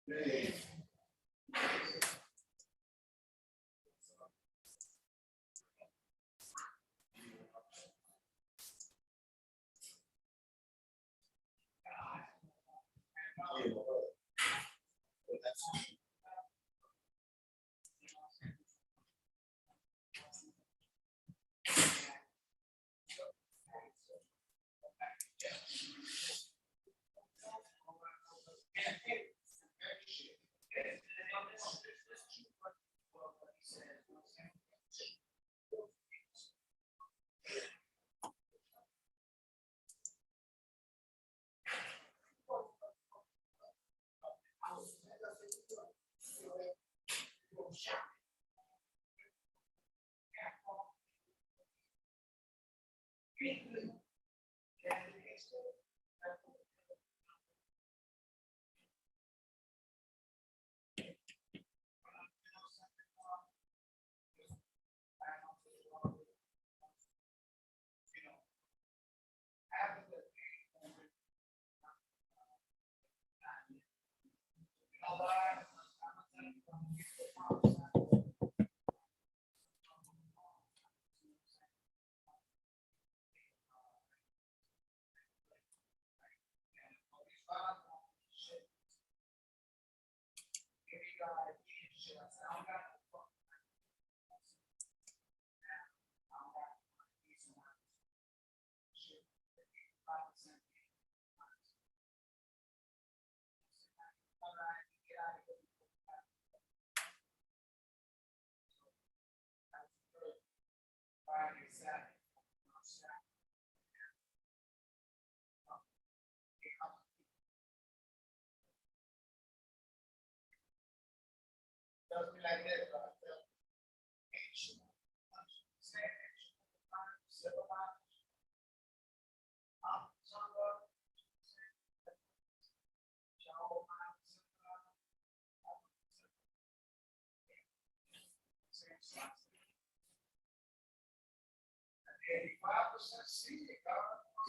Yeah.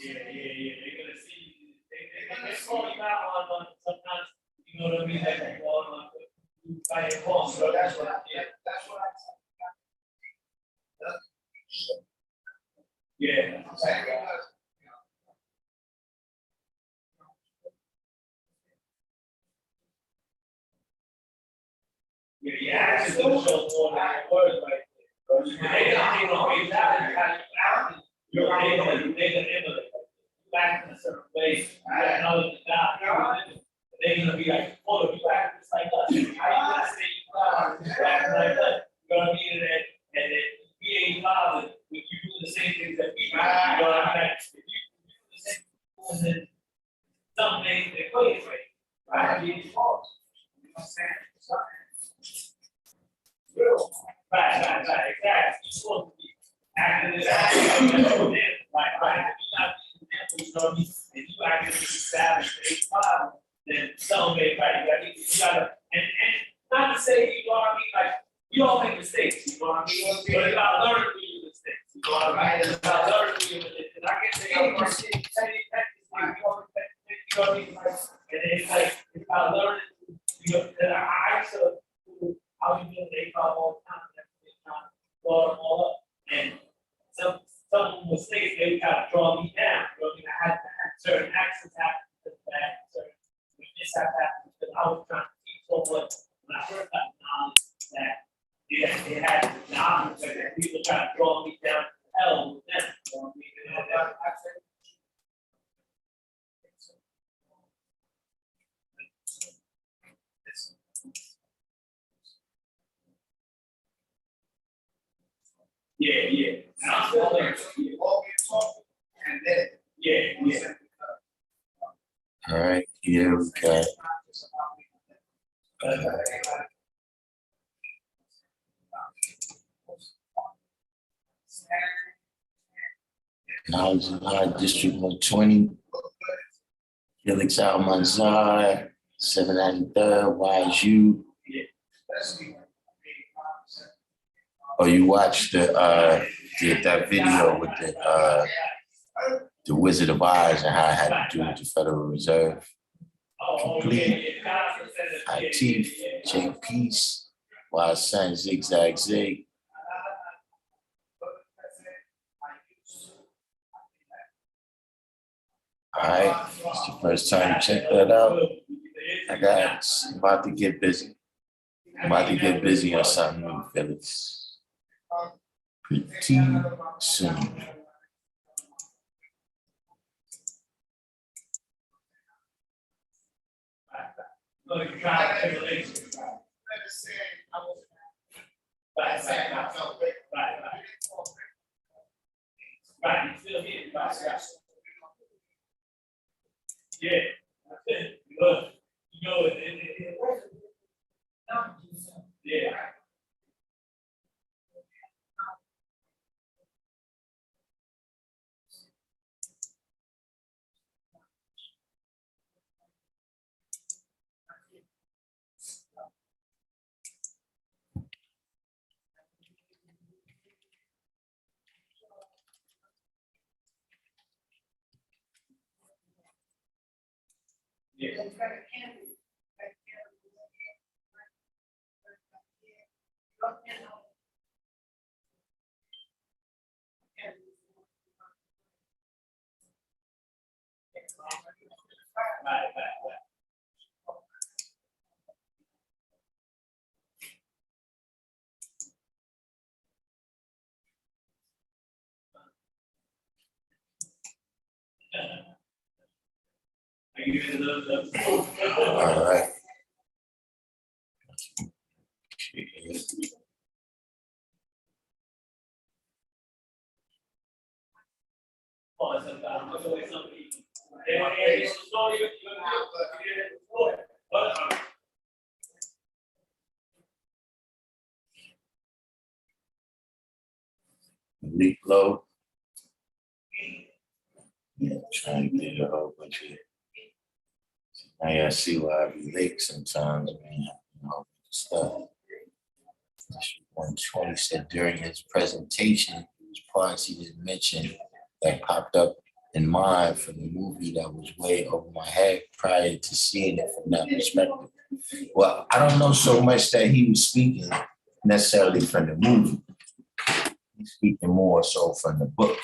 They're gonna see. They call you out on sometimes. You know what I mean? Like you on by your phone. So that's what I did. That's what I said. Yeah. Yeah. Actually, don't show more than words like. They don't be that. You're gonna emulate. Back in a certain way, I know it's not. They're gonna be like, oh, you act just like us. How you gonna say you are? You act like us. You know what I mean? And then we ain't bothered with you doing the same things that we do. You know what I mean? If you do the same things, then something they play it right. It's false. You know what I'm saying? Right. Exactly. You're supposed to be acting this out. Right. You know what I mean? If you actually establish the problem, then something right. You gotta, and not to say, you know what I mean, like, we all make mistakes, you know what I mean? But you gotta learn from your mistakes, you know what I mean? You gotta learn from your mistakes. And I can say, hey, my shit, you know what I mean? And it's like, you gotta learn, you know, that I used to, how you do they problem all the time, blow them all up. And some mistakes, they kind of draw me down. You know, I had certain actions happen because of that, certain this happened because I was trying to teach so much when I first got knowledge that they had the knowledge that people trying to draw me down to hell with them. You know what I mean? And I said, yeah. And I'm still there. And then, yeah. All right, here we go. Knowledge of God, District 120, Felix Almanzar, 793rd, YSU. Oh, you watched that video with the Wizard of Oz and how it had to do with the Federal Reserve. complete. I teeth, Jake Peace, Why Son, Zigzag Zig. All right, it's the first time you check that out. I'm about to get busy. I'm about to get busy on something new, Phillips. Pretty soon. Yeah. Look, you know yeah. Yeah. All right. Leak low. Yeah, trying to get a whole bunch of. Now y'all see why I be late sometimes, man. A whole bunch of stuff. 120 said during his presentation, there was parts he didn't mention that popped up in mind from the movie that was way over my head prior to seeing it from that perspective. Well, I don't know so much that he was speaking necessarily from the movie. He's speaking more so from the book.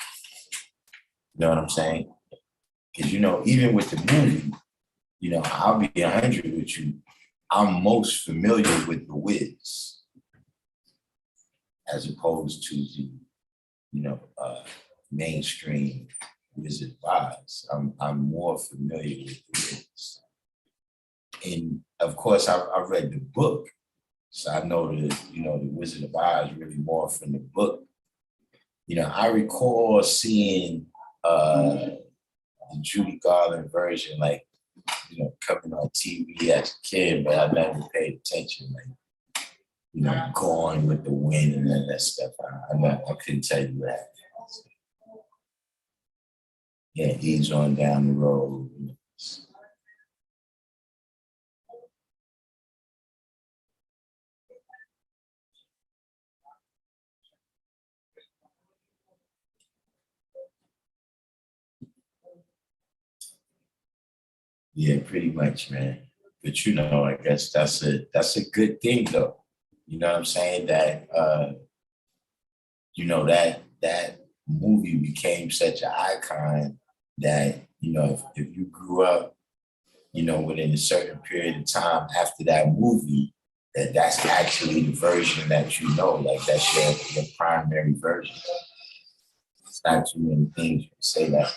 You know what I'm saying? Because, you know, even with the movie, you know, I'll be 100 with you. I'm most familiar with the Wiz as opposed to the, you know, mainstream Wizard vibes. I'm more familiar with the Wiz. And of course, I've read the book, so I know the, you know, the Wizard of Oz really more from the book. You know, I recall seeing the Judy Garland version, like, you know, coming on TV as a kid, but I never paid attention, like, you know, Gone with the Wind and all that stuff. I couldn't tell you that. Yeah, he's on down the road. Yeah, pretty much, man. But you know, I guess that's a good thing though. You know what I'm saying? That you know, that movie became such an icon that, you know, if you grew up, you know, within a certain period of time after that movie, that's actually the version that you know, like that's your primary version. It's not too many things you can say that.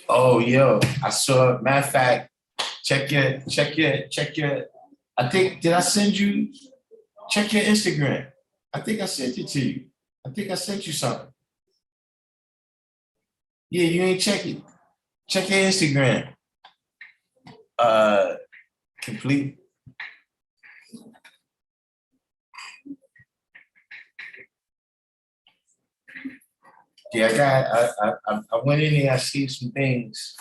Oh, yo, I saw, matter of fact, check your, I think, did I send you Check your Instagram. I think I sent it to you. I think I sent you something. Yeah, you ain't check it. Check your Instagram. Complete. Yeah, I went in there, I see some things.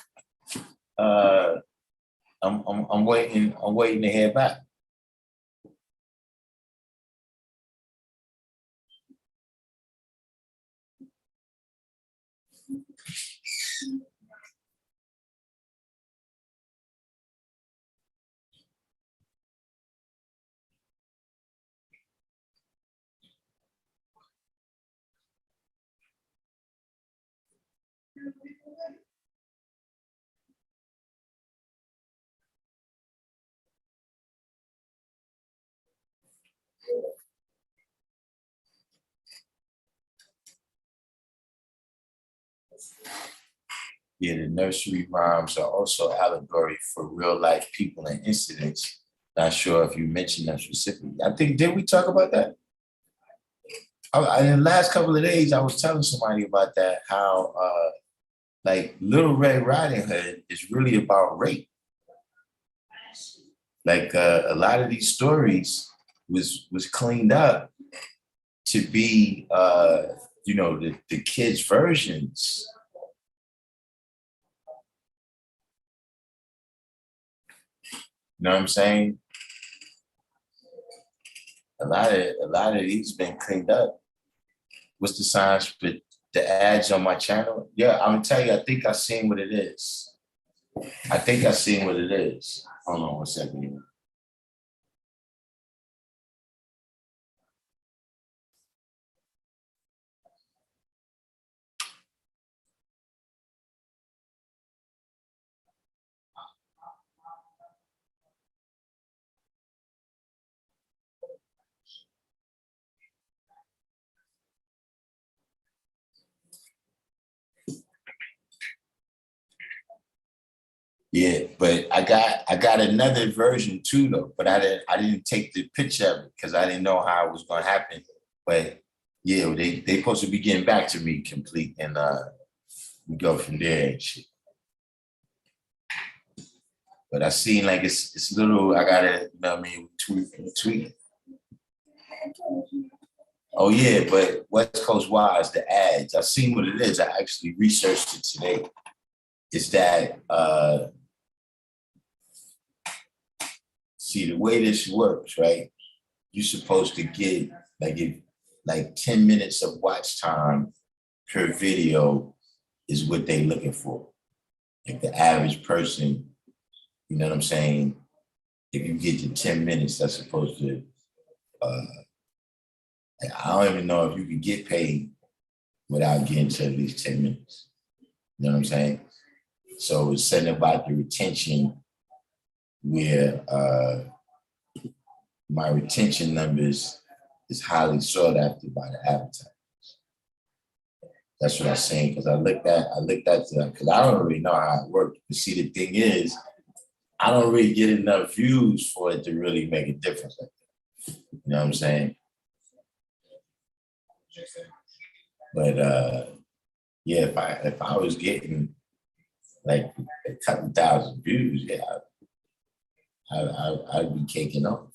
I'm waiting to hear back. Yeah, the nursery rhymes are also allegory for real life people and incidents. Not sure if you mentioned them specifically. I think, did we talk about that? In the last couple of days, I was telling somebody about that, how like Little Red Riding Hood is really about rape. Like a lot of these stories was cleaned up to be the kids' versions. You know what I'm saying? A lot of these been cleaned up. What's the signs for the ads on my channel? Yeah, I'm gonna tell you, I think I seen what it is. I think I seen what it is. Hold on 1 second. Yeah, but I got another version too though, but I didn't take the picture of it because I didn't know how it was gonna happen. But yeah, they supposed to be getting back to me complete and we go from there and shit. But I seen like it's little, I gotta, you know what I mean, tweet. Oh yeah, but West Coast Wise, the ads, I seen what it is. I actually researched it today. It's that see the way this works, right? You're supposed to get like 10 minutes of watch time per video is what they looking for. Like the average person, you know what I'm saying? If you get to 10 minutes, that's supposed to I don't even know if you can get paid without getting to at least 10 minutes. You know what I'm saying? So it's something about the retention where my retention numbers is highly sought after by the advertisers. That's what I'm saying, because I looked at them, because I don't really know how it works. But see, the thing is, I don't really get enough views for it to really make a difference. You know what I'm saying? But yeah, if I was getting like a couple thousand views, yeah, I'd be taking off.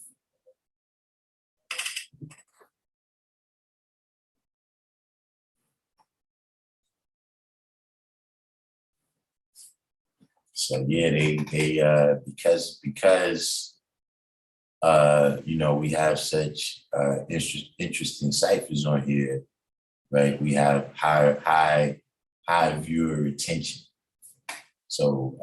So yeah, they because we have such interesting ciphers on here, right? We have high viewer retention. So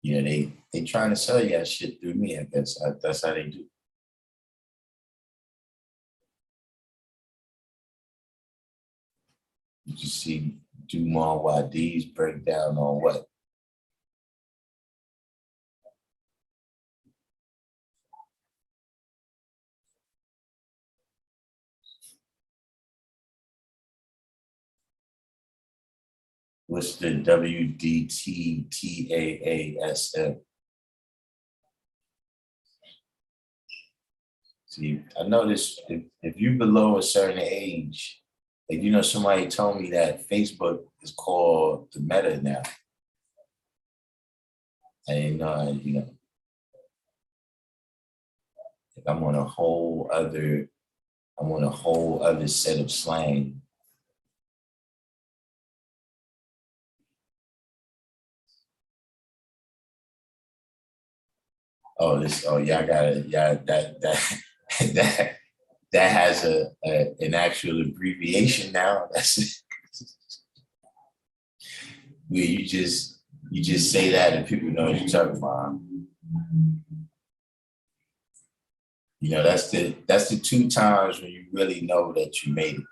they trying to sell you that shit through me. I guess that's how they do. You just see Dumont Wadi's breakdown on what? What's the WDTTAASM? See, I noticed if you below a certain age, like somebody told me that Facebook is called the Meta now. I didn't know, like I'm on a whole other set of slang. Y'all got it. Yeah, that that has an actual abbreviation now. That's where you just say that and people know what you're talking about. That's the 2 times when you really know that you made it.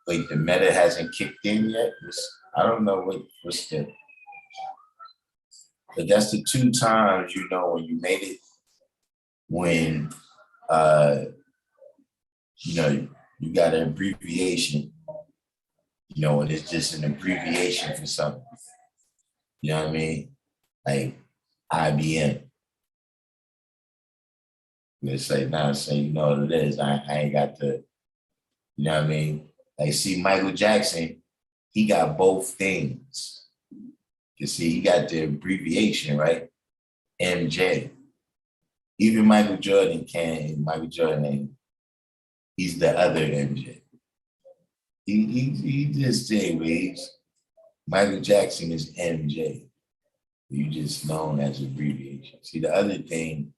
Like the meta hasn't kicked in yet. I don't know what's the, but that's the 2 times when you made it. When you got an abbreviation, and it's just an abbreviation for something. You know what I mean? Like IBM. It's like now saying what it is. I ain't got the, you know what I mean? Like see Michael Jackson, he got both things. You see, he got the abbreviation, right? MJ. Even Michael Jordan he's the other MJ. He just say ways. Michael Jackson is MJ. You just known as abbreviation. See, the other thing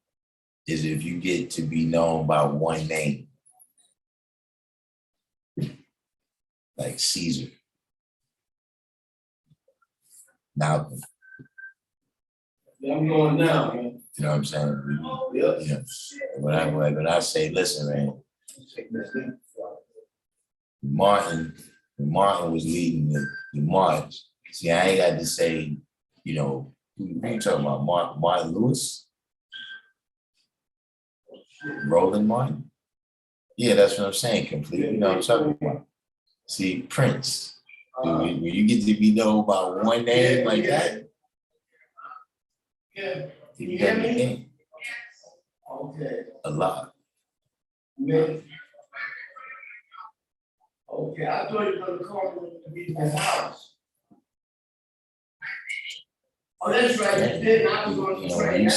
is if you get to be known by one name, like Caesar, Malcolm. Yeah, I'm going now, man. You know what I'm saying? When I say, listen, man, Martin was leading the march. See, I ain't got to say, who you talking about? Martin Lewis? Roland Martin? Yeah, that's what I'm saying. Completely. You know what I'm talking about. See, Prince. When you get to be known by one name like that, you got the name. Okay. A lot. Okay, I thought you were gonna call me to be in my house. Oh, that's right, you did, I was on the train. When you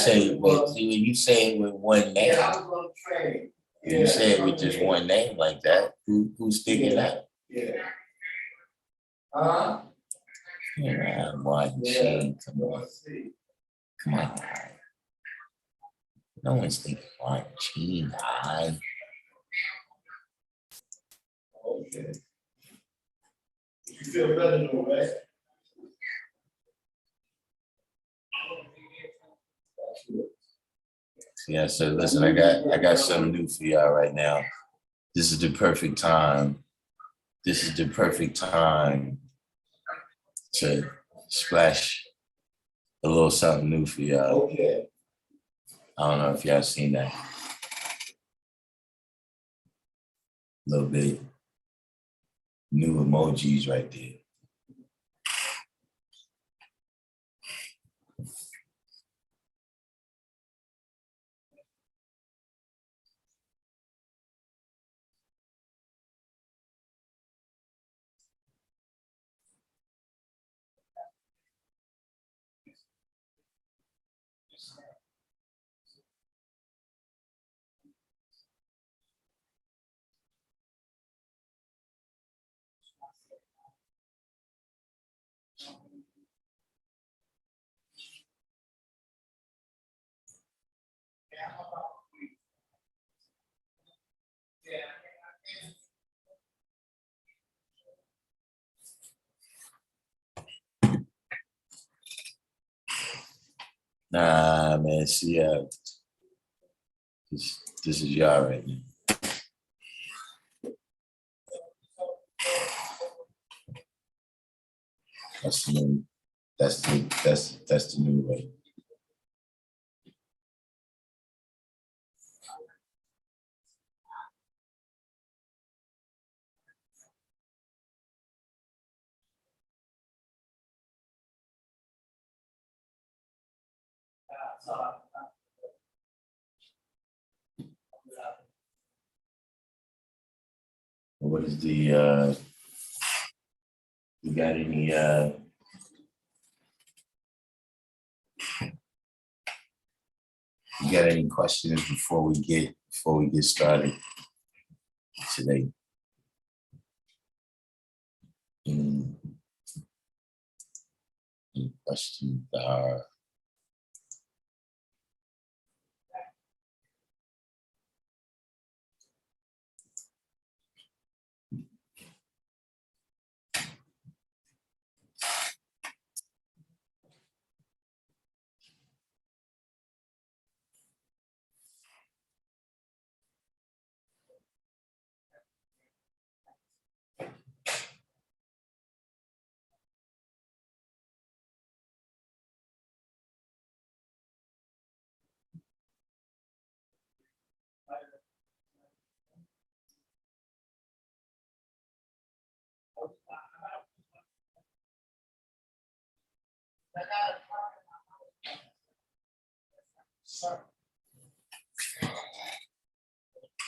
say it with one name. Yeah, I was on the train. When you say it with just one name like that, who's thinking that? Yeah. Yeah, Martin Sheen, come on. Come on. No one's thinking Martin Sheen, hi. Okay. You feel better though, right? Yeah, so listen, I got something new for y'all right now. This is the perfect time. This is the perfect time to splash a little something new for y'all. Okay. I don't know if y'all seen that. A little bit new emojis right there. Nah, man, see, this is y'all right now. That's the new, that's the new way. what is the, you got any, you got any questions before we get started today? Any questions are?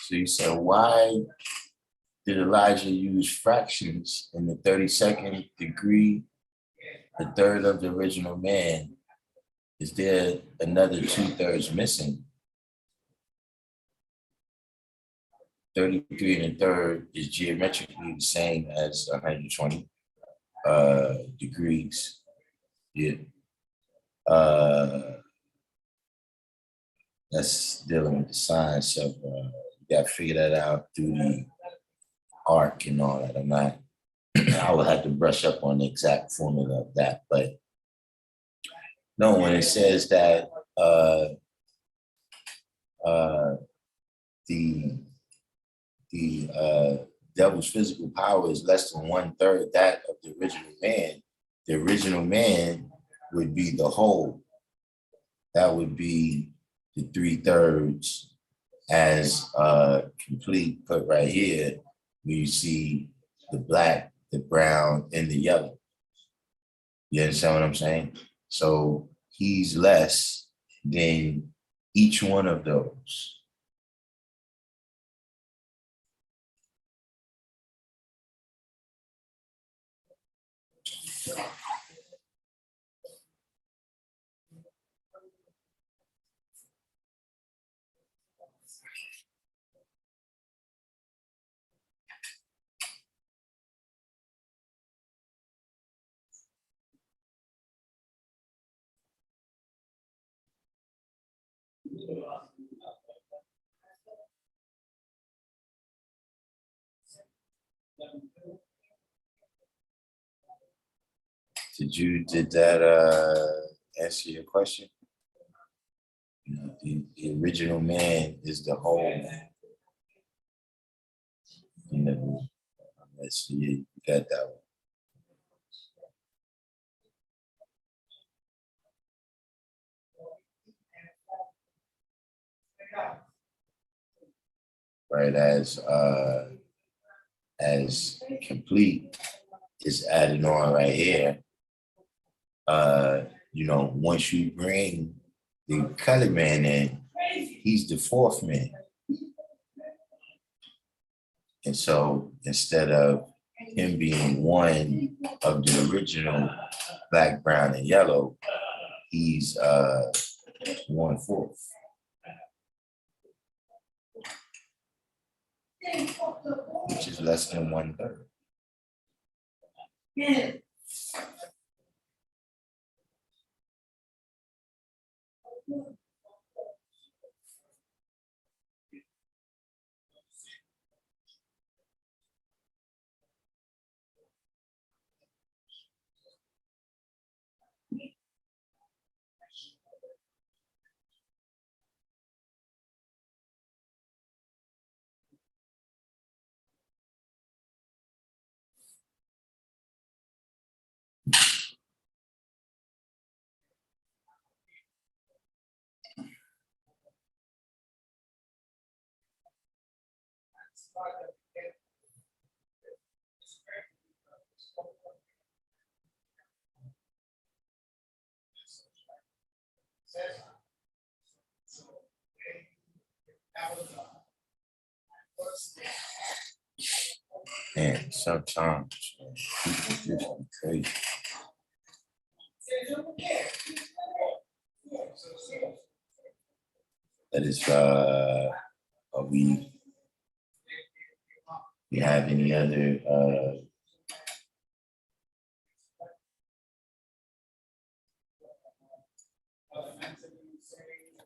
See, so why did Elijah use fractions in the 32nd degree, the third of the original man? Is there another 2/3 missing? 33 and a third is geometrically the same as 120 degrees. Yeah. That's dealing with the science of you got to figure that out through the arc and all that. I'm not, I will have to brush up on the exact formula of that, but no, when it says that the devil's physical power is less than 1/3 that of the original man would be the whole. That would be the 3/3 as complete put right here, where you see the black, the brown, and the yellow. You understand what I'm saying? So he's less than each one of those. Did that answer your question? You know, the original man is the whole man. You know, let's see, you got that one. Right, as complete is added on right here. You know, once you bring the colored man in, he's the fourth man. And so instead of him being one of the original black, brown, and yellow, he's 1/4. Which is less than 1/3. And sometimes people just be crazy. That is, are we have any other,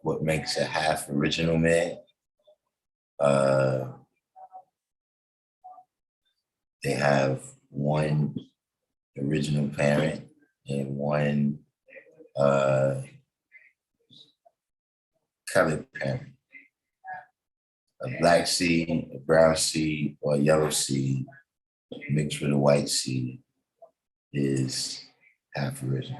what makes a half original man? They have one original parent and one colored parent. A black seed, a brown seed, or a yellow seed mixed with a white seed is half original.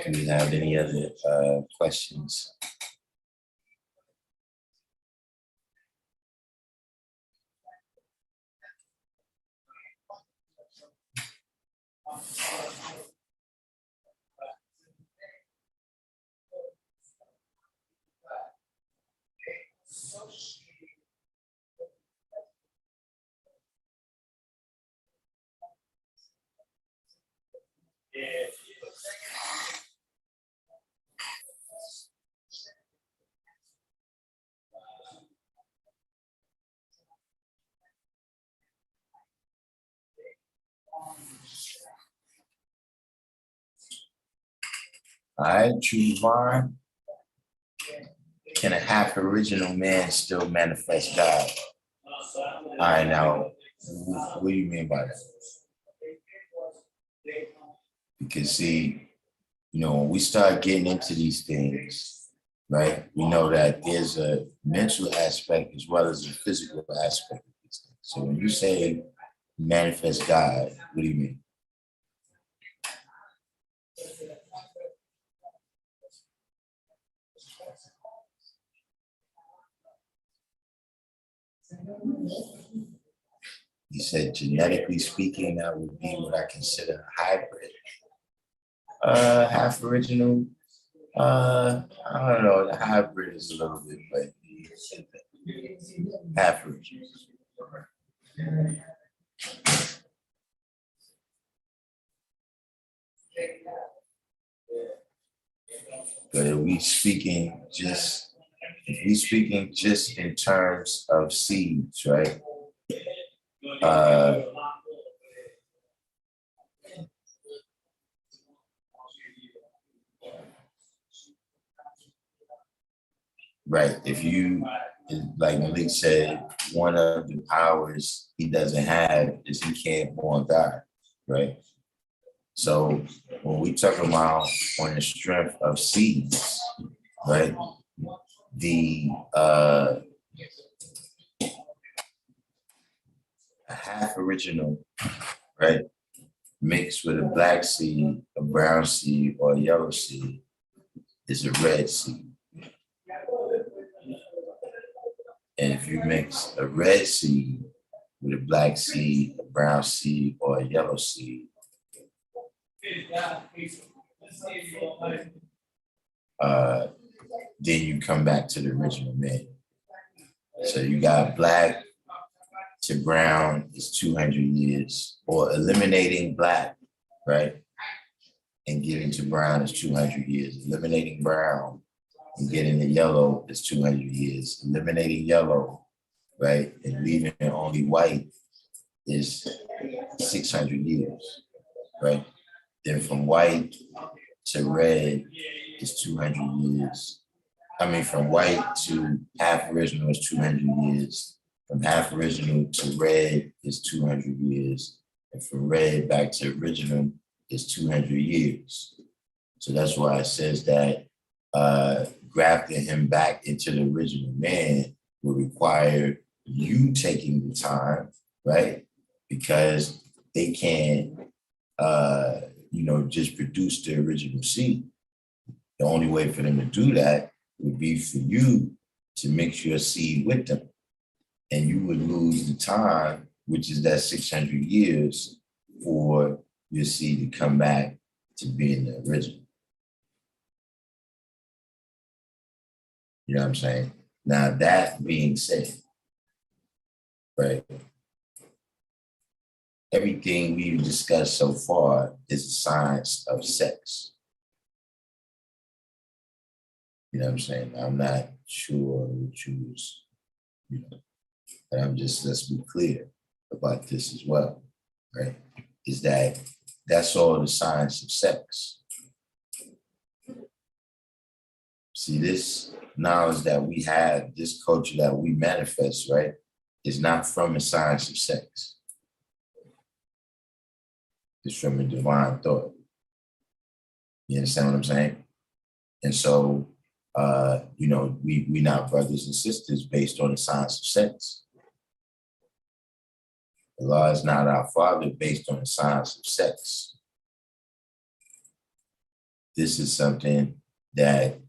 Do we have any other questions? All right, true divine. Can a half original man still manifest God? All right, now, what do you mean by that? Because see, you know, when we start getting into these things, right, we know that there's a mental aspect as well as a physical aspect of these things. So when you say manifest God, what do you mean? You said genetically speaking, that would be what I consider a hybrid. Half original. I don't know. The hybrid is a little bit, but half original. But if we speaking just in terms of seeds, right? Right. If you, like Malik said, one of the powers he doesn't have is he can't born God, right? So when we talk about on the strength of seeds, right? The a half original, right? Mixed with a black seed, a brown seed, or a yellow seed is a red seed. And if you mix a red seed with a black seed, a brown seed, or a yellow seed, then you come back to the original man. So you got black to brown is 200 years, or eliminating black, right? And getting to brown is 200 years. Eliminating brown and getting to yellow is 200 years. Eliminating yellow, right, and leaving only white is 600 years, right? Then from white to red is 200 years. I mean, from white to half original is 200 years. From half original to red is 200 years. And from red back to original is 200 years. So that's why it says that grafting him back into the original man will require you taking the time, right? Because they can't, just produce the original seed. The only way for them to do that would be for you to mix your seed with them. And you would lose the time, which is that 600 years for your seed to come back to being the original. You know what I'm saying? Now, that being said, right, everything we've discussed so far is the science of sex. You know what I'm saying? I'm not sure what you was, but let's be clear about this as well, right? Is that that's all the science of sex. See, this knowledge that we have, this culture that we manifest, right, is not from the science of sex. It's from a divine thought. You understand what I'm saying? And so, we not brothers and sisters based on the science of sex. Allah is not our father based on the science of sex. This is something that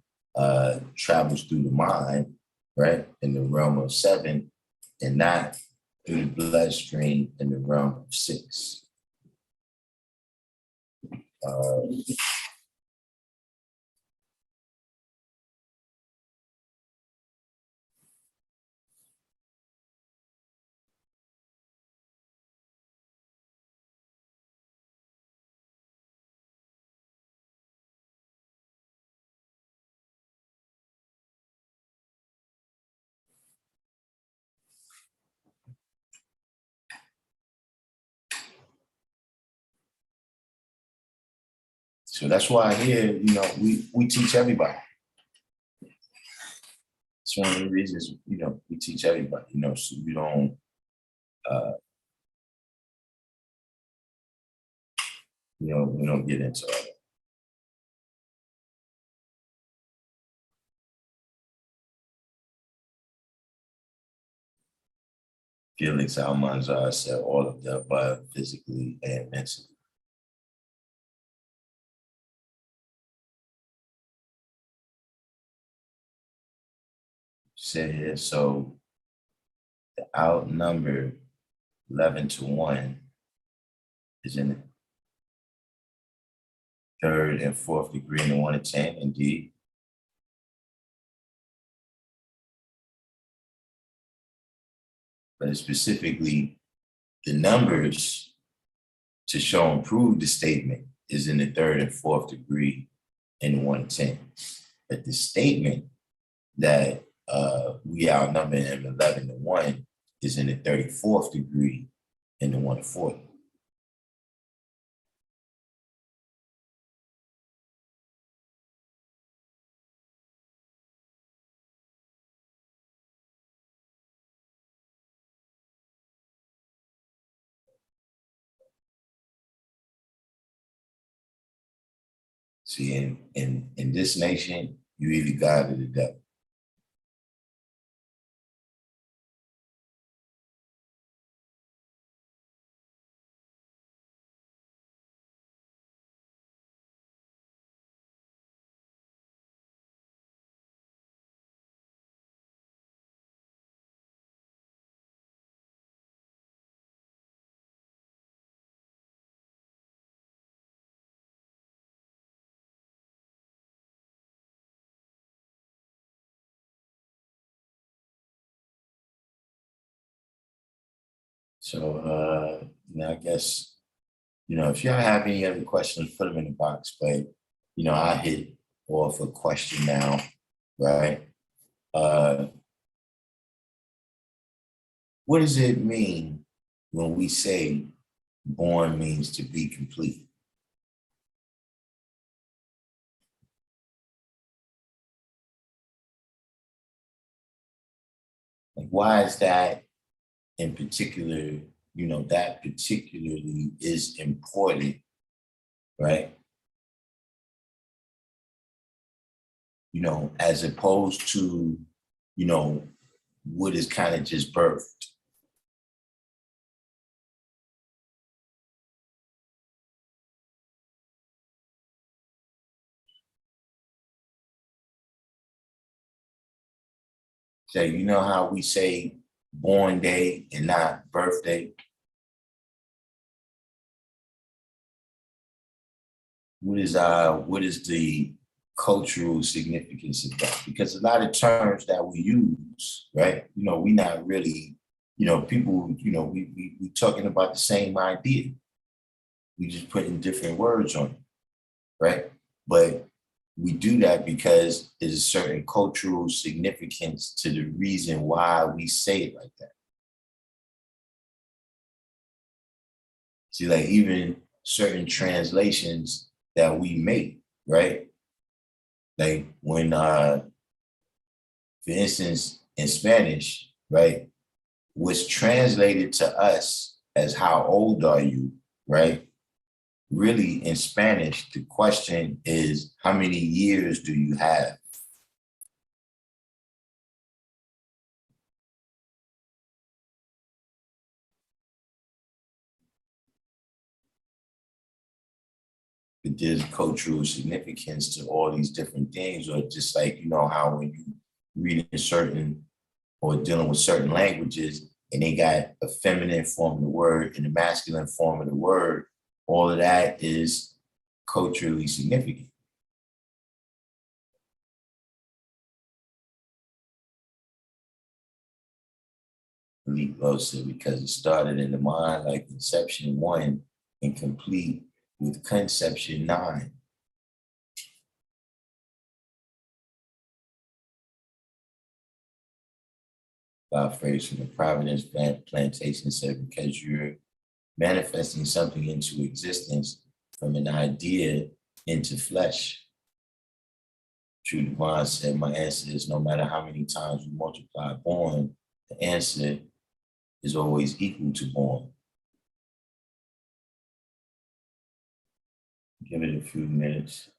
travels through the mind, right, in the realm of 7, and not through the bloodstream in the realm of 6. So that's why here, we teach everybody. It's one of the reasons, we teach everybody, so we don't, we don't get into all that. Felix Almanzar said all of the above, physically and mentally. Say here, so the outnumbered 11-1 is in the 3rd and 4th degree in the 1 to 10, indeed. But it's specifically the numbers to show and prove the statement is in the 3rd and 4th degree in the 1 to 10. But the statement that we outnumber him 11-1 is in the 34th degree in the 1 to 40. See, in this nation, you either God or the devil. So, I guess, if y'all have any other questions, put them in the box. But, I hit off a question now, right? What does it mean when we say born means to be complete? why is that in particular, that particularly is important, right? As opposed to, what is kind of just birthed. So you know how we say born day and not birthday? What is the cultural significance of that? Because a lot of terms that we use, right? We not really, people, we talking about the same idea. We just putting different words on it, right? But we do that because there's a certain cultural significance to the reason why we say it like that. See, like even certain translations that we make, right? Like when, for instance, in Spanish, right, what's translated to us as how old are you, right? Really in Spanish, the question is, how many years do you have? But there's cultural significance to all these different things, or just like, how when you reading certain or dealing with certain languages and they got a feminine form of the word and a masculine form of the word, all of that is culturally significant. Said, because it started in the mind like conception 1 and complete with conception 9. Phrase from the Providence Plantation said, because you're manifesting something into existence from an idea into flesh. True Divine said, my answer is no matter how many times you multiply born, the answer is always equal to born. Give it a few minutes.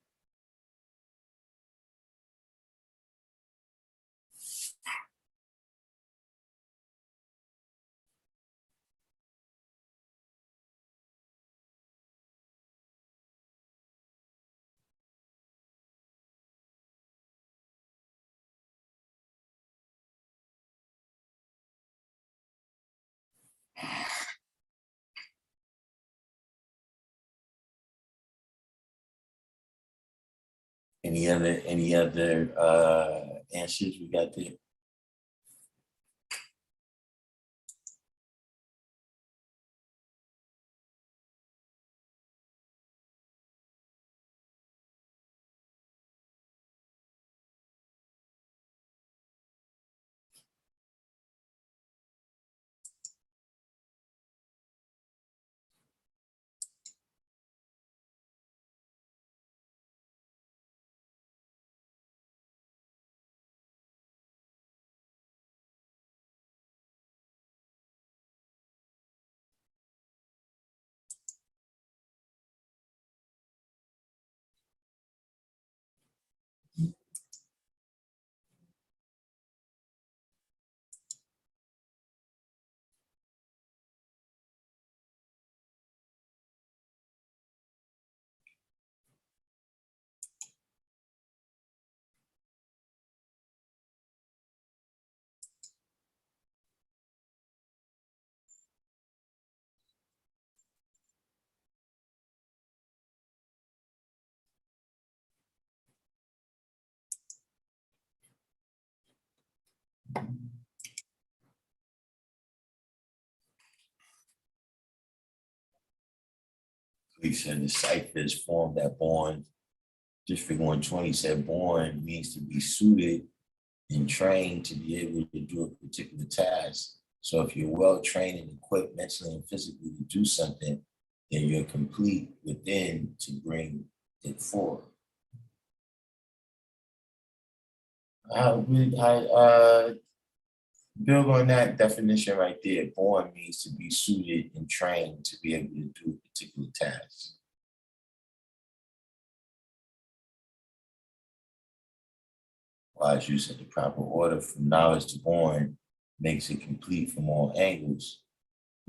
Any other answers we got there? We said the cipher is formed that born. District 120 said born means to be suited and trained to be able to do a particular task. So if you're well trained and equipped mentally and physically to do something, then you're complete within to bring it forth. build on that definition right there. Born means to be suited and trained to be able to do a particular task. Wise use of the proper order from knowledge to born makes it complete from all angles.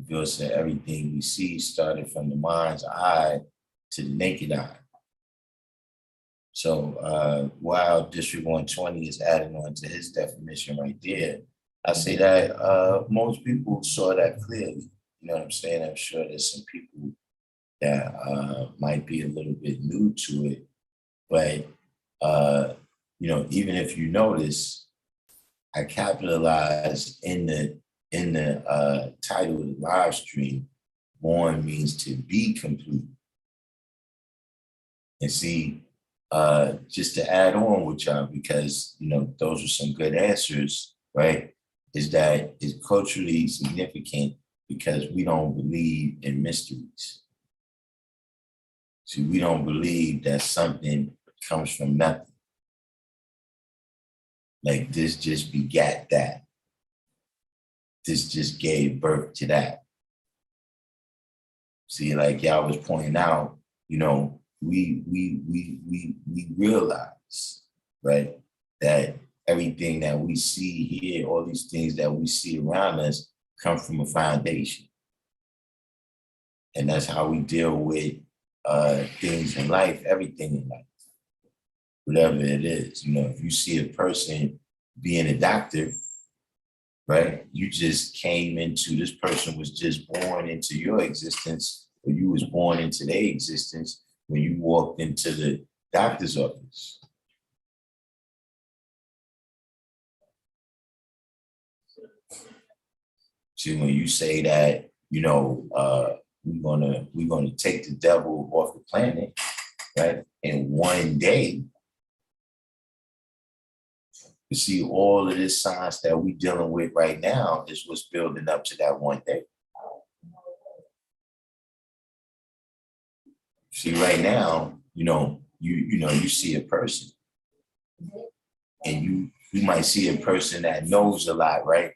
Bill said everything we see started from the mind's eye to the naked eye. So while District 120 is adding on to his definition right there, I say that most people saw that clearly. You know what I'm saying? I'm sure there's some people that might be a little bit new to it, but you know, even if you notice, I capitalized in the title of the live stream. Born means to be complete. And see, just to add on with y'all, because you know those are some good answers, right? Is that it's culturally significant because we don't believe in mysteries. See, we don't believe that something comes from nothing. Like this just begat that. This just gave birth to that. See, like y'all was pointing out, you know, we realize, right, that everything that we see here, all these things that we see around us come from a foundation. And that's how we deal with things in life, everything in life, whatever it is. You know, if you see a person being a doctor, right, you just came into, this person was just born into your existence, or you was born into their existence when you walked into the doctor's office. See, when you say that, you know, we're gonna take the devil off the planet, right? In one day. You see, all of this science that we're dealing with right now is what's building up to that one day. See, right now, you know, you see a person, and you might see a person that knows a lot, right?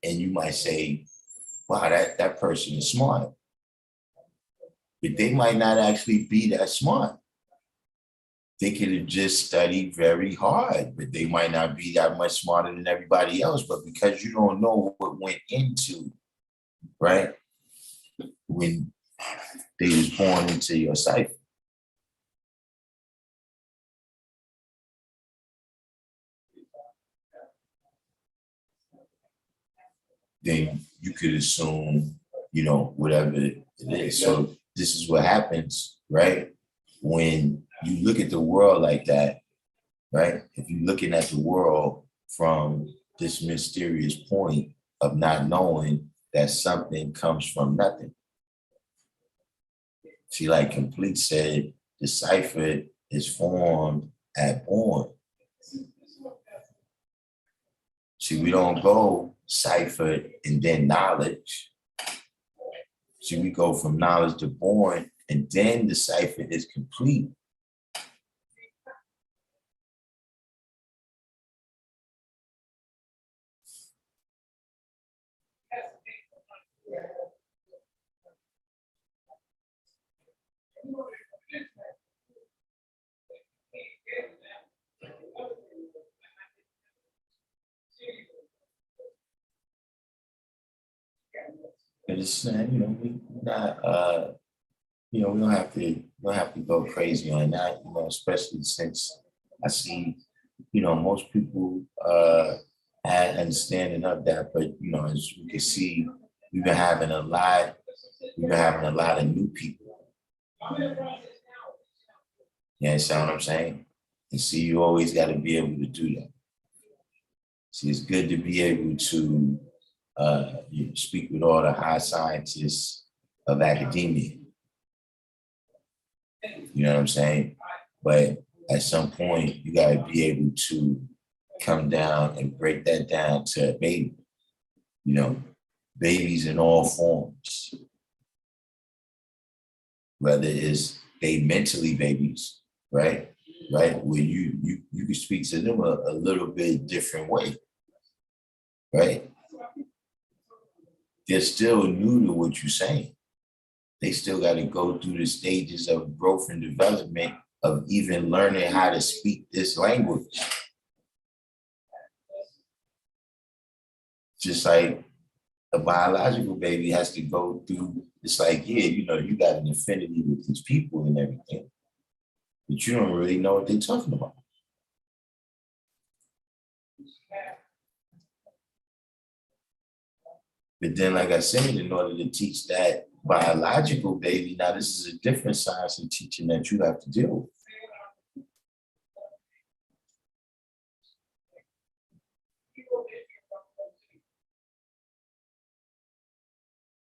And you might say, wow, that person is smart. But they might not actually be that smart. They could have just studied very hard, but they might not be that much smarter than everybody else. But because you don't know what went into, right, when they was born into your cipher. Then you could assume, you know, whatever it is. So this is what happens, right? When you look at the world like that, right? If you're looking at the world from this mysterious point of not knowing that something comes from nothing. See, like Complete said, the cipher is formed at born. See, we don't go cipher and then knowledge. See, we go from knowledge to born, and then the cipher is complete. But it's you know, we not you know, we don't have to go crazy on that, you know, especially since I see, you know, most people had understanding of that, but you know, as we can see, we've been having a lot, of new people. You understand what I'm saying? And see, you always got to be able to do that. See, it's good to be able to you know, speak with all the high scientists of academia. You know what I'm saying? But at some point, you got to be able to come down and break that down to a baby. You know, babies in all forms. Whether it's they mentally babies, right? Right, where you can speak to them a little bit different way, right? they're still new to what you're saying. They still got to go through the stages of growth and development of even learning how to speak this language. Just like a biological baby has to go through, it's like, yeah, you got an affinity with these people and everything, but you don't really know what they're talking about. But then, like I said, in order to teach that biological baby, now this is a different science of teaching that you have to deal with.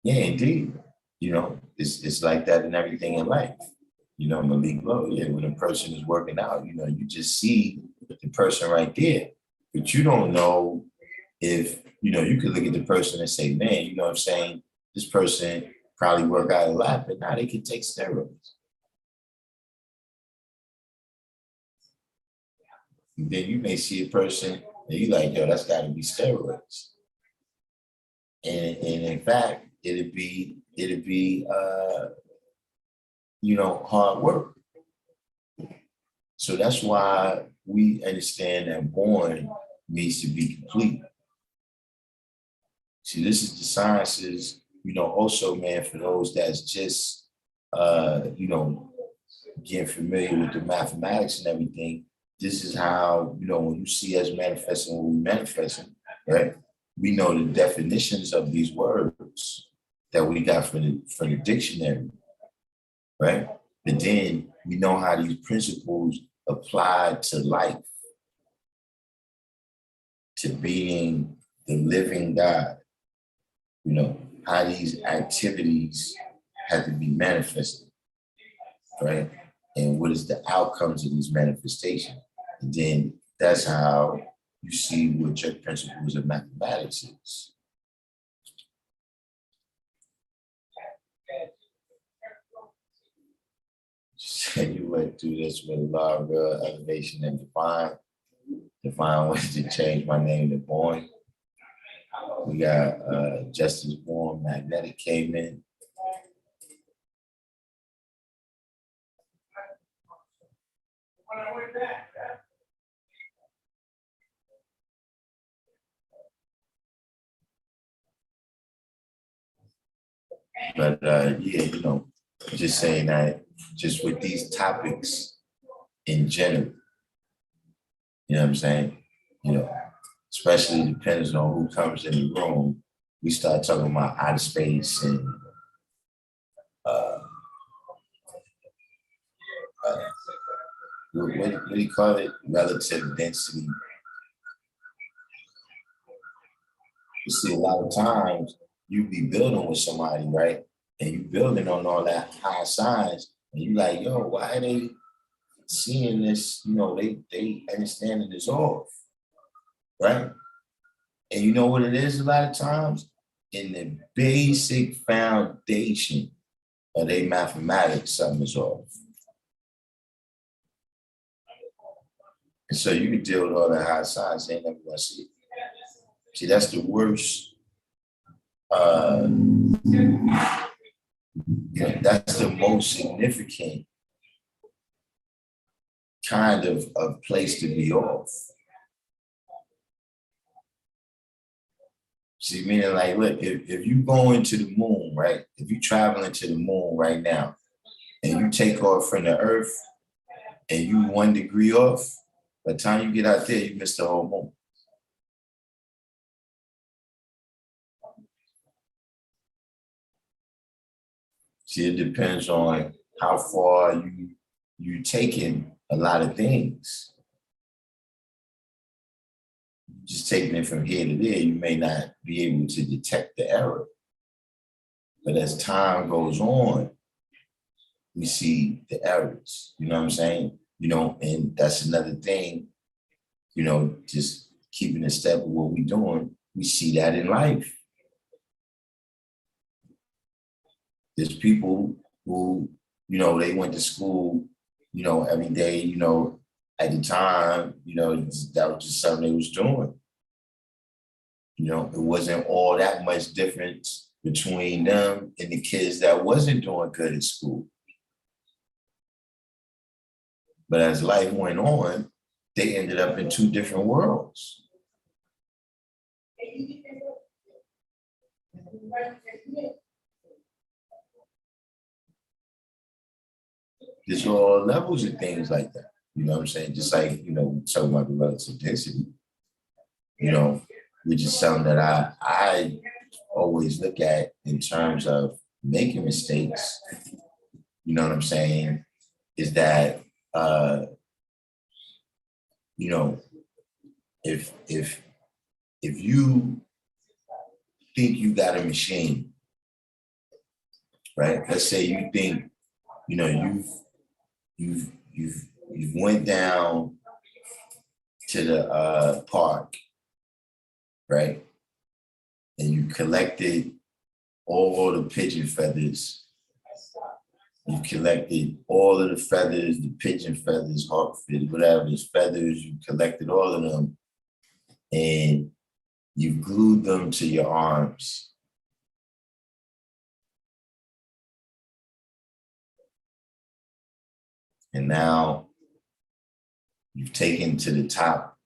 Yeah, indeed. It's like that in everything in life. Malik Low, yeah, when a person is working out, you just see the person right there, but you don't know if, you could look at the person and say, man, you know what I'm saying? This person probably work out a lot, but now they can take steroids. And then you may see a person and you like, yo, that's gotta be steroids. And in fact, it'd be hard work. So that's why we understand that born means to be complete. See, this is the sciences, also, man, for those that's just, getting familiar with the mathematics and everything, this is how, when you see us manifesting what we manifesting, right? We know the definitions of these words that we got from the dictionary, right? But then we know how these principles apply to life, to being the living God, how these activities have to be manifested, right? And what is the outcomes of these manifestations? And then that's how you see what your principles of mathematics is. And you went through this with a lot of elevation and define ways to change my name to Born. We got Justice Born, Magnetic came in. But yeah, just saying that just with these topics in general, you know what I'm saying? Especially depends on who comes in the room. We start talking about outer space and what do you call it? Relative density. You see, a lot of times you be building with somebody, right? And you building on all that high science, and you like, yo, why are they seeing this? They understanding this off, right? And you know what it is a lot of times? In the basic foundation of their mathematics, something is off. And so you can deal with all that high science, they ain't never gonna see it. See, that's the worst. That's the most significant kind of place to be off. See, meaning like, look, if you go into the moon, right? If you traveling to the moon right now, and you take off from the Earth, and you 1 degree off, by the time you get out there, you miss the whole moon. See, it depends on how far you taking a lot of things. Just taking it from here to there, you may not be able to detect the error. But as time goes on, we see the errors, you know what I'm saying? And that's another thing, just keeping a step with what we're doing, we see that in life. There's people who, they went to school, every day, at the time, that was just something they was doing. It wasn't all that much difference between them and the kids that wasn't doing good at school. But as life went on, they ended up in two different worlds. There's all levels of things like that. You know what I'm saying? Just like, talking about the relative density, which is something that I always look at in terms of making mistakes. You know what I'm saying? Is that, if you think you got a machine, right? Let's say you think, you've went down to the park, right? And you collected all the pigeon feathers. You collected all of the feathers, the pigeon feathers, hawk feathers, whatever, it's feathers, you collected all of them and you glued them to your arms. And now you've taken to the top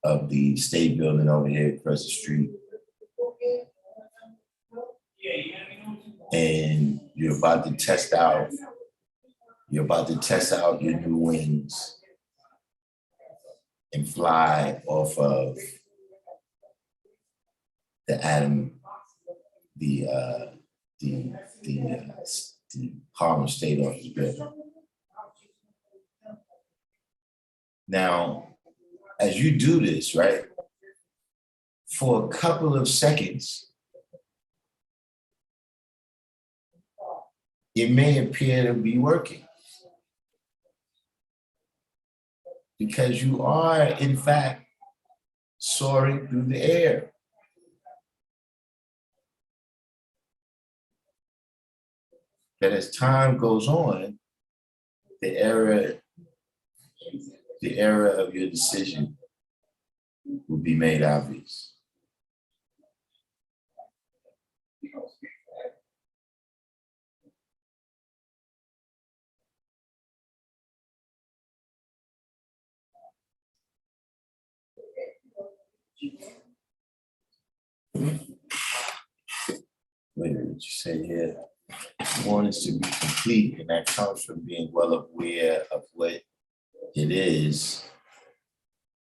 of the state building over here across the street. And you're about to test out your new wings and fly off of the Harlem State Office building. Now, as you do this, right, for a couple of seconds, it may appear to be working because you are, in fact, soaring through the air. But as time goes on, the error of your decision will be made obvious. Wait, what you say here? You want us to be complete, and that comes from being well aware of what it is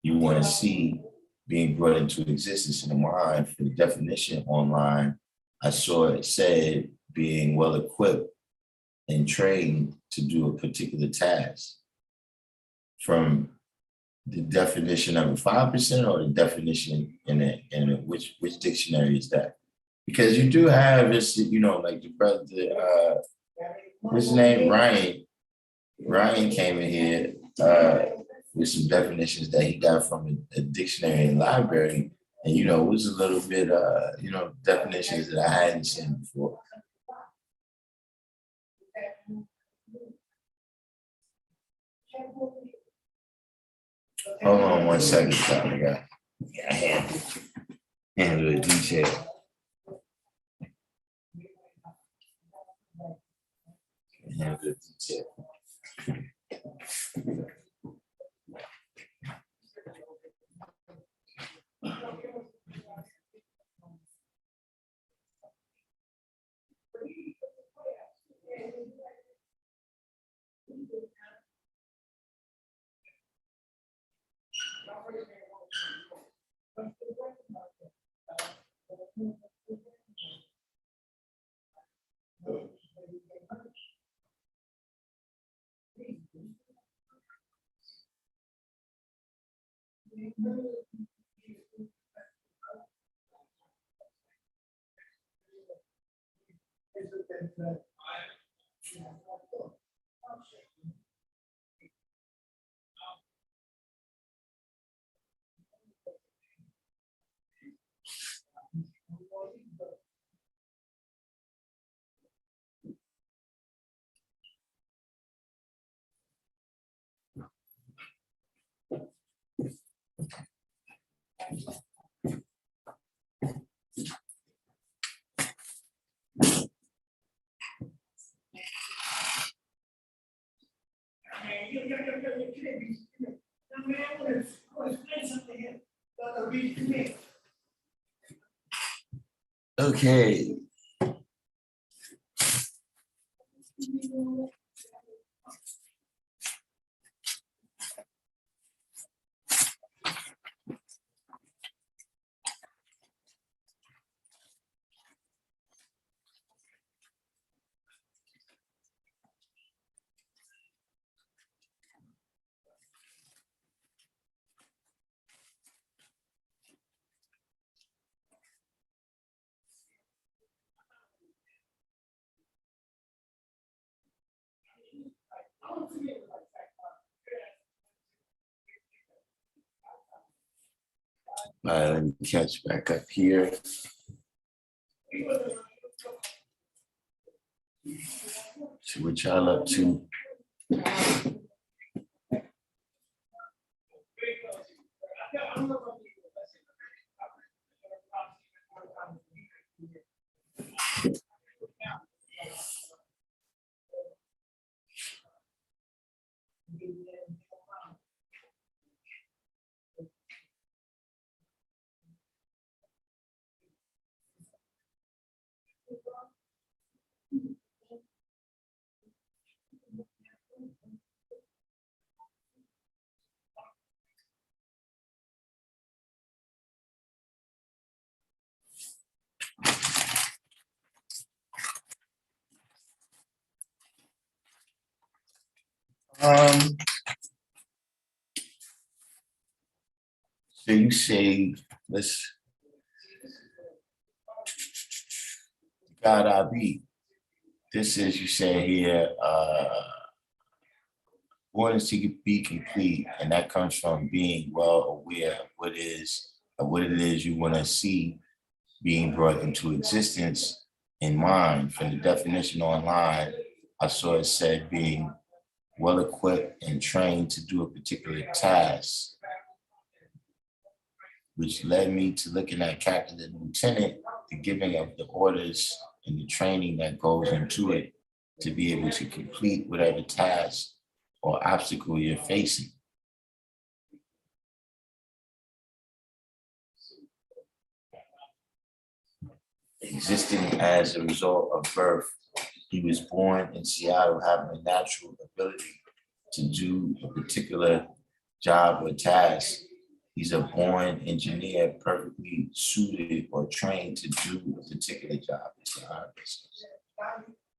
you want to see being brought into existence in the mind. For the definition online, I saw it said being well equipped and trained to do a particular task. From the definition of a 5% or the definition which dictionary is that? Because you do have this, like the brother, what's his name? Ryan came in here with some definitions that he got from a dictionary and library. And, it was a little bit, definitions that I hadn't seen before. Hold on one second, y'all. I got handle the detail. Handle the detail. Okay. Let me catch back up here. See what y'all up to. So you say, let's God I be. This is, you say here, born is to be complete, and that comes from being well aware of what it is you want to see being brought into existence in mind. From the definition online, I saw it said being well equipped and trained to do a particular task, which led me to looking at captain and lieutenant, the giving of the orders and the training that goes into it to be able to complete whatever task or obstacle you're facing. Existing as a result of birth, he was born in Seattle having a natural ability to do a particular job or task. He's a born engineer perfectly suited or trained to do a particular job.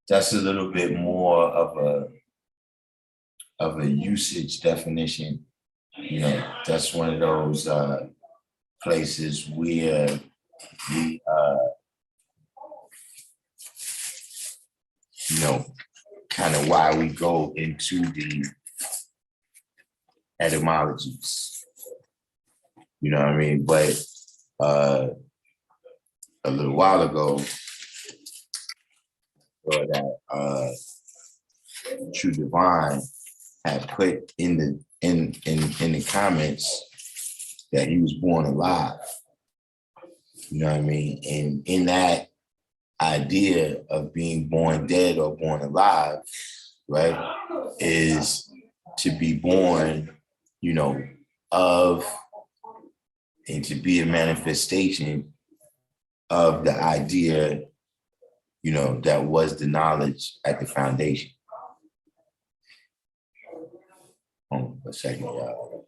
That's a little bit more of a usage definition. You know, that's one of those places where we, you know, kind of why we go into the etymologies. You know what I mean? But a little while ago, or that True Divine had put in the comments that he was born alive. You know what I mean? And in that idea of being born dead or born alive, right, is to be born, you know, of, and to be a manifestation of the idea, you know, that was the knowledge at the foundation. Hold on a second, y'all.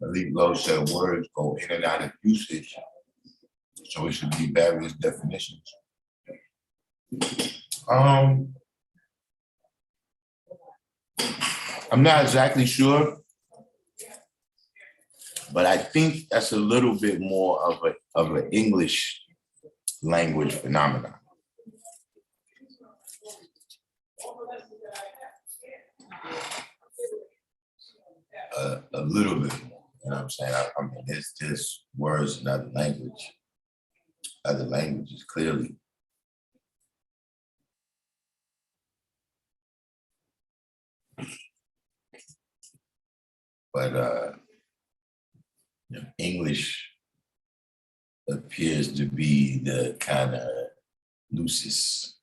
Elite Low said words go in and out of usage So it should be various definitions. I'm not exactly sure, but I think that's a little bit more of an English language phenomenon. A little bit more, you know what I'm saying? I mean, there's words in other languages clearly. But English appears to be the kind of loosest.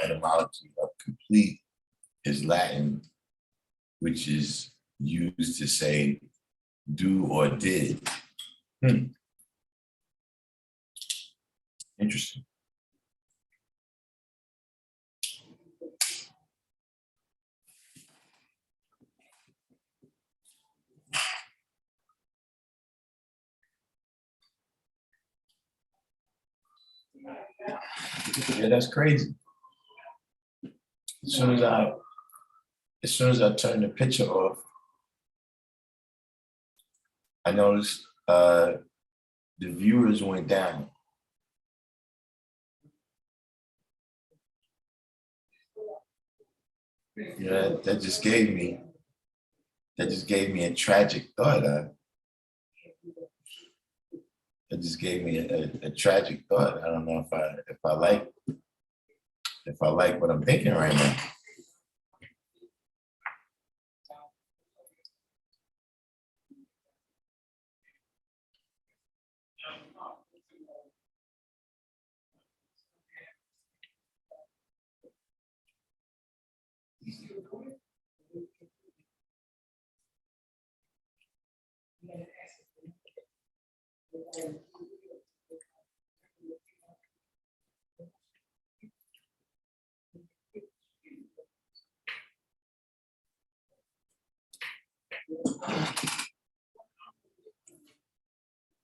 Etymology of complete is Latin, which is used to say do or did. Interesting. Yeah, that's crazy. As soon as I turn the picture off, I noticed the viewers went down. Yeah, that just gave me a tragic thought. That just gave me a tragic thought. I don't know if I like what I'm thinking right now.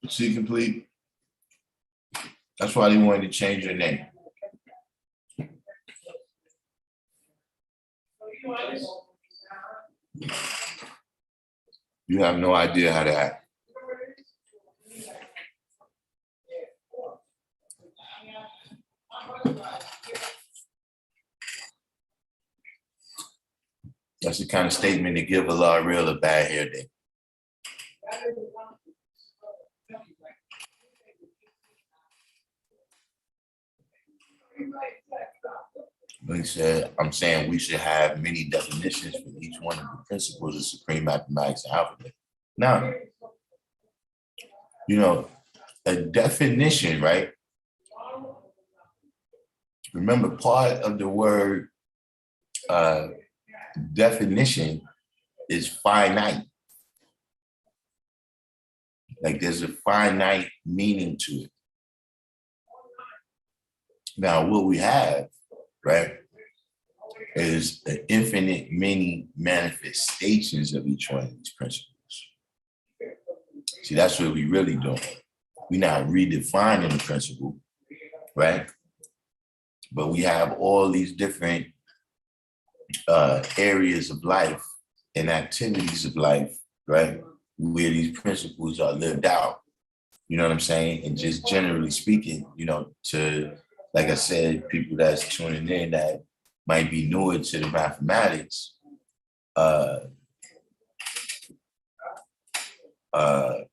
See, complete. That's why they wanted to change your name. You have no idea how to act. That's the kind of statement to give Allah real a bad hair day. He said, I'm saying we should have many definitions for each one of the principles of supreme mathematics and alphabet. Now, a definition, right? Remember, part of the word definition is finite. Like there's a finite meaning to it. Now, what we have, right, is an infinite many manifestations of each one of these principles. See, that's what we really doing. We're not redefining the principle, right? But we have all these different areas of life and activities of life, right, where these principles are lived out. You know what I'm saying? And just generally speaking, to, like I said, people that's tuning in that might be newer to the mathematics, Oh,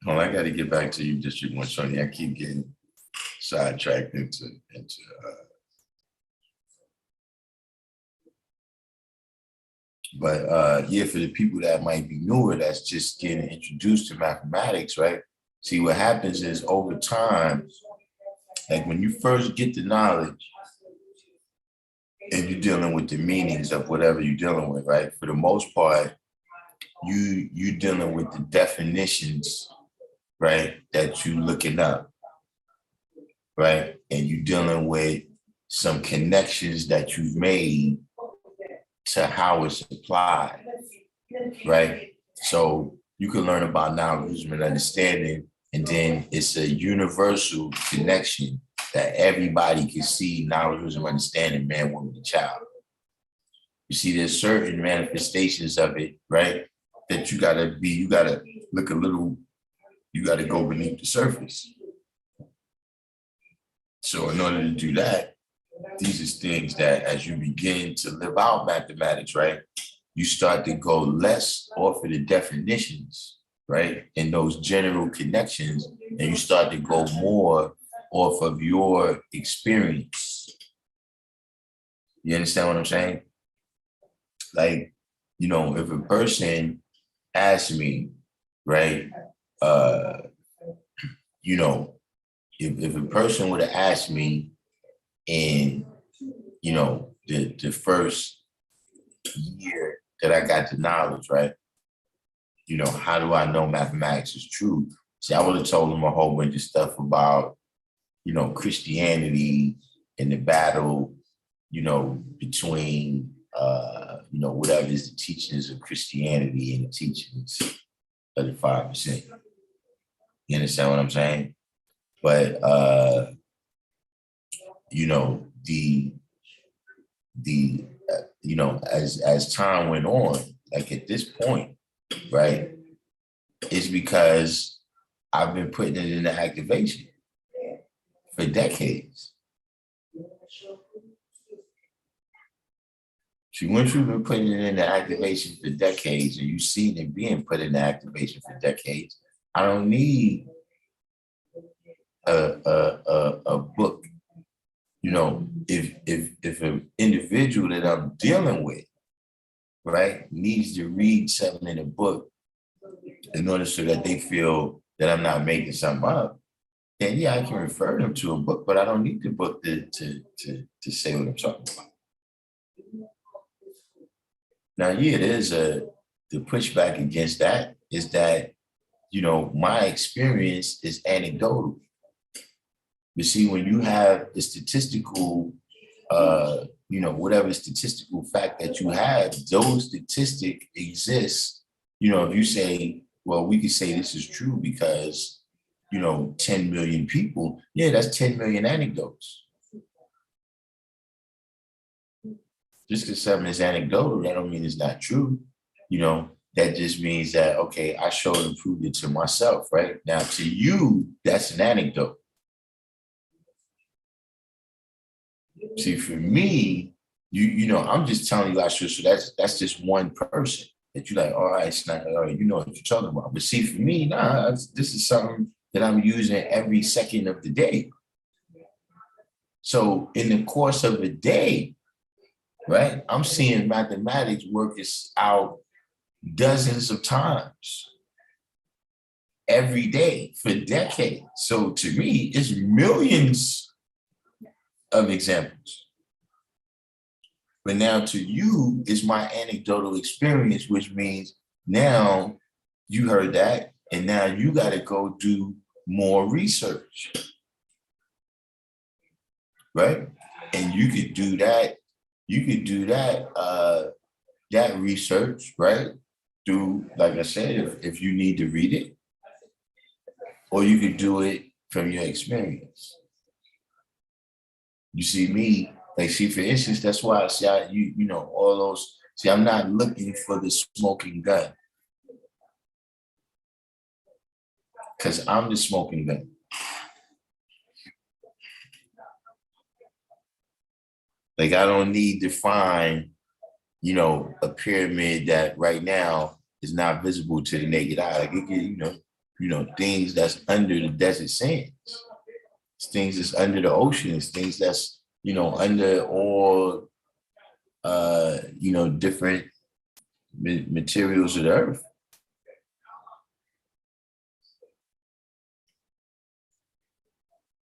I got to get back to you, District 1, Shoni. I keep getting sidetracked into but yeah, for the people that might be newer, that's just getting introduced to mathematics, right? See, what happens is over time, like when you first get the knowledge and you're dealing with the meanings of whatever you're dealing with, right? For the most part, you dealing with the definitions, right? That you looking up, right? And you dealing with some connections that you've made to how it's applied, right? So you can learn about knowledge, wisdom, and understanding, and then it's a universal connection that everybody can see knowledge, wisdom, understanding, man, woman, and child. You see, there's certain manifestations of it, right? That you gotta look a little, you gotta go beneath the surface. So in order to do that, these are things that as you begin to live out mathematics, right, you start to go less off of the definitions, right, and those general connections, and you start to go more off of your experience. You understand what I'm saying? Like, you know, if a person asks me, right, you know, if a person would have asked me in, you know, the first year that I got the knowledge, right? You know, how do I know mathematics is true? See, I would have told them a whole bunch of stuff about, you know, Christianity and the battle, you know, between, you know, whatever is the teachings of Christianity and the teachings of the 5%. You understand what I'm saying? But, you know, you know, as time went on, like at this point, right, it's because I've been putting it into activation for decades. See, once you've been putting it into activation for decades and you've seen it being put into activation for decades, I don't need a book. You know, if an individual that I'm dealing with, right, needs to read something in a book in order so that they feel that I'm not making something up, then yeah, I can refer them to a book, but I don't need the book to say what I'm talking about. Now, yeah, there's the pushback against that is that, you know, my experience is anecdotal. You see, when you have the statistical, you know, whatever statistical fact that you have, those statistics exist. You know, if you say, well, we could say this is true because, you know, 10 million people, yeah, that's 10 million anecdotes. Just because something is anecdotal, that don't mean it's not true. You know, that just means that, okay, I showed and proved it to myself, right? Now, to you, that's an anecdote. See, for me, you know, I'm just telling you, so that's just one person that you're like, all right, it's not, all right, you know what you're talking about. But see, for me, nah, this is something that I'm using every second of the day. So in the course of a day, right, I'm seeing mathematics work this out dozens of times every day for decades. So to me, it's millions of examples. But now to you is my anecdotal experience, which means now you heard that, and now you got to go do more research, right? And you could do that. You could do that that research, right? Through, like I said, if you need to read it, or you could do it from your experience. You see me, like, see, for instance, that's why I say, you know, all those, see, I'm not looking for the smoking gun. Because I'm the smoking gun. Like, I don't need to find you know, a pyramid that right now is not visible to the naked eye. Like it can, you know, things that's under the desert sands. It's things that's under the ocean. It's things that's, you know, under all you know, different materials of the earth.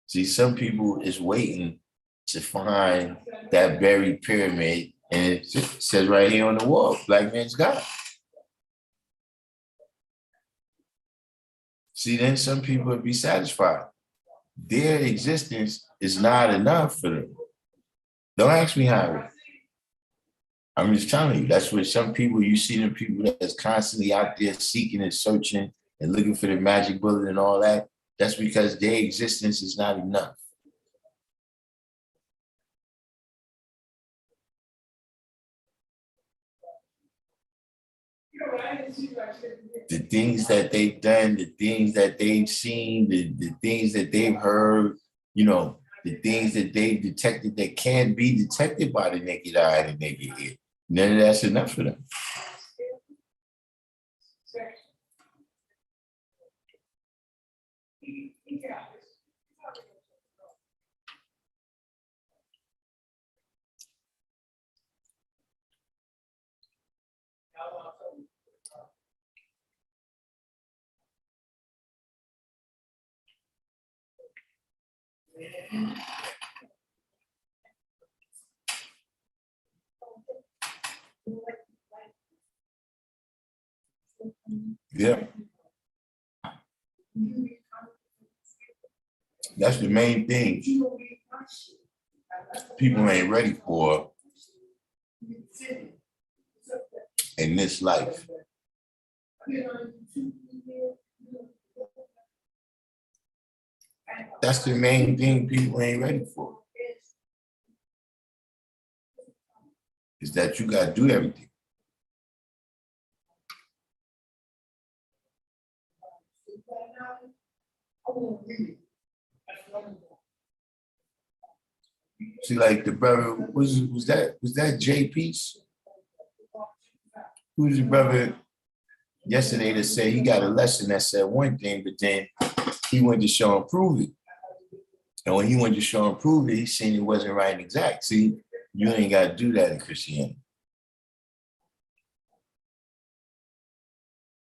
See, some people is waiting to find that buried pyramid, and it says right here on the wall, Black man's God. See, then some people would be satisfied. Their existence is not enough for them. Don't ask me how. I'm just telling you, that's what some people, you see them people that's constantly out there seeking and searching and looking for the magic bullet and all that. That's because their existence is not enough. The things that they've done, the things that they've seen, the things that they've heard, you know, the things that they've detected that can't be detected by the naked eye and the naked ear. None of that's enough for them. Yeah. That's the main thing people ain't ready for in this life. That's the main thing people ain't ready for. Is that you gotta do everything. See, like the brother, was that J Peace? Who's the brother yesterday that said he got a lesson that said one thing, but then he went to show and prove it. And when he went to show and prove it, he seen it wasn't right and exact. See, you ain't got to do that in Christianity.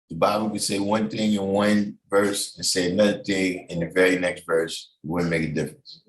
The Bible could say one thing in one verse and say another thing in the very next verse. It wouldn't make a difference.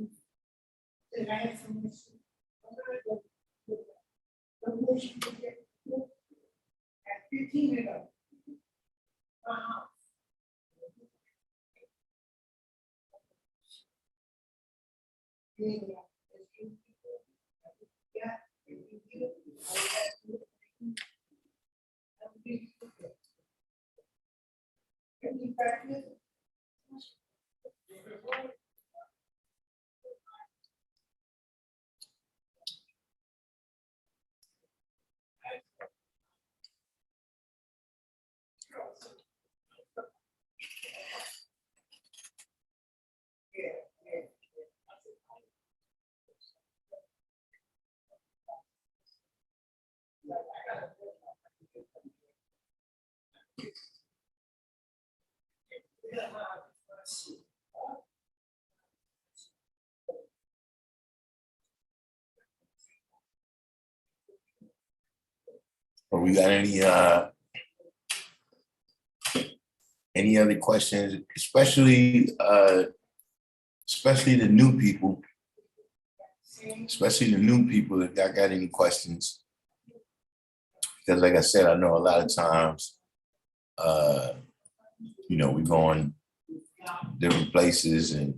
Or we got any other questions, especially the new people, if y'all got any questions. Because like I said, I know a lot of times, you know, we going different places and,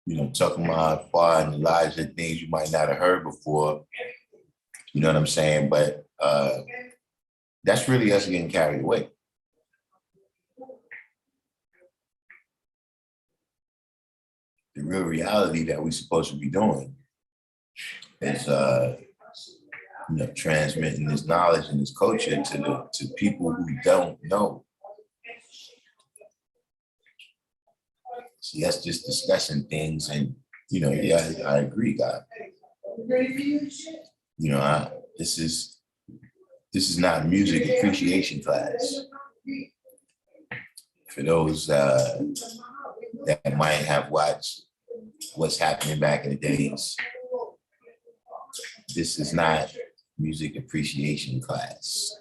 you know, talking about far and the lives of things you might not have heard before. You know what I'm saying? But that's really us getting carried away. The real reality that we're supposed to be doing is, you know, transmitting this knowledge and this culture to people who don't know. See, that's just discussing things, and you know, yeah, I agree, God. You know, this is this is not music appreciation class. For those that might have watched what's happening back in the days, this is not music appreciation class.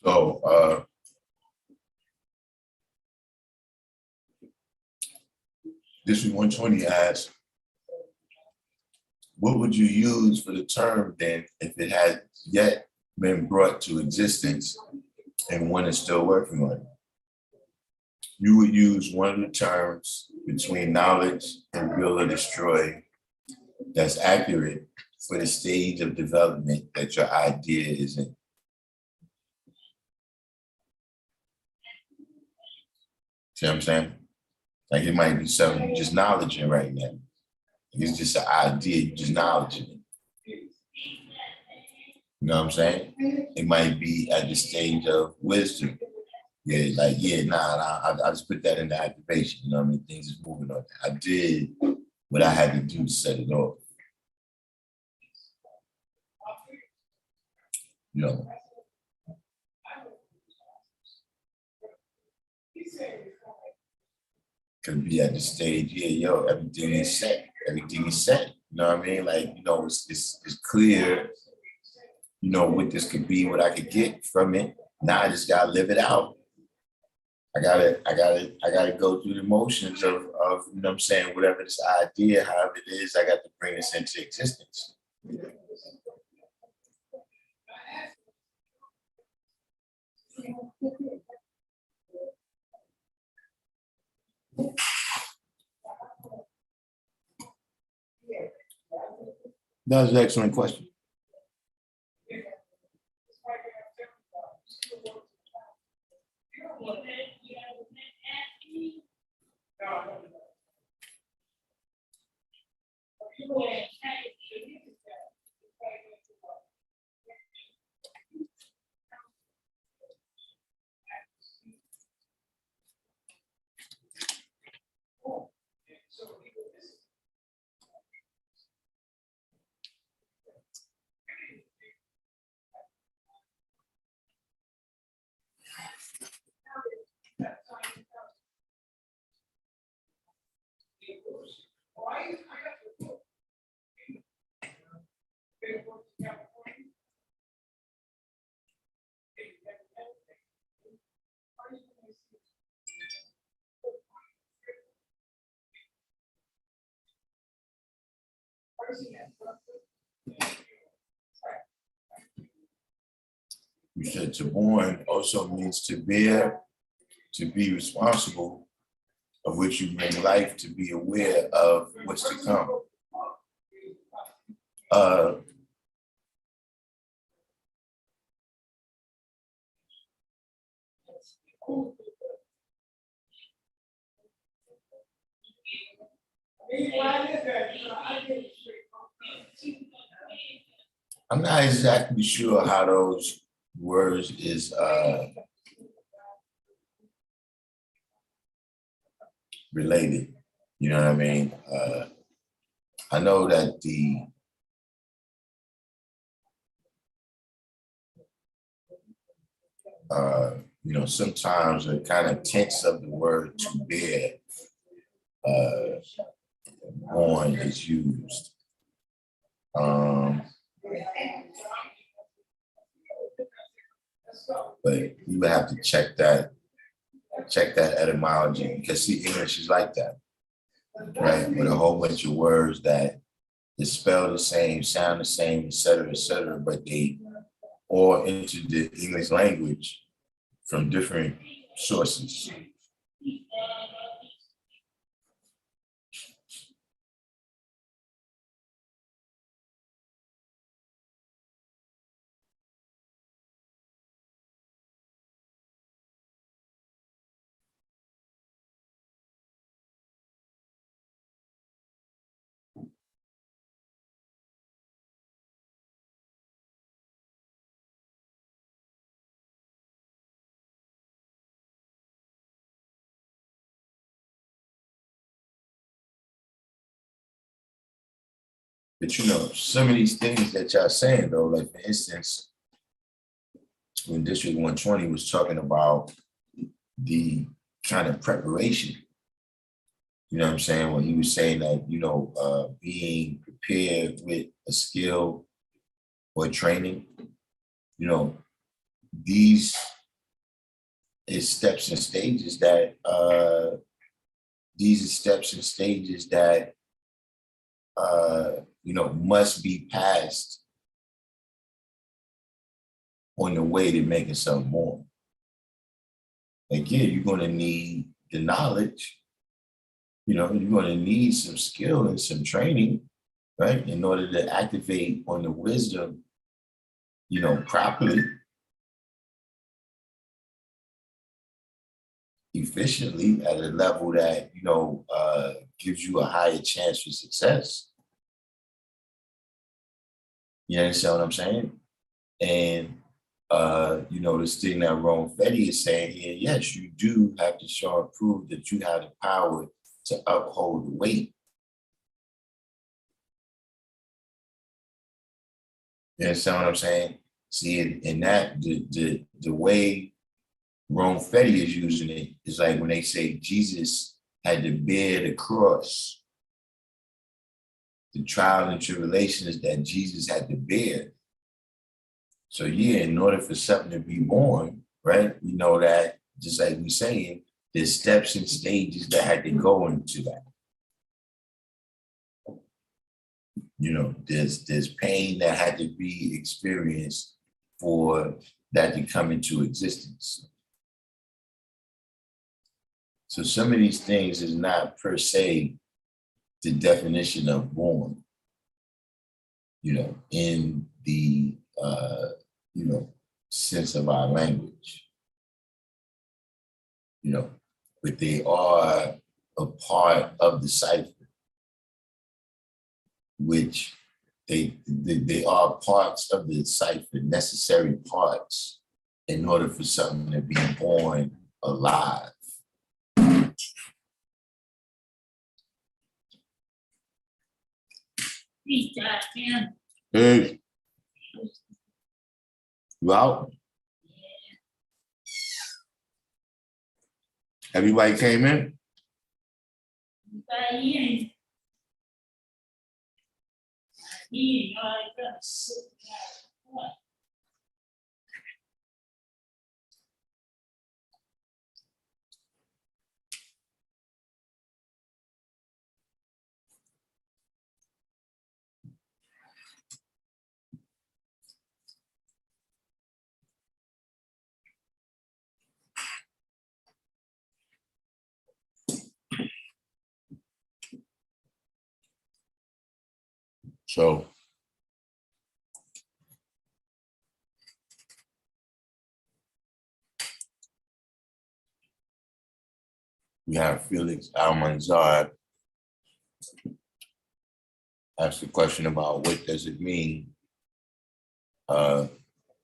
So this is 120 asks, what would you use for the term then if it had yet been brought to existence and one is still working on it? You would use one of the terms between knowledge and build or destroy that's accurate for the stage of development that your idea is in. See what I'm saying? Like it might be something you're just knowledging right now. It's just an idea, you're just knowledging it. You know what I'm saying? It might be at the stage of wisdom. Yeah, like, yeah, I just put that into activation. You know what I mean? Things is moving on. I did what I had to do to set it off. You know. Could be at the stage, yeah, yo, everything is set. Everything is set. You know what I mean? Like, you know, it's clear, you know, what this could be, what I could get from it. Now I just gotta live it out. I gotta go through the motions of you know what I'm saying, whatever this idea, however it is, I got to bring this into existence. That was an excellent question. You said to born also means to bear, to be responsible, of which you bring life, to be aware of what's to come. I'm not exactly sure how those words is related. You know what I mean? I know that the you know, sometimes the kind of tense of the word to bear born is used. But you would have to check that check that etymology, because see, English is like that, right? With a whole bunch of words that is spelled the same, sound the same, et cetera, but they all entered the English language from different sources. But you know, some of these things that y'all saying though, like for instance, when District 120 was talking about the kind of preparation, you know what I'm saying? When he was saying that, you know, being prepared with a skill or training, you know, these is steps and stages that, you know, must be passed on the way to making something more. Like, yeah, you're gonna need the knowledge, you know, you're gonna need some skill and some training, right? In order to activate on the wisdom, you know, properly, efficiently at a level that, you know, gives you a higher chance for success. You understand what I'm saying? And you know, this thing that Rome Fetty is saying here, yes, you do have to show and prove that you have the power to uphold the weight. You understand what I'm saying? See, in that, the way Rome Fetty is using it is like when they say Jesus had to bear the cross, the trial and tribulations that Jesus had to bear. So yeah, in order for something to be born, right? You know that, just like we saying, there's steps and stages that had to go into that. You know, there's pain that had to be experienced for that to come into existence. So some of these things is not per se the definition of born, you know, in the you know, sense of our language, you know, but they are a part of the cipher, which they are parts of the cipher, necessary parts in order for something to be born alive. Hey. You out? Everybody came in? So we have Felix Almanzar asked a question about what does it mean, the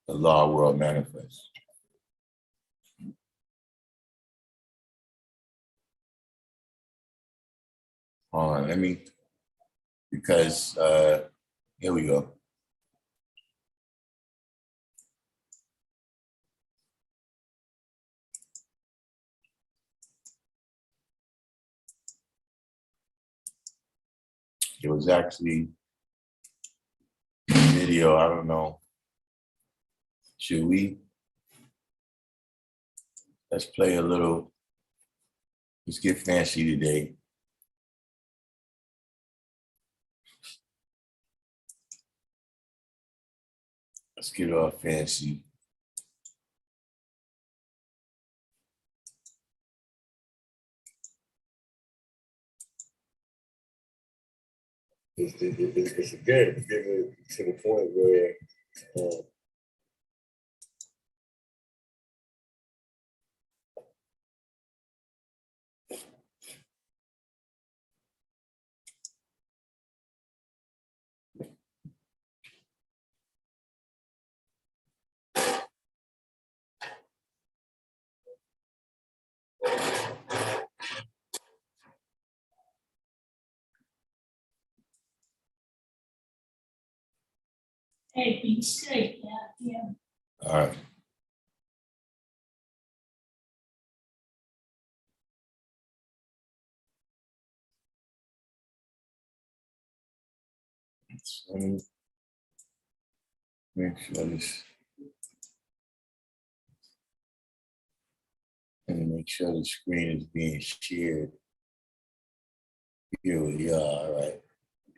law world manifest. Hold on, let me, because here we go. It was actually a video, I don't know. Should we? Let's play a little Let's get fancy today. Let's get all fancy. It's again getting to the point where Hey, be straight, yeah. All right. So let me make sure this. And make sure the screen is being shared. Here we are. All right.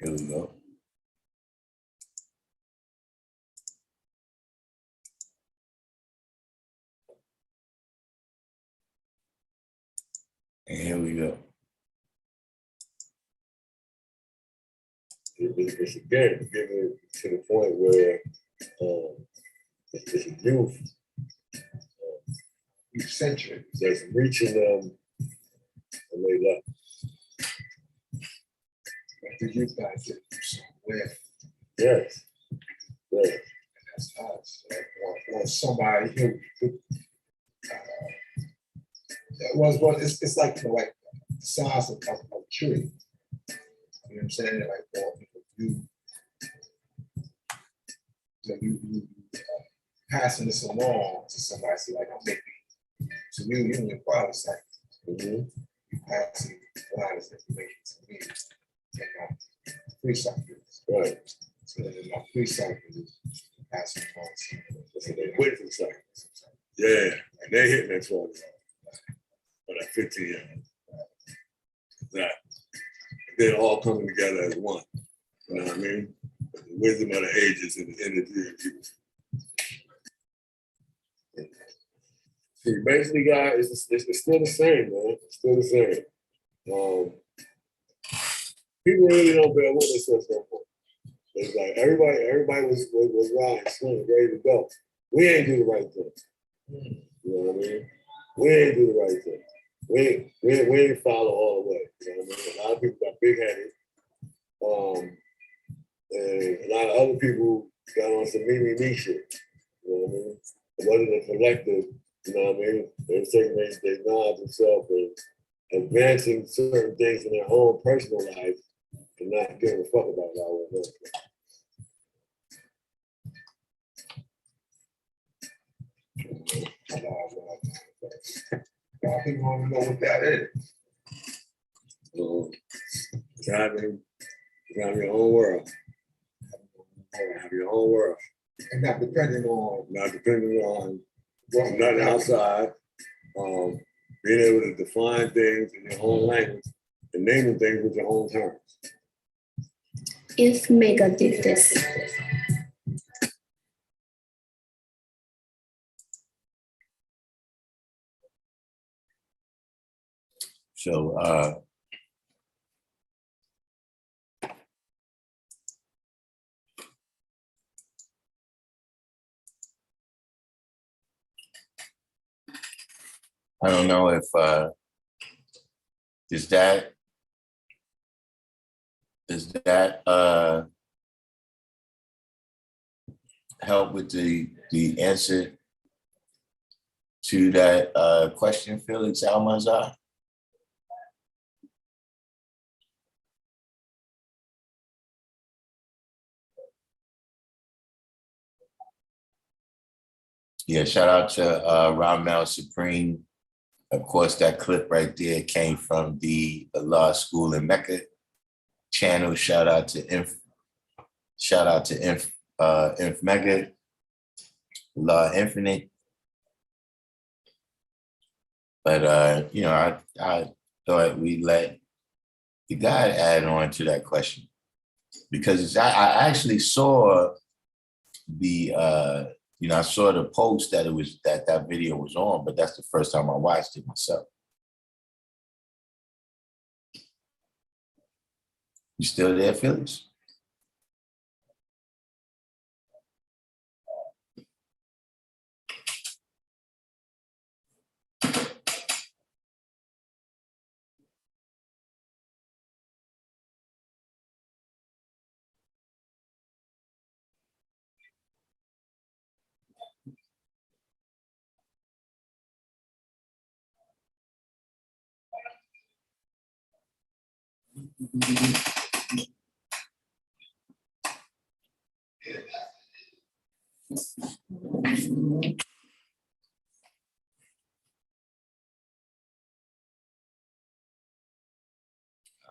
Here we go. And here we go. it's again getting to the point where it's a youth centric that's reaching them and they left. The youth guys get somewhere, Yes. Yes. and that's us. Like, or somebody who well, it's like like the size of a tree. You know what I'm saying? Like, you passing this along to somebody. So like, I'm making to you in your father's side. You passing a lot of information to me. And my free cycles. Right. So then my free cycles is passing along So they wait for the second. Yeah. And they hitting that 12 or that 15 year old. That they're all coming together as one. You know what I mean? But the wisdom of the ages and the energy of people. See, basically, guys, it's still the same, man. It's still the same. People really don't bear witness to us no more. It's like everybody was riding, swinging, ready to go. We ain't do the right thing. You know what I mean? We ain't do the right thing. We ain't follow all the way. You know what I mean? A lot of people got big headed. And a lot of other people got on some me shit. You know what I mean? It wasn't a collective, you know what I mean? They were taking they acknowledge themselves and advancing certain things in their own personal life and not giving a fuck about all of that. A lot of people want to know what that is. Driving your own world. Have your own world. And not depending on nothing outside. Being able to define things in your own language and naming things with your own terms. If Mecca did this. So I don't know if does that help with the answer to that question, Felix Almanzar? Yeah, shout out to Ramel Supreme. Of course, that clip right there came from the law school in Mecca channel. Shout out to Inf Mega, Law Infinite. But you know, I thought we let the guy add on to that question, because I actually saw the I saw the post that it was that video was on, but that's the first time I watched it myself. You still there, Phyllis?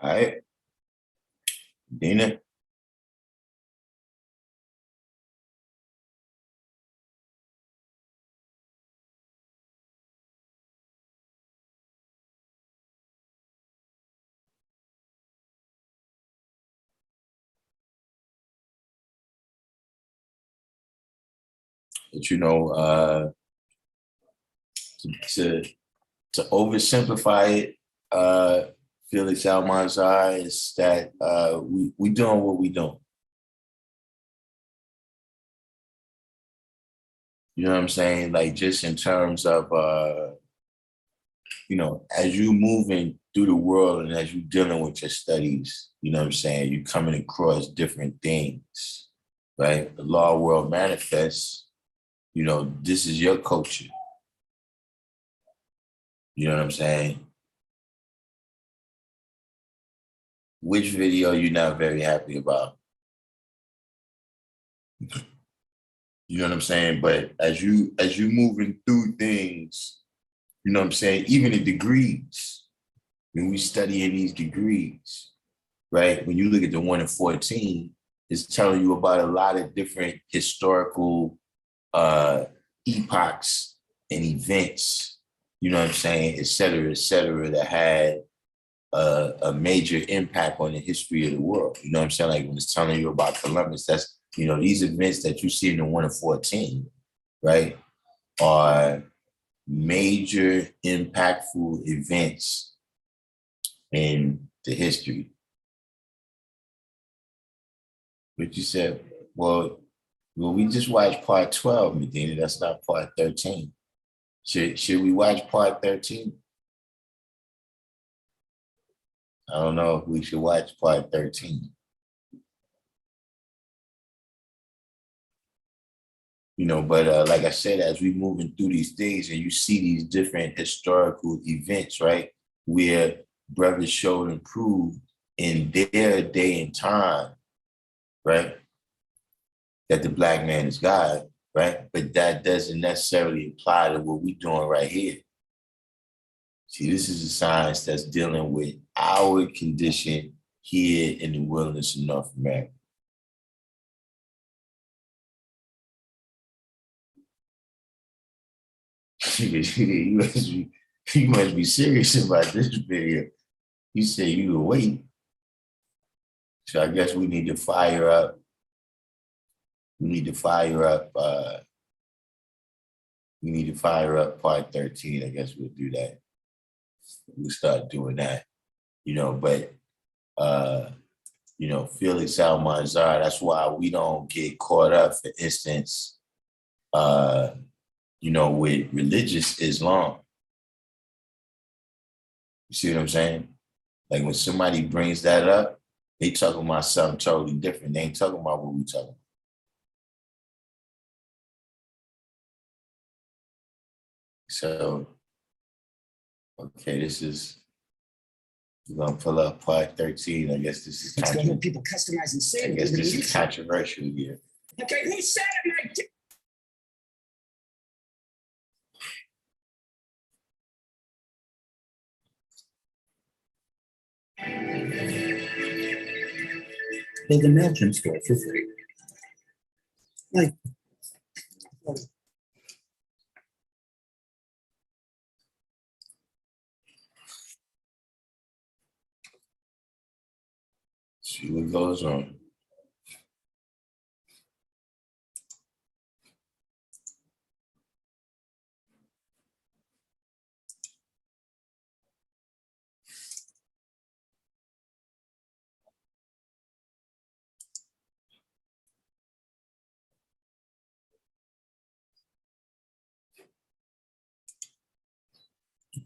All right, Dina. But to oversimplify it, Felix Almanzar, is that we doing what we doing. You know what I'm saying? Like, just in terms of as you moving through the world and as you dealing with your studies, you know what I'm saying, you coming across different things, right? The law world manifests, this is your culture. You know what I'm saying? Which video you're not very happy about? You know what I'm saying? But as you moving through things, you know what I'm saying, even the degrees, when we studying these degrees, right? When you look at the 1 in 14, it's telling you about a lot of different historical epochs and events, you know what I'm saying, et cetera, that had a major impact on the history of the world. You know what I'm saying? Like, when it's telling you about Columbus, that's, these events that you see in the 1 in 14, right, are major impactful events in the history. But you said, well, we just watched part 12, Medina. That's not part 13. Should we watch part 13? I don't know if we should watch part 13. But like I said, as we moving through these things and you see these different historical events, right, where brothers showed and proved in their day and time, right, that the Black man is God, right? But that doesn't necessarily apply to what we're doing right here. See, this is a science that's dealing with our condition here in the wilderness of North America. you must be serious about this video. You say you were waiting. So I guess we need to fire up. We need to fire up part 13. I guess we'll do that. We'll start doing that. But Felix Almanzar, that's why we don't get caught up, for instance, with religious Islam. You see what I'm saying? Like, when somebody brings that up, they talking about something totally different. They ain't talking about what we talking about. So, okay, we're gonna pull up part 13. I guess this is people customize and save. I guess this is controversial here. Okay, who said it? Build a MailChimp store for free. Like, See what goes on.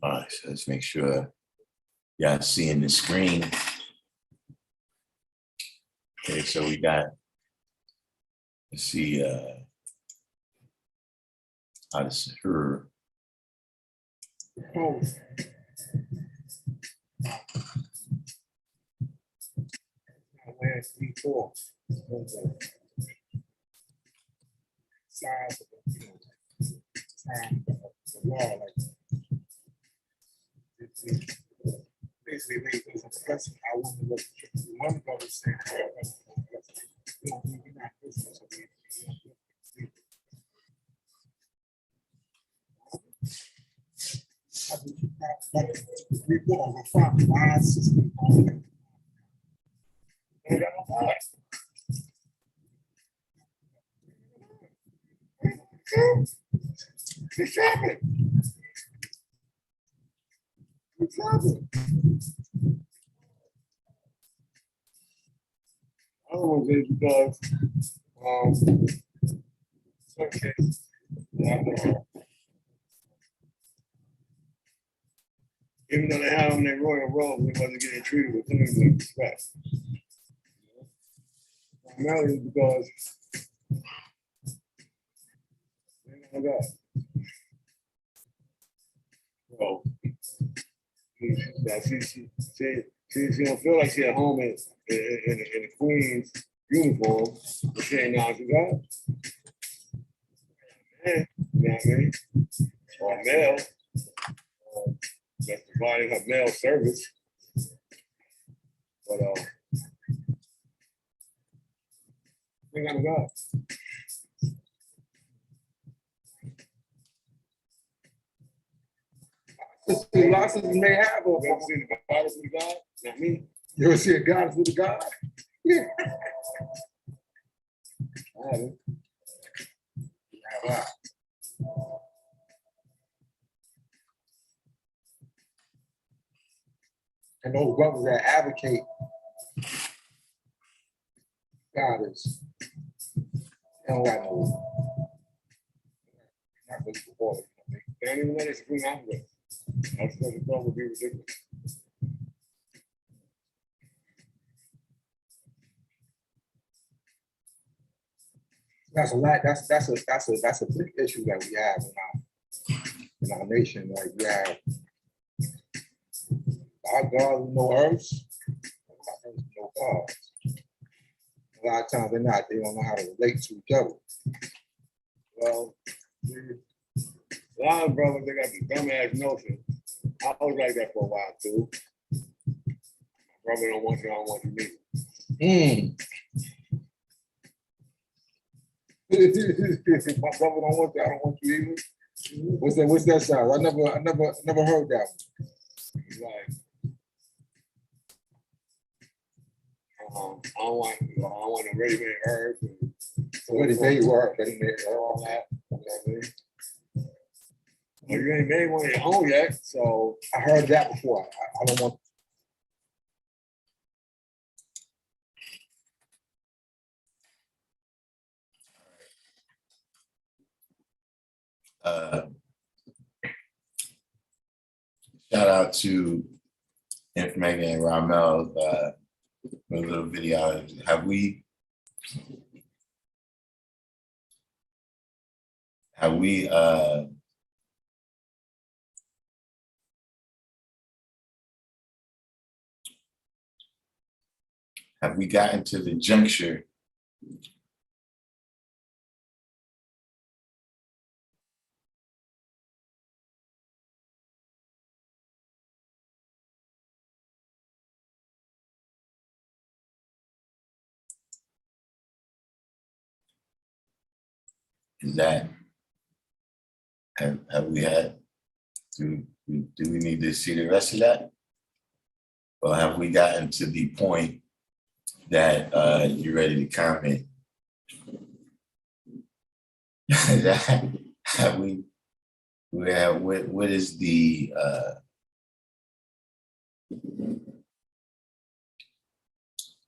All right, so let's make sure y'all seeing the screen. Okay, so we got, let's see, how to say her. Oh. Where 3-4. Size of the, you know, time of the wall, like basically made those impressive. I wouldn't look at one brother saying, you know, we're not Christians, so we go over from my system on. It's happening. It's happening. I don't want to say because, okay. Even though they had on their royal robes, they wasn't getting treated with things like respect. Primarily because they don't got. So she don't feel like she at home in the Queen's uniform, but she ain't now she got. Man, you know what I mean? Or a male that's providing her male service. But we gotta go. Lots of them may have you ever seen the goddess with God? Not me. You ever see a goddess with a God? Yeah. I haven't. Yeah, and those brothers that advocate goddess, they don't got no. Not really for water. They don't even let us bring out with. That's what the thought would be ridiculous. That's a lot. That's a big issue that we have in our nation. Like we have our God with no earths, no gods. A lot of times they're not. They don't know how to relate to each other. Well, a lot of brothers, they got the dumbass notion. I was like that for a while too. My brother don't want you, I don't want you neither. My brother don't want you, I don't want you either. What's that sound? I never heard that one. He's like, I don't want a ready-made herb. Ready-made work, ready-made all that. Well, you ain't made one of your own yet, so I heard that before. I don't want. Shout out to Information and Ramel, a little video. Have we gotten to the juncture is that have we had do we need to see the rest of that? Or have we gotten to the point that you ready to comment. that we have what is the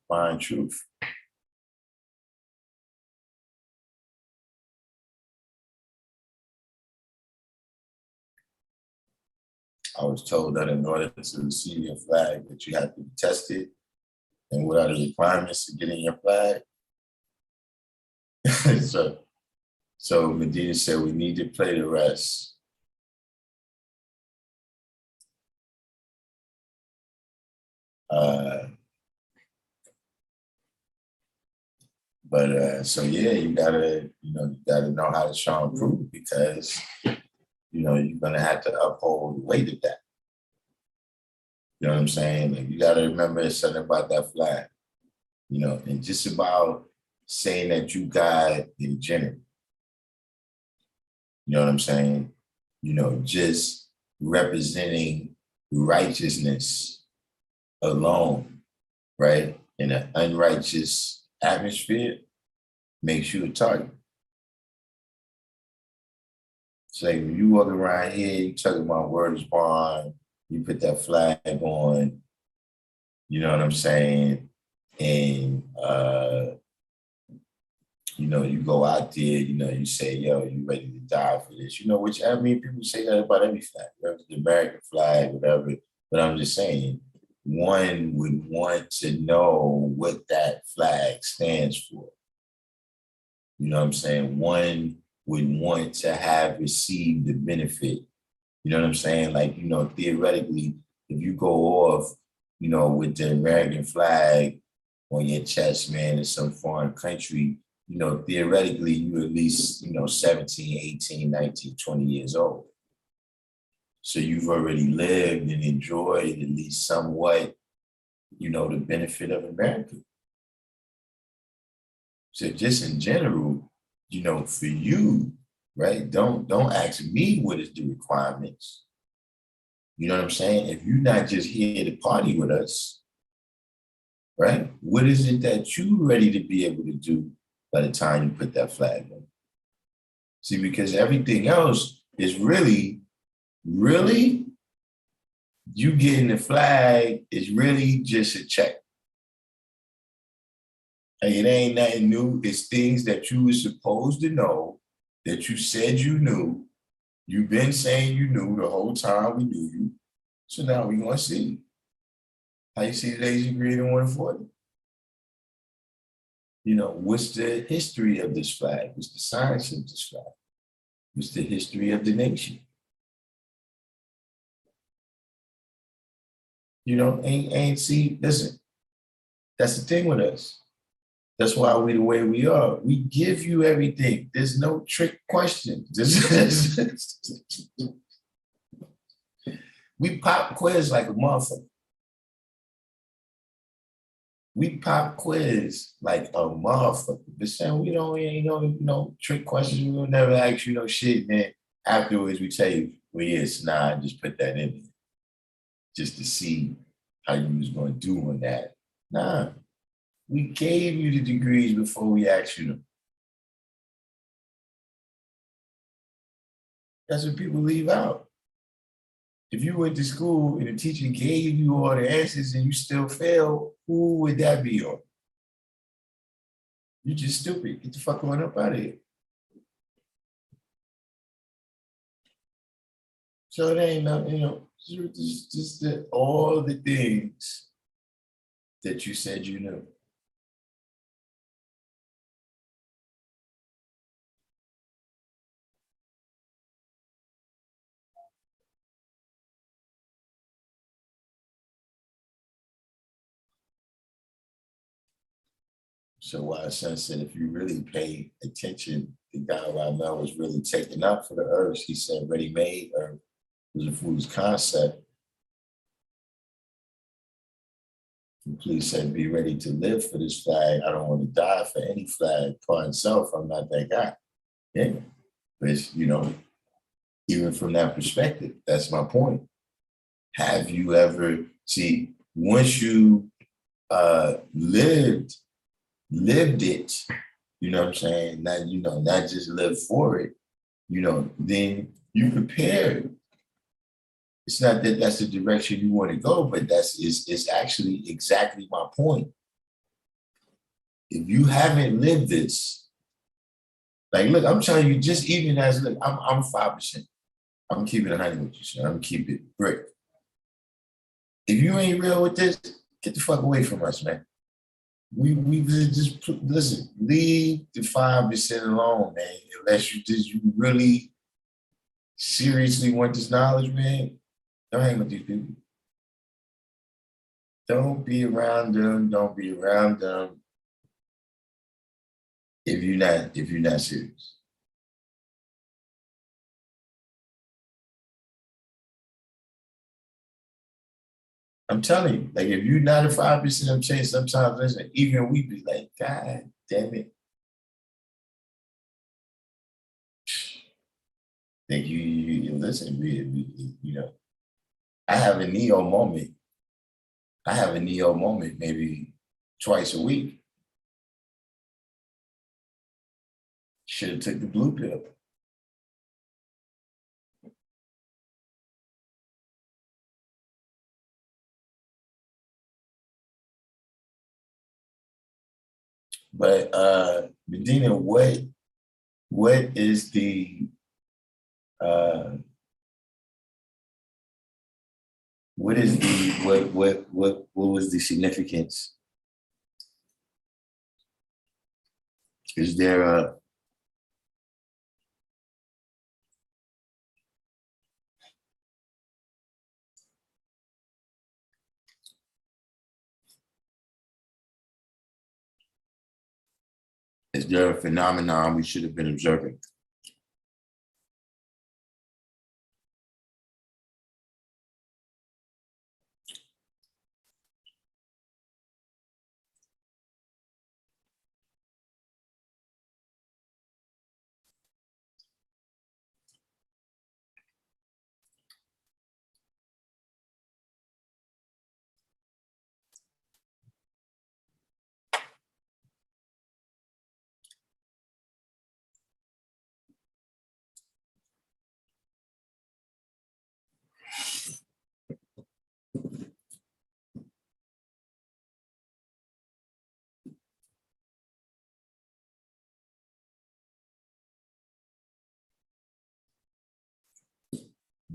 fine truth? I was told that in order to receive your flag, that you have to be tested, and what are the requirements to getting your flag? so Medina said we need to play the rest. So yeah, you gotta know how to show and prove, because you're gonna have to uphold the weight of that. You know what I'm saying? Like, you gotta remember something about that flag, and just about saying that you God in general. You know what I'm saying? Just representing righteousness alone, right? In an unrighteous atmosphere makes you a target. So like, when you walk around here, you talking about word is bond, you put that flag on, you know what I'm saying? And you go out there, you say, yo, you ready to die for this. Which, I mean, people say that about every flag, whether it's the American flag, whatever. But I'm just saying, one would want to know what that flag stands for. You know what I'm saying? One would want to have received the benefit. You know what I'm saying? Like, theoretically, if you go off, with the American flag on your chest, man, in some foreign country, theoretically, you at least, 17, 18, 19, 20 years old. So you've already lived and enjoyed at least somewhat, the benefit of America. So just in general, for you, right? Don't ask me what is the requirements. You know what I'm saying? If you're not just here to party with us, right? What is it that you ready to be able to do by the time you put that flag on? See, because everything else is really, you getting the flag is really just a check. Like, it ain't nothing new. It's things that you were supposed to know, that you said you knew. You've been saying you knew the whole time we knew you. So now we're going to see how you see today's degree in 140. What's the history of this flag? What's the science of this flag? What's the history of the nation? Ain't see, listen, that's the thing with us. That's why we the way we are. We give you everything. There's no trick question. We pop quiz like a motherfucker. We pop quiz like a motherfucker. But saying we ain't no trick questions. We'll never ask you no shit. And then afterwards we tell you, well, yes, nah, just put that in there. Just to see how you was gonna do on that. Nah. We gave you the degrees before we asked you them. That's what people leave out. If you went to school and the teacher gave you all the answers and you still fail, who would that be on? You're just stupid. Get the fuck on up out of here. So it ain't nothing, just all the things that you said you knew. So why son said, if you really pay attention, the guy Ramel was really taken up for the earth. He said ready-made earth was a fool's concept. And please said, be ready to live for this flag. I don't want to die for any flag. For himself, I'm not that guy. Yeah. But it's, even from that perspective, that's my point. Have you ever, see, once you lived it, you know what I'm saying? Not, not just live for it, then you prepare. It's not that that's the direction you want to go, but it's actually exactly my point. If you haven't lived this, like, look, I'm telling you, just even as, look, I'm 5%. I'm keeping 100 with you, son. I'm keeping it brick. If you ain't real with this, get the fuck away from us, man. We just listen, leave the 5% alone, man. Unless you really seriously want this knowledge, man. Don't hang with these people. Don't be around them. Don't be around them. If you're not serious. I'm telling you, like, if you're not a 5%, I'm saying sometimes, listen, even we be like, God damn it. Think you listen, I have a Neo moment. Maybe twice a week. Should have took the blue pill. But Medina, what is the what was the significance? Is there a phenomenon we should have been observing?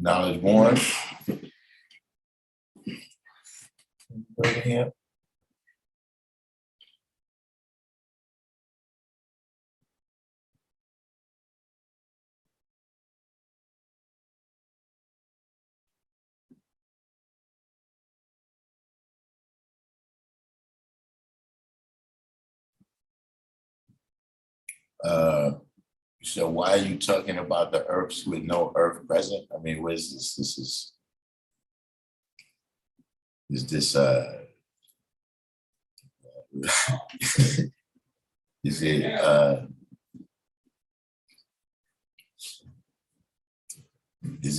Knowledge born. Over here. So why are you talking about the earths with no earth present? I mean, what is this? Is this is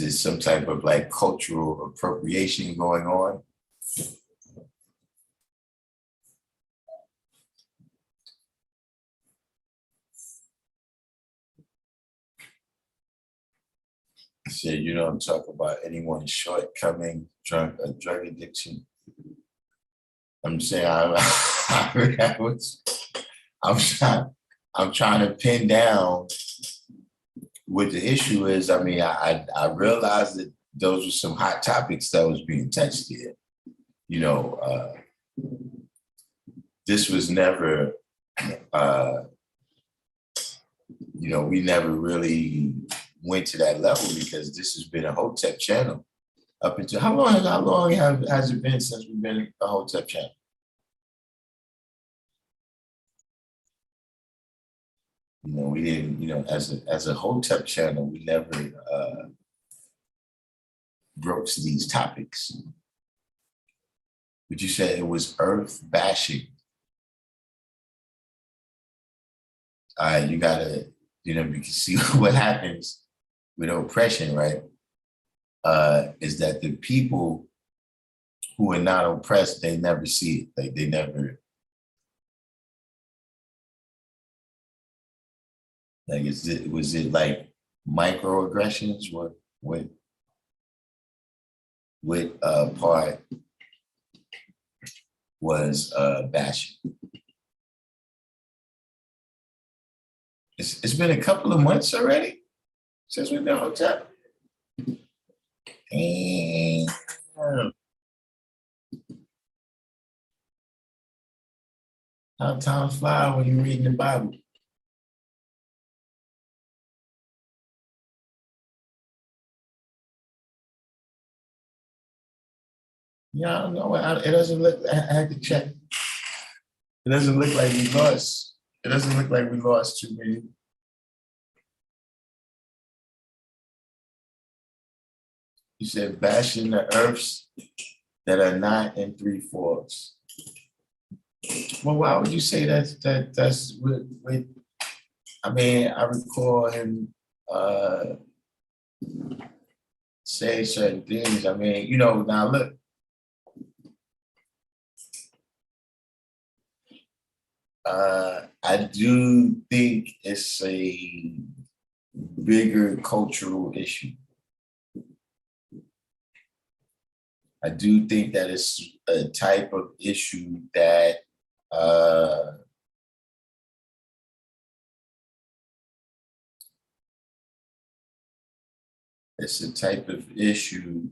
it some type of like cultural appropriation going on? So you don't talk about anyone's shortcoming, drug addiction. I'm saying I'm trying to pin down what the issue is. I mean, I realized that those were some hot topics that was being touched here. This was never, we never really went to that level because this has been a Hotep channel up until how long has it been since we've been a Hotep channel? We didn't, as a Hotep channel, we never broached these topics. But you said it was earth bashing. All right, you gotta, you can see what happens with oppression, right? Is that the people who are not oppressed, they never see it. Like they never, like was it like microaggressions? What part was bashing? It's been a couple of months already since we've been hotel. Damn. How time fly when you're reading the Bible. Yeah, I don't know. It doesn't look. I had to check. It doesn't look like we lost. It doesn't look like we lost too many. You said bashing the earths that are not in 3/4. Well, why would you say that's what I mean, I recall him say certain things. I mean, you know, now look. I do think it's a bigger cultural issue. I do think that it's a type of issue that it's a type of issue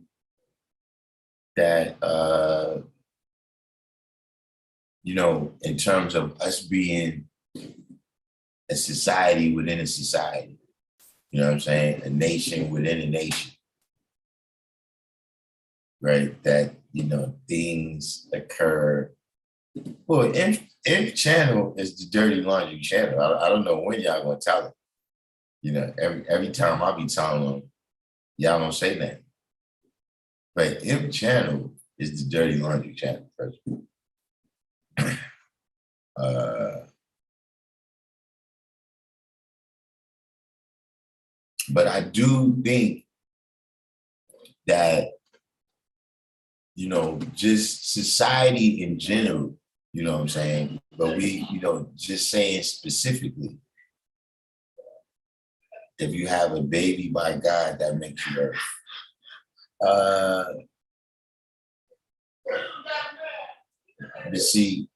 that you know, in terms of us being a society within a society, you know what I'm saying? A nation within a nation, right? That, you know, things occur. Well, Inf channel is the dirty laundry channel. I don't know when y'all gonna tell it. You know, every time I be telling them, y'all don't say that. But Inf channel is the dirty laundry channel first. But I do think that, you know, just society in general, you know what I'm saying? But we, you know, just saying specifically, if you have a baby by God, that makes you earth. But see,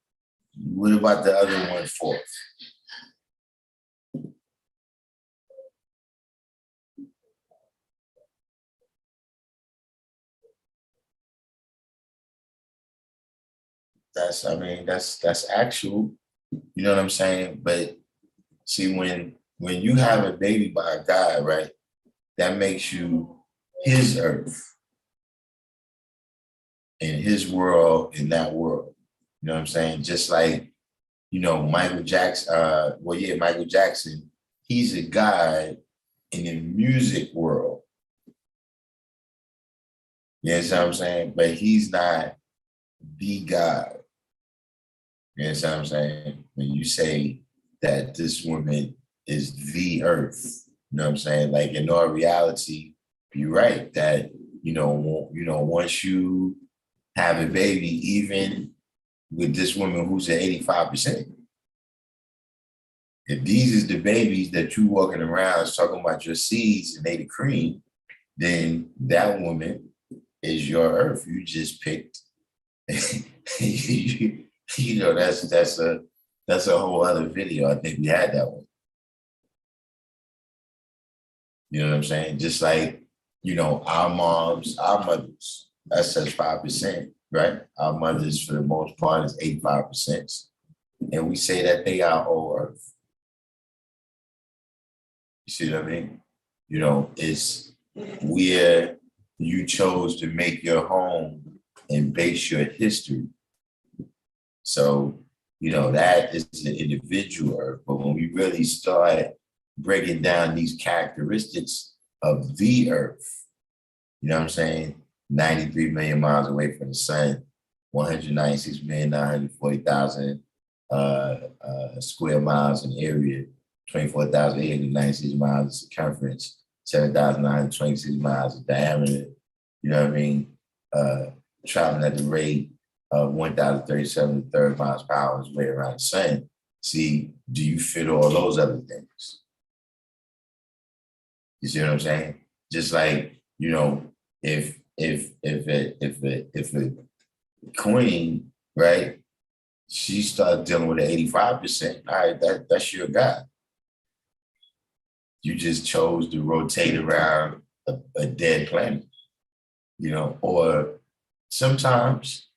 what about the other 1/4? That's actual, you know what I'm saying? But see, when you have a baby by God, right, that makes you his earth in his world, in that world. You know what I'm saying? Just like, you know, Michael Jackson, Michael Jackson, he's a god in the music world. You know what I'm saying? But he's not the God. You know what I'm saying? When you say that this woman is the earth, you know what I'm saying? Like in all reality, you're right that, you know, once you have a baby, even with this woman who's at 85%, if these is the babies that you walking around talking about your seeds and they the cream, then that woman is your earth. You just picked. You know, that's a whole other video. I think we had that one. You know what I'm saying? Just like, you know, our mothers, that's just 5%, right? Our mothers, for the most part, is 85%. And we say that they are all earth. You see what I mean? You know, it's where you chose to make your home and base your history. So, you know, that is the individual earth. But when we really start breaking down these characteristics of the earth, you know what I'm saying? 93 million miles away from the sun, 196,940,000 square miles in area, 24,896 miles in circumference, 7,926 miles in diameter. You know what I mean? traveling at the rate of 1,037 third miles per hour is way around the sun. See, do you fit all those other things? You see what I'm saying? Just like, you know, if a queen, right, she starts dealing with an 85%, all right, that's your guy. You just chose to rotate around a dead planet, you know, or sometimes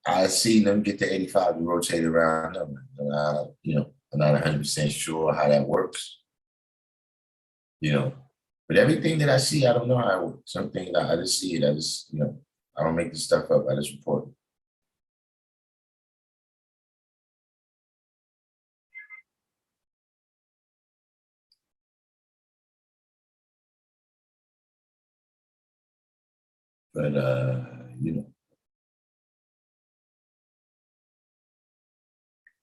I see them get to 85 to rotate around them. You know, I'm not 100% sure how that works, you know, but everything that I see, I don't know how it works. Some things I just see it, I just, you know, I don't make this stuff up, I just report it. But, you know,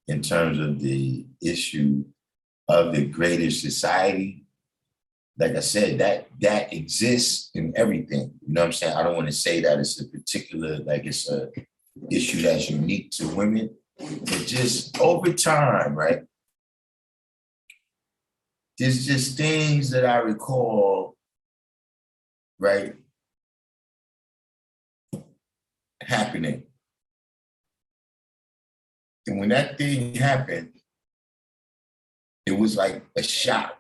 in terms of the issue of the greater society, like I said, that exists in everything. You know what I'm saying? I don't want to say that it's a particular, like it's a issue that's unique to women, but just over time, right? There's just things that I recall, right, happening. And when that thing happened, it was like a shock.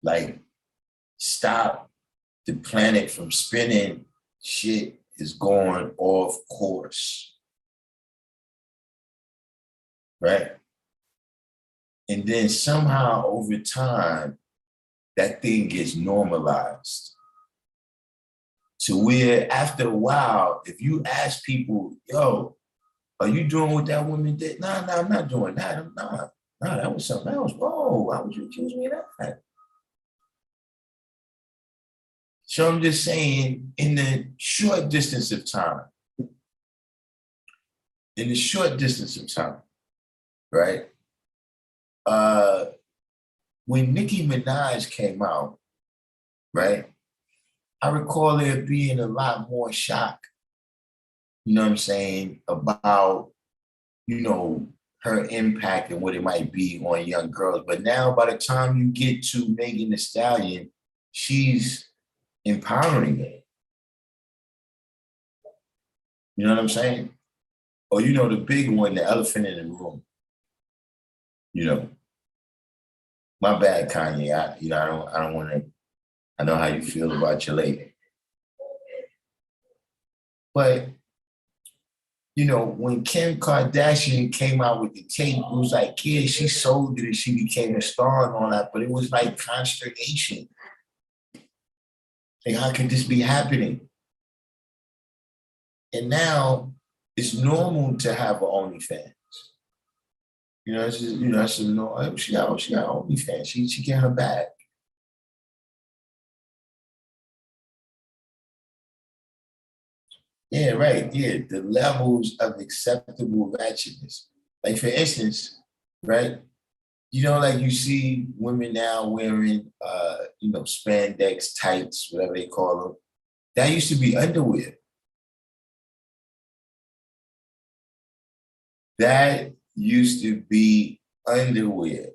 Like, stop the planet from spinning, shit is going off course. Right? And then somehow over time, that thing gets normalized. To where after a while, if you ask people, yo, are you doing what that woman did? Nah, I'm not doing that. Nah, that was something else. Whoa, why would you accuse me of that? So I'm just saying, in the short distance of time, right? When Nicki Minaj came out, right? I recall there being a lot more shock, you know what I'm saying, about, you know, her impact and what it might be on young girls. But now by the time you get to Megan Thee Stallion, she's empowering it. You know what I'm saying? Or, you know, the big one, the elephant in the room. You know, my bad, Kanye. I don't want to, I know how you feel about your lady. But, you know, when Kim Kardashian came out with the tape, it was like, yeah, she sold it and she became a star and all that, but it was like consternation. Like, how could this be happening? And now it's normal to have an OnlyFans. You know, it's just, you know, she got OnlyFans. She get her bag. Yeah, right. Yeah, the levels of acceptable ratchetness. Like for instance, right? You know, like you see women now wearing, you know, spandex tights, whatever they call them. That used to be underwear. That used to be underwear.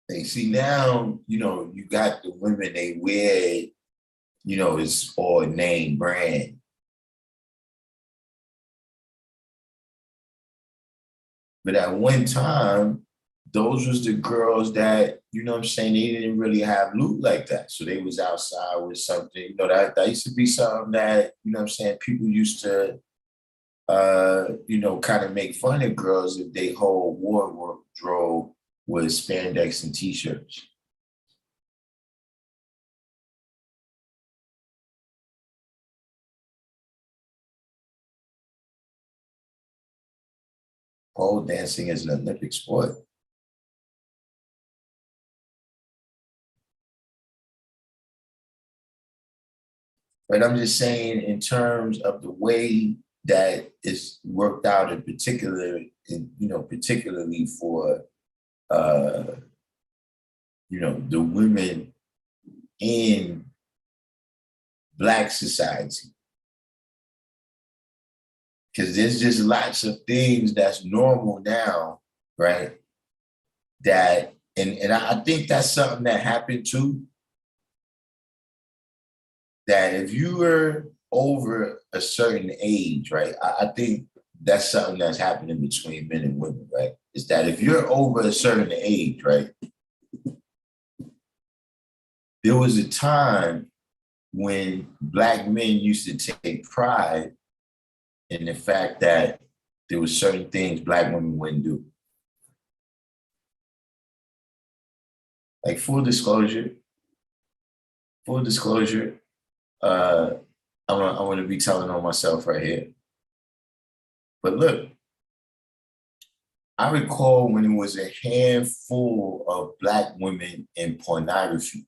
They see now, you know, you got the women, they wear, you know, it's all name brand. But at one time, those was the girls that, you know what I'm saying, they didn't really have loot like that. So they was outside with something, you know, that used to be something that, you know what I'm saying, people used to, you know, kind of make fun of girls if they whole wardrobe was spandex and t-shirts. Pole dancing is an Olympic sport. But I'm just saying, in terms of the way that it's worked out in particular, you know, particularly for the women in Black society. Because there's just lots of things that's normal now, right? That, and I think that's something that happened too. That if you were over a certain age, right? I think that's something that's happening between men and women, right? Is that if you're over a certain age, right? There was a time when Black men used to take pride in the fact that there were certain things Black women wouldn't do. Like full disclosure, I'm gonna be telling on myself right here. But look, I recall when it was a handful of Black women in pornography.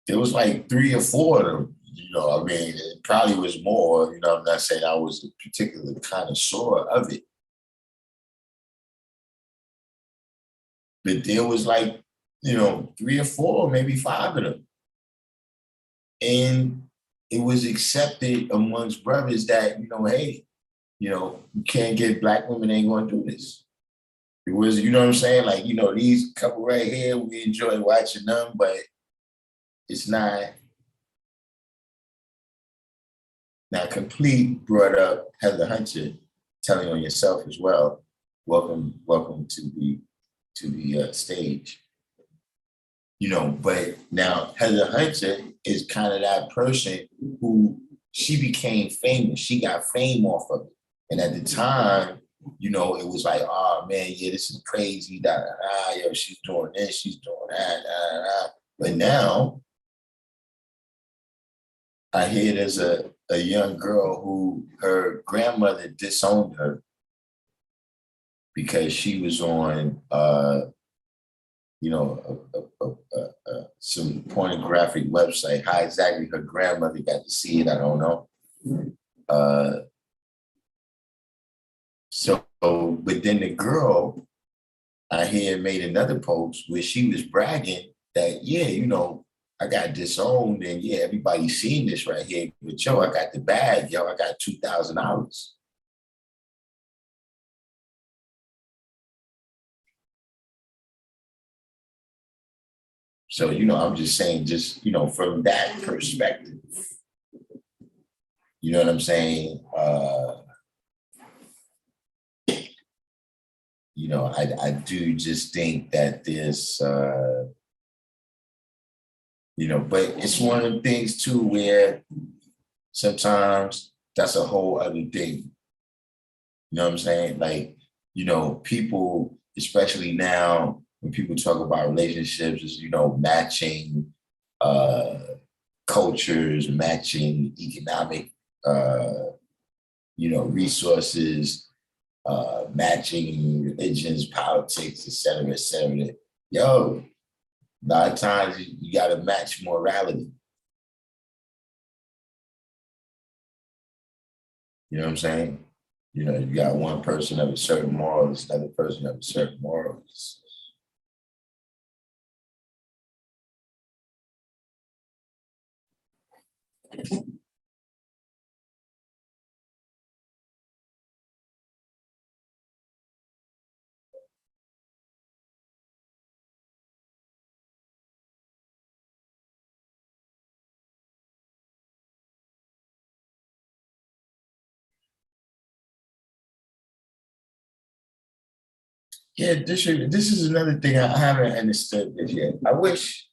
There was like 3 or 4 of them, I mean, it probably was more, I'm not saying I was a particular connoisseur of it. But there was like, 3 or 4, maybe 5 of them. And it was accepted amongst brothers that, hey, you can't get Black women ain't gonna do this. It was, what I'm saying? Like, these couple right here, we enjoy watching them, but it's not. Now, Complete brought up Heather Hunter, telling on yourself as well. Welcome to the stage. But now Heather Hunter is kind of that person who she became famous. She got fame off of it. And at the time, it was like, oh man, yeah, this is crazy. Yo, she's doing this, she's doing that. But now I hear there's a young girl who her grandmother disowned her because she was on some pornographic website. How exactly her grandmother got to see it, I don't know. But then the girl, I hear, made another post where she was bragging that, I got disowned and everybody's seen this right here. But I got the bag, I got $2,000. So, I'm just saying, from that perspective, you know what I'm saying? I do just think that there's, but it's one of the things too where sometimes that's a whole other thing. You know what I'm saying? Like, people, especially now, when people talk about relationships, is, matching cultures, matching economic, resources, matching religions, politics, et cetera, et cetera. Yo, a lot of times you got to match morality. You know what I'm saying? You got one person of a certain morals, another person of a certain morals. Yeah, this is another thing I haven't understood this yet. I wish,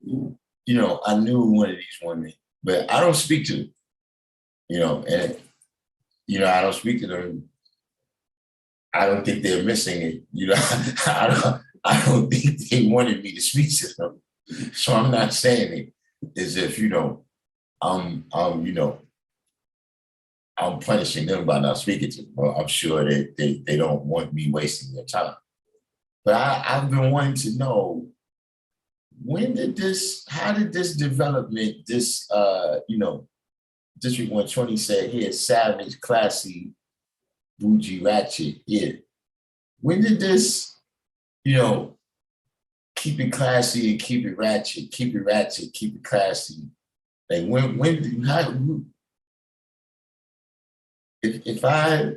I knew one of these women, but I don't speak to them, and, I don't speak to them. I don't think they're missing it, I don't think they wanted me to speak to them. So I'm not saying it as if, I'm punishing them by not speaking to them. Well, I'm sure that they don't want me wasting their time. But I've been wanting to know, how did this development, District 120 said here, savage, classy, bougie, ratchet, yeah. when did this, keep it classy and keep it ratchet, keep it classy? Like if I,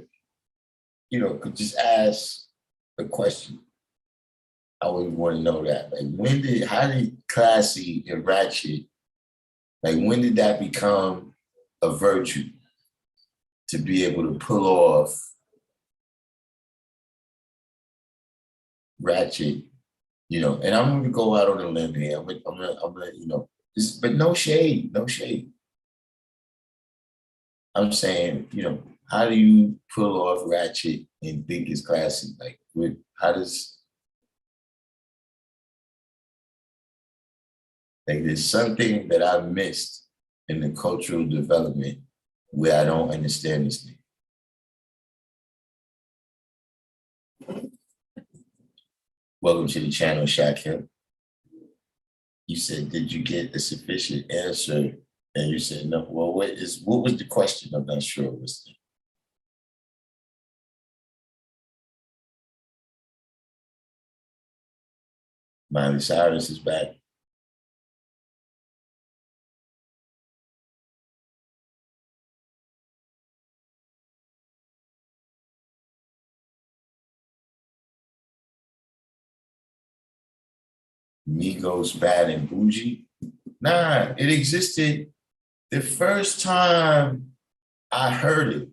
could just ask a question, I would want to know that. Like how did classy and ratchet, like when did that become a virtue to be able to pull off ratchet, and I'm going to go out on a limb here. I'm gonna, but no shade. I'm saying, how do you pull off ratchet and think it's classy? Like, there's something that I've missed in the cultural development where I don't understand this thing. Welcome to the channel, Shakim. You said, did you get a sufficient answer? And you said, no. Well, what was the question? I'm not sure what's the. Miley Cyrus is back. Migos Bad and Bougie. Nah, it existed the first time I heard it.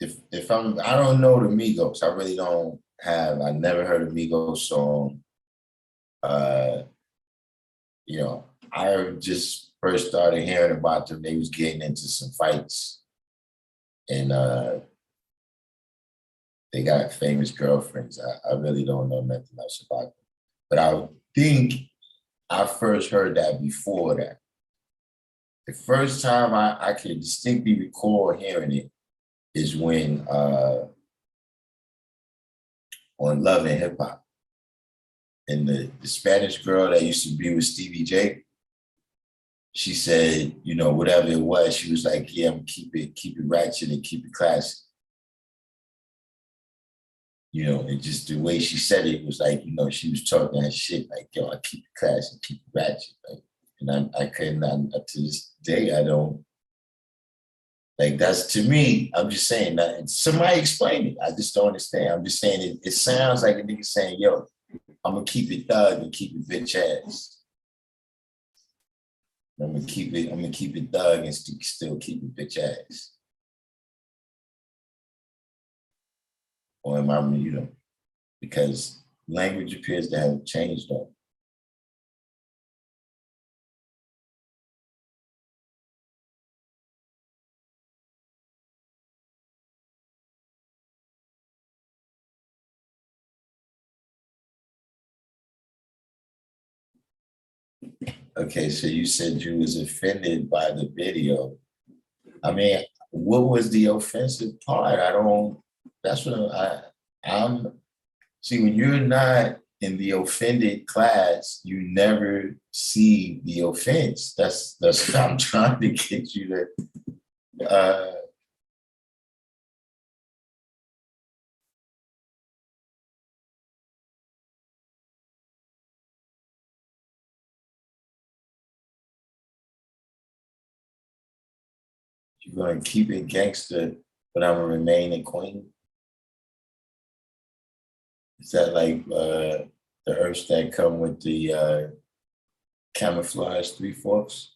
I don't know the Migos. I really don't have. I never heard a Migos song. I just first started hearing about them. They was getting into some fights, and they got famous girlfriends. I really don't know nothing else about them. But I think I first heard that before that. The first time I can distinctly recall hearing it is when on Love and Hip Hop. And the Spanish girl that used to be with Stevie J, she said, whatever it was, she was like, yeah, I'm gonna keep it ratchet and keep it classy. And just the way she said it was like, she was talking that shit, like, yo, I keep it classy, keep it ratchet. Like, and I couldn't, to this day, I don't, like, that's to me, I'm just saying that, somebody explain it. I just don't understand. I'm just saying it sounds like a nigga saying, yo, I'm gonna keep it thug and keep it bitch ass. I'm gonna keep it thug and still keep it bitch ass. Or am I, because language appears to have changed on. Okay, so you said you was offended by the video. I mean, what was the offensive part? That's what I'm, see, when you're not in the offended class, you never see the offense. That's what I'm trying to get you to, you're gonna keep it gangster, but I'm gonna remain a queen. Is that like the herbs that come with the camouflage 3/4?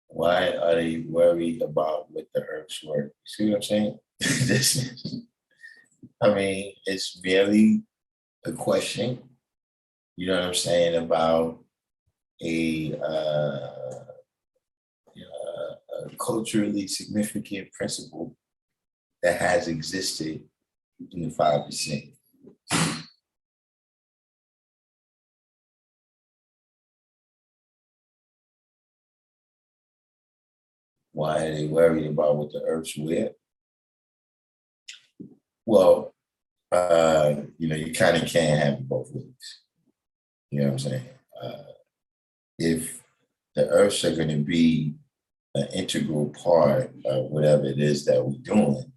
Why are they worried about what the herbs were? See what I'm saying? I mean, it's merely a question, you know what I'm saying, about a culturally significant principle that has existed in the 5%. Why are they worried about what the herbs wear? Well, you kind of can't have it both ways. You know what I'm saying? If the herbs are going to be an integral part of whatever it is that we're doing,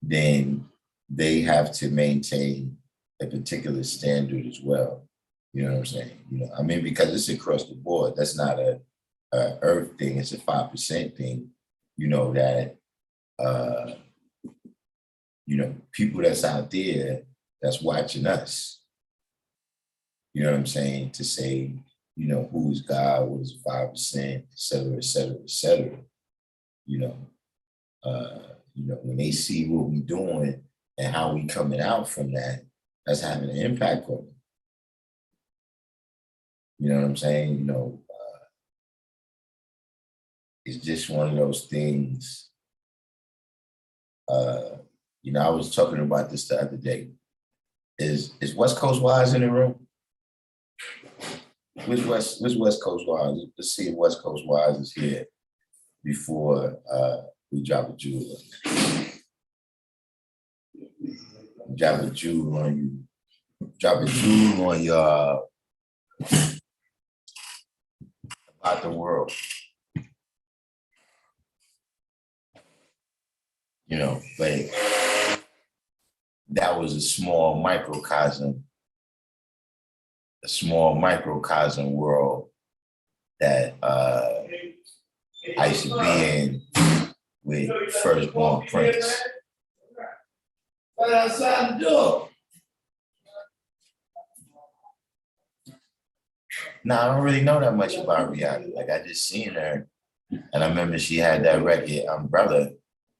then they have to maintain a particular standard as well. You know what I'm saying? You know, I mean, because it's across the board. That's not a Earth thing. It's a 5% thing. You know that. You know, people that's out there that's watching us. You know what I'm saying? To say, you know, who's God, what is 5%, et cetera, et cetera, et cetera. You know, when they see what we're doing and how we coming out from that, that's having an impact on them. You know what I'm saying? You know, it's just one of those things. You know, I was talking about this the other day. Is West Coast Wise in the room? Where's West Coast Wise? Let's see if West Coast Wise is here before we drop a jewel. Drop a jewel on you. Drop a jewel on your about the world. You know, but that was a small microcosm world that I used to be in with Firstborn Prince. What outside the door? Now, I don't really know that much about Rihanna. Like, I just seen her, and I remember she had that record, Umbrella.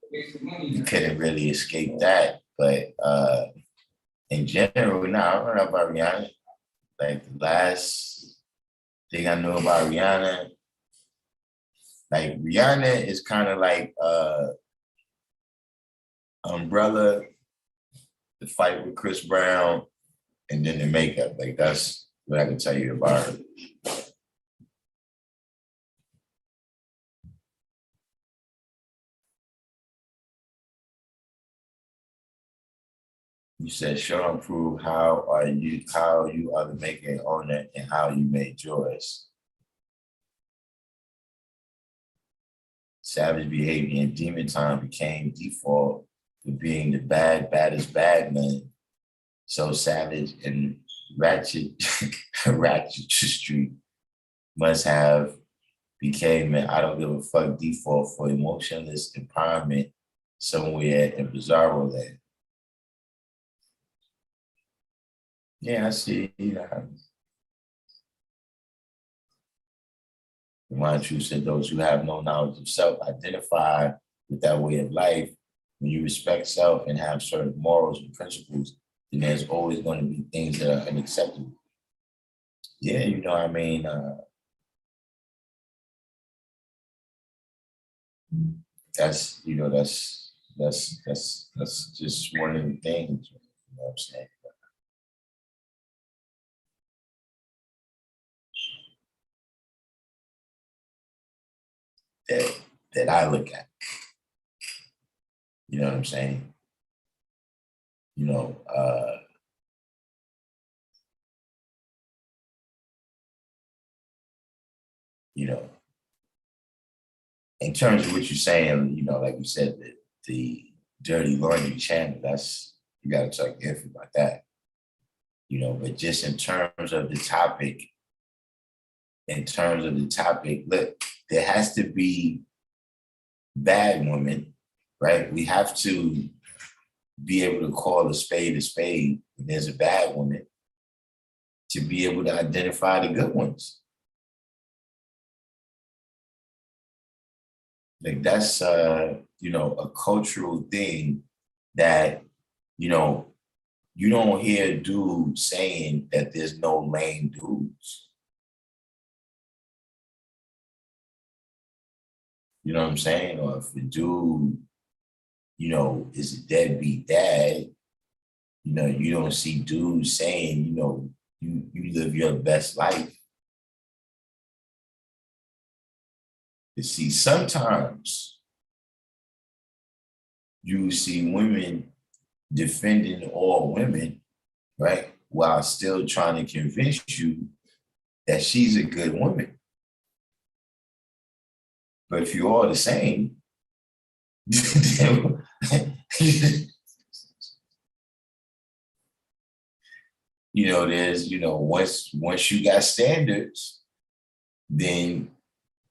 You couldn't really escape that. But in general, I don't know about Rihanna. Like, the last thing I knew about Rihanna, like, Rihanna is kind of like Umbrella, the fight with Chris Brown, and then the makeup. Like, that's what I can tell you about her. You said, show and prove how you are the maker and owner and how you made yours. Savage behavior and demon time became default for being the baddest bad man. So savage and ratchet street must have became an I don't give a fuck default for emotionless empowerment somewhere in bizarro land. Yeah, I see. Yeah. Divine Truth said those who have no knowledge of self identify with that way of life. When you respect self and have certain morals and principles, then there's always going to be things that are unacceptable. Yeah, you know, I mean, that's just one of the things. You know what I'm saying? That I look at. You know what I'm saying? You know, in terms of what you're saying, you know, like you said, the dirty laundry channel, that's, you gotta talk careful about that. You know, but just in terms of the topic, look, there has to be bad women, right? We have to be able to call a spade when there's a bad woman to be able to identify the good ones. Like that's, you know, a cultural thing that, you know, you don't hear dudes saying that there's no lame dudes. You know what I'm saying? Or if a dude, you know, is a deadbeat dad, you know, you don't see dudes saying, you know, you live your best life. You see, sometimes you see women defending all women, right? While still trying to convince you that she's a good woman. But if you're all the same, then There's, once you got standards, then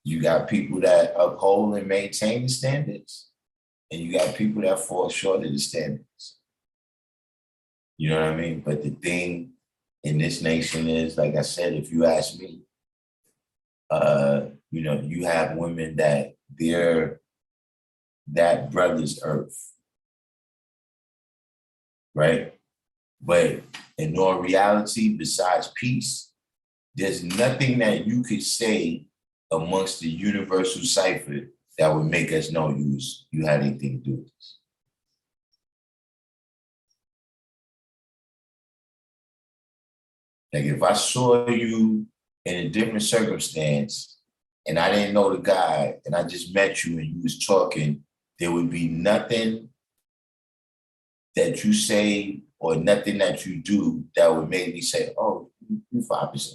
you got people that uphold and maintain the standards, and you got people that fall short of the standards. You know what I mean? But the thing in this nation is, like I said, if you ask me, you have women that they're that brother's earth, right? But in all reality, besides peace, there's nothing that you could say amongst the universal cipher that would make us know you had anything to do with this. Like if I saw you in a different circumstance and I didn't know the guy and I just met you and you was talking, there would be nothing that you say or nothing that you do that would make me say, oh, you 5%.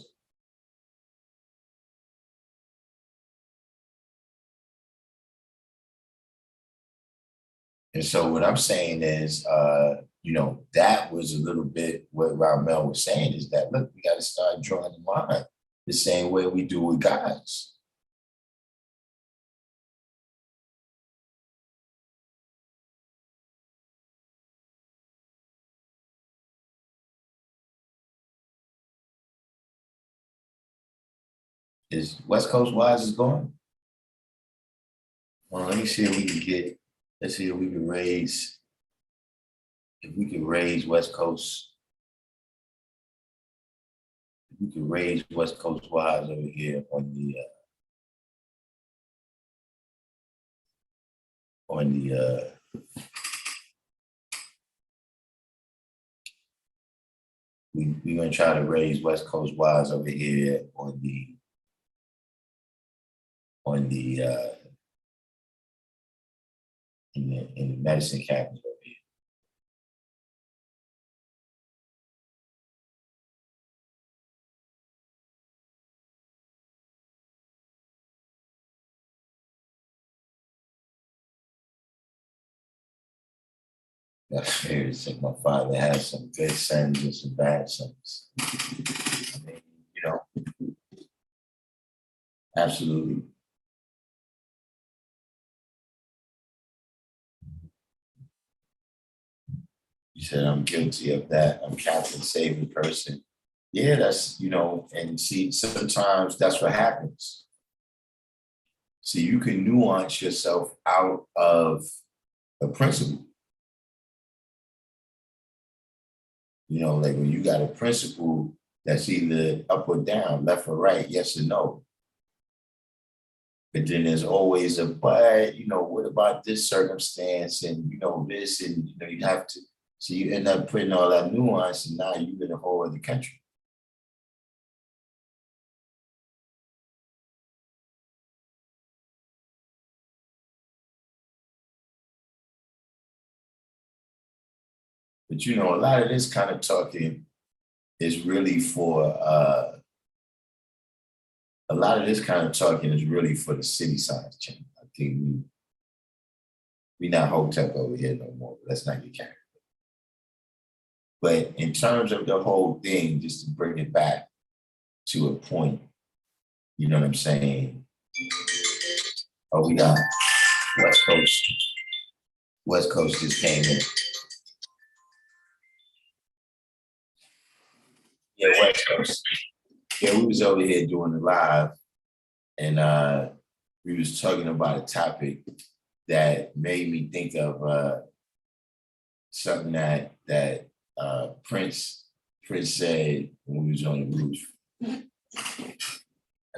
And so what I'm saying is, that was a little bit what Ramel was saying is that, look, we got to start drawing the line the same way we do with guys. Is West Coast Wise is going? Well, let me see if we can let's see if we can raise West Coast. If we can raise West Coast Wise over here on the we're gonna try to raise West Coast Wise over here on the in the medicine cabinet over here. That's fair to say my father has some good sons and some bad sons. I mean, absolutely. You said I'm guilty of that. I'm Captain Saving person. Yeah, that's, and see, sometimes that's what happens. See, you can nuance yourself out of a principle. Like when you got a principle that's either up or down, left or right, yes or no. But then there's always a but, what about this circumstance and, this, and, you have to, so you end up putting all that nuance and now you're in a whole other country. But, a lot of this kind of talking is really for, the city science channel. I think we not Hotep over here no more. Let's not get carried away. But in terms of the whole thing, just to bring it back to a point, you know what I'm saying? Oh, we got West Coast. West Coast just came in. Yeah, West Coast. Yeah, we was over here doing the live, and we was talking about a topic that made me think of something that Prince said when we was on the roof. I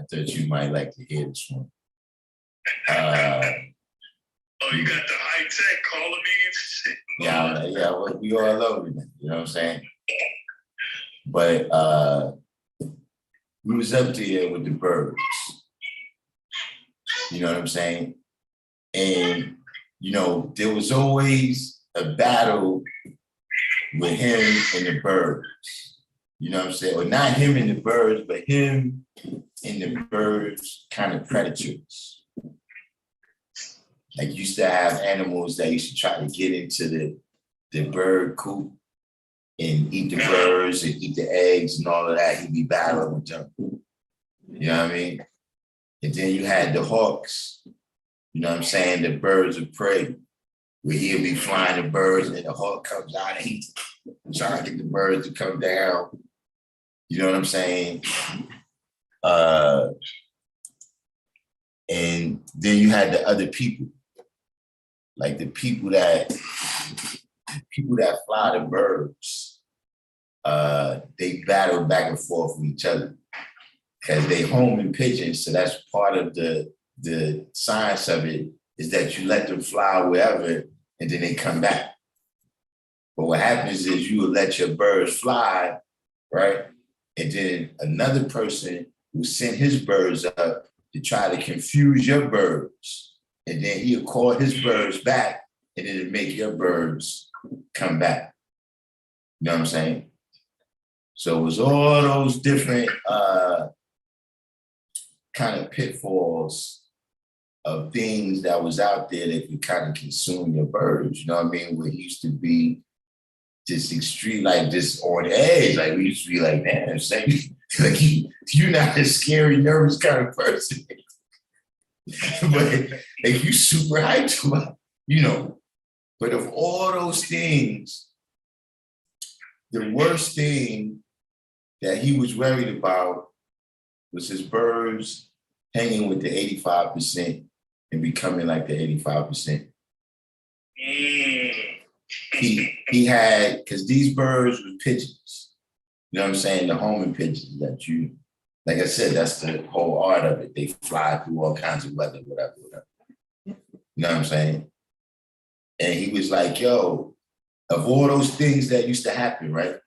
thought you might like to hear this one. You got the high tech calling me. Yeah, well, we all over it, you know what I'm saying? But we was up there with the birds. You know what I'm saying? And, there was always a battle with him and the birds. You know what I'm saying? Or not him and the birds, but him and the birds kind of predators. Like used to have animals that used to try to get into the bird coop and eat the birds and eat the eggs and all of that. He'd be battling with them. You know what I mean? And then you had the hawks, you know what I'm saying? The birds of prey, where he'll be flying the birds and then the hawk comes out and he's trying to get the birds to come down. You know what I'm saying? And then you had the other people, like the people that fly the birds. They battle back and forth with each other because they home in pigeons. So that's part of the science of it, is that you let them fly wherever and then they come back. But what happens is you will let your birds fly, right? And then another person will send his birds up to try to confuse your birds. And then he'll call his birds back and then it'll make your birds come back. You know what I'm saying? So it was all those different kind of pitfalls of things that was out there that could kind of consume your birds. You know what I mean? Where it used to be just extreme, like just on edge. Like we used to be like, man, say, like you're not a scary, nervous kind of person. But like you super hyped about, you know. But of all those things, the worst thing that he was worried about was his birds hanging with the 85% and becoming like the 85%. He had, because these birds were pigeons. You know what I'm saying? The homing pigeons that you, like I said, that's the whole art of it. They fly through all kinds of weather, whatever. You know what I'm saying? And he was like, yo, of all those things that used to happen, right?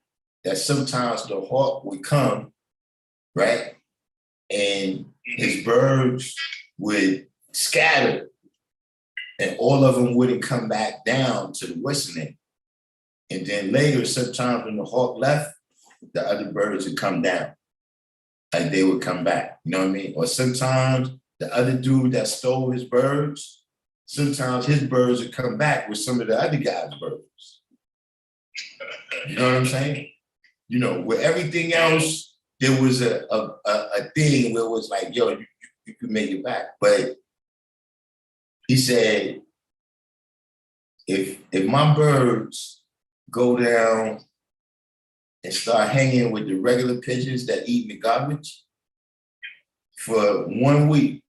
That sometimes the hawk would come, right? And his birds would scatter and all of them wouldn't come back down to the western end. And then later, sometimes when the hawk left, the other birds would come down. Like they would come back, you know what I mean? Or sometimes the other dude that stole his birds, sometimes his birds would come back with some of the other guys' birds. You know what I'm saying? You know, with everything else, there was a thing where it was like, yo, you can make it back. But he said, if my birds go down and start hanging with the regular pigeons that eat the garbage for 1 week,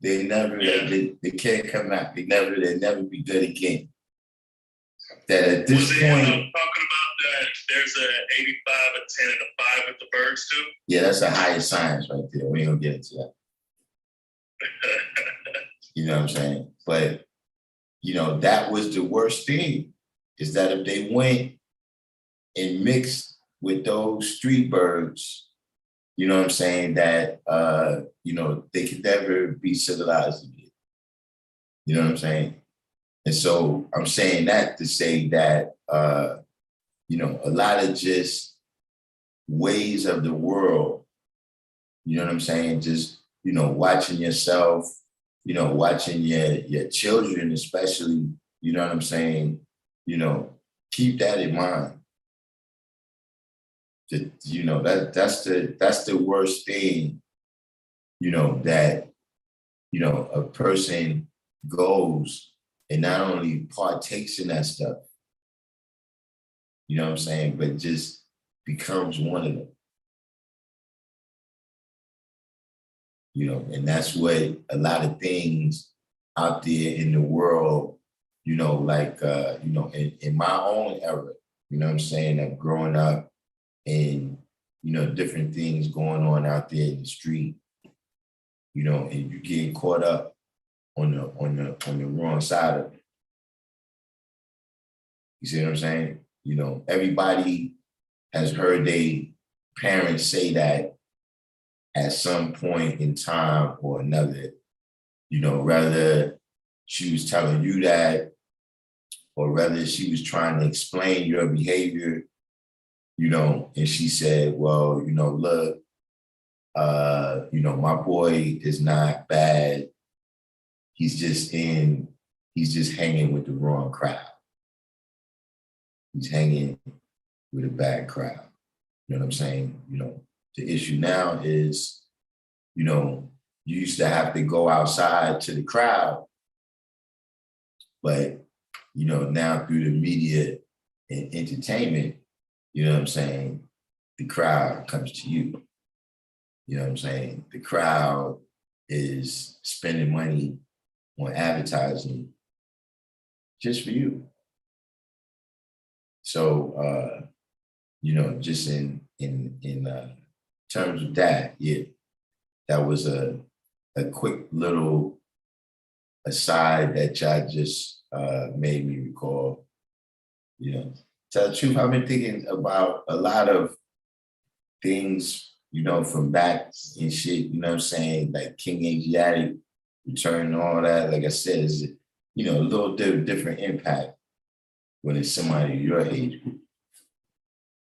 they can't come out. They'll never be good again. That at this point, talking about that there's a 85, a 10, and a 5 with the birds too. Yeah, that's a higher science right there. We ain't gonna get into that. You know what I'm saying? But you know, that was the worst thing, is that if they went and mixed with those street birds, you know what I'm saying, that you know, they could never be civilized again. You know what I'm saying? And so I'm saying that to say that you know, a lot of just ways of the world, you know what I'm saying, just, you know, watching yourself, you know, watching your children especially, you know what I'm saying, you know, keep that in mind. That, you know, that's the worst thing, you know, that, you know, a person goes and not only partakes in that stuff, you know what I'm saying, but just becomes one of them. You know, and that's what a lot of things out there in the world, you know, like, you know, in my own era, you know what I'm saying, of growing up and, you know, different things going on out there in the street, you know, and you getting caught up on the wrong side of it. You see what I'm saying? You know, everybody has heard their parents say that at some point in time or another, you know, whether she was telling you that or whether she was trying to explain your behavior, you know, and she said, well, you know, look, you know, my boy is not bad. he's just hanging with the wrong crowd. He's hanging with a bad crowd. You know what I'm saying? You know, the issue now is, you know, you used to have to go outside to the crowd, but, you know, now through the media and entertainment, you know what I'm saying, the crowd comes to you. You know what I'm saying? The crowd is spending money on advertising just for you. So, you know, just in terms of that, yeah, that was a quick little aside that y'all just made me recall. You know, tell the truth, I've been thinking about a lot of things, you know, from back and shit, you know what I'm saying? Like King Asiatic return and all that. Like I said, is, you know, a little different impact when it's somebody your age group.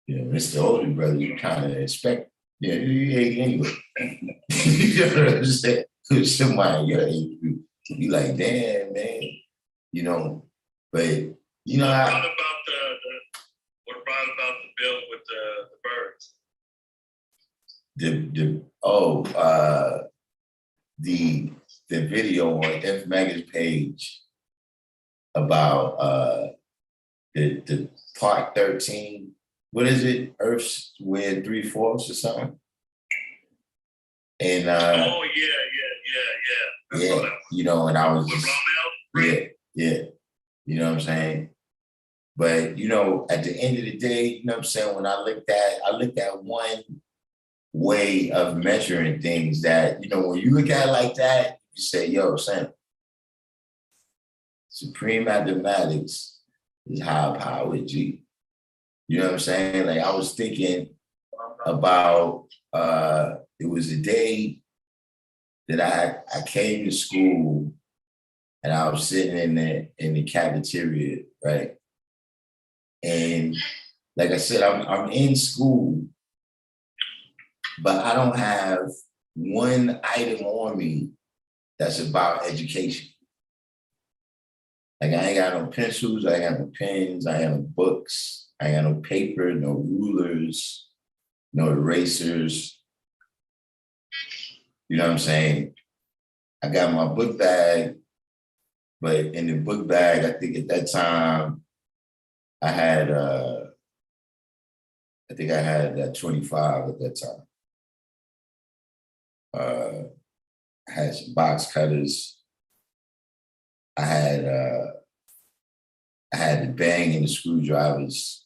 You know, it's the older brother, you kind of expect, yeah, you age anyway. You know what I'm saying? Somebody your age group, be like, damn, man, you know, but, you know, What about the bill with the birds? The video on F Maggie's page about the part 13, what is it? Earth's Wind 3/4 or something. And Oh yeah. yeah, you know, and I was With just, Romeo? yeah, you know what I'm saying? But you know, at the end of the day, you know what I'm saying, when I looked at one way of measuring things that, you know, when you look at it like that, you say, yo, Sam, supreme mathematics is high power G. You know what I'm saying? Like I was thinking about, it was a day that I came to school and I was sitting in the cafeteria, right? And like I said, I'm in school, but I don't have one item on me that's about education. Like I ain't got no pencils, I ain't got no pens, I ain't got no books, I ain't got no paper, no rulers, no erasers. You know what I'm saying? I got my book bag, but in the book bag, I think at that time, I had 25 at that time. I had some box cutters. I had the bang and the screwdrivers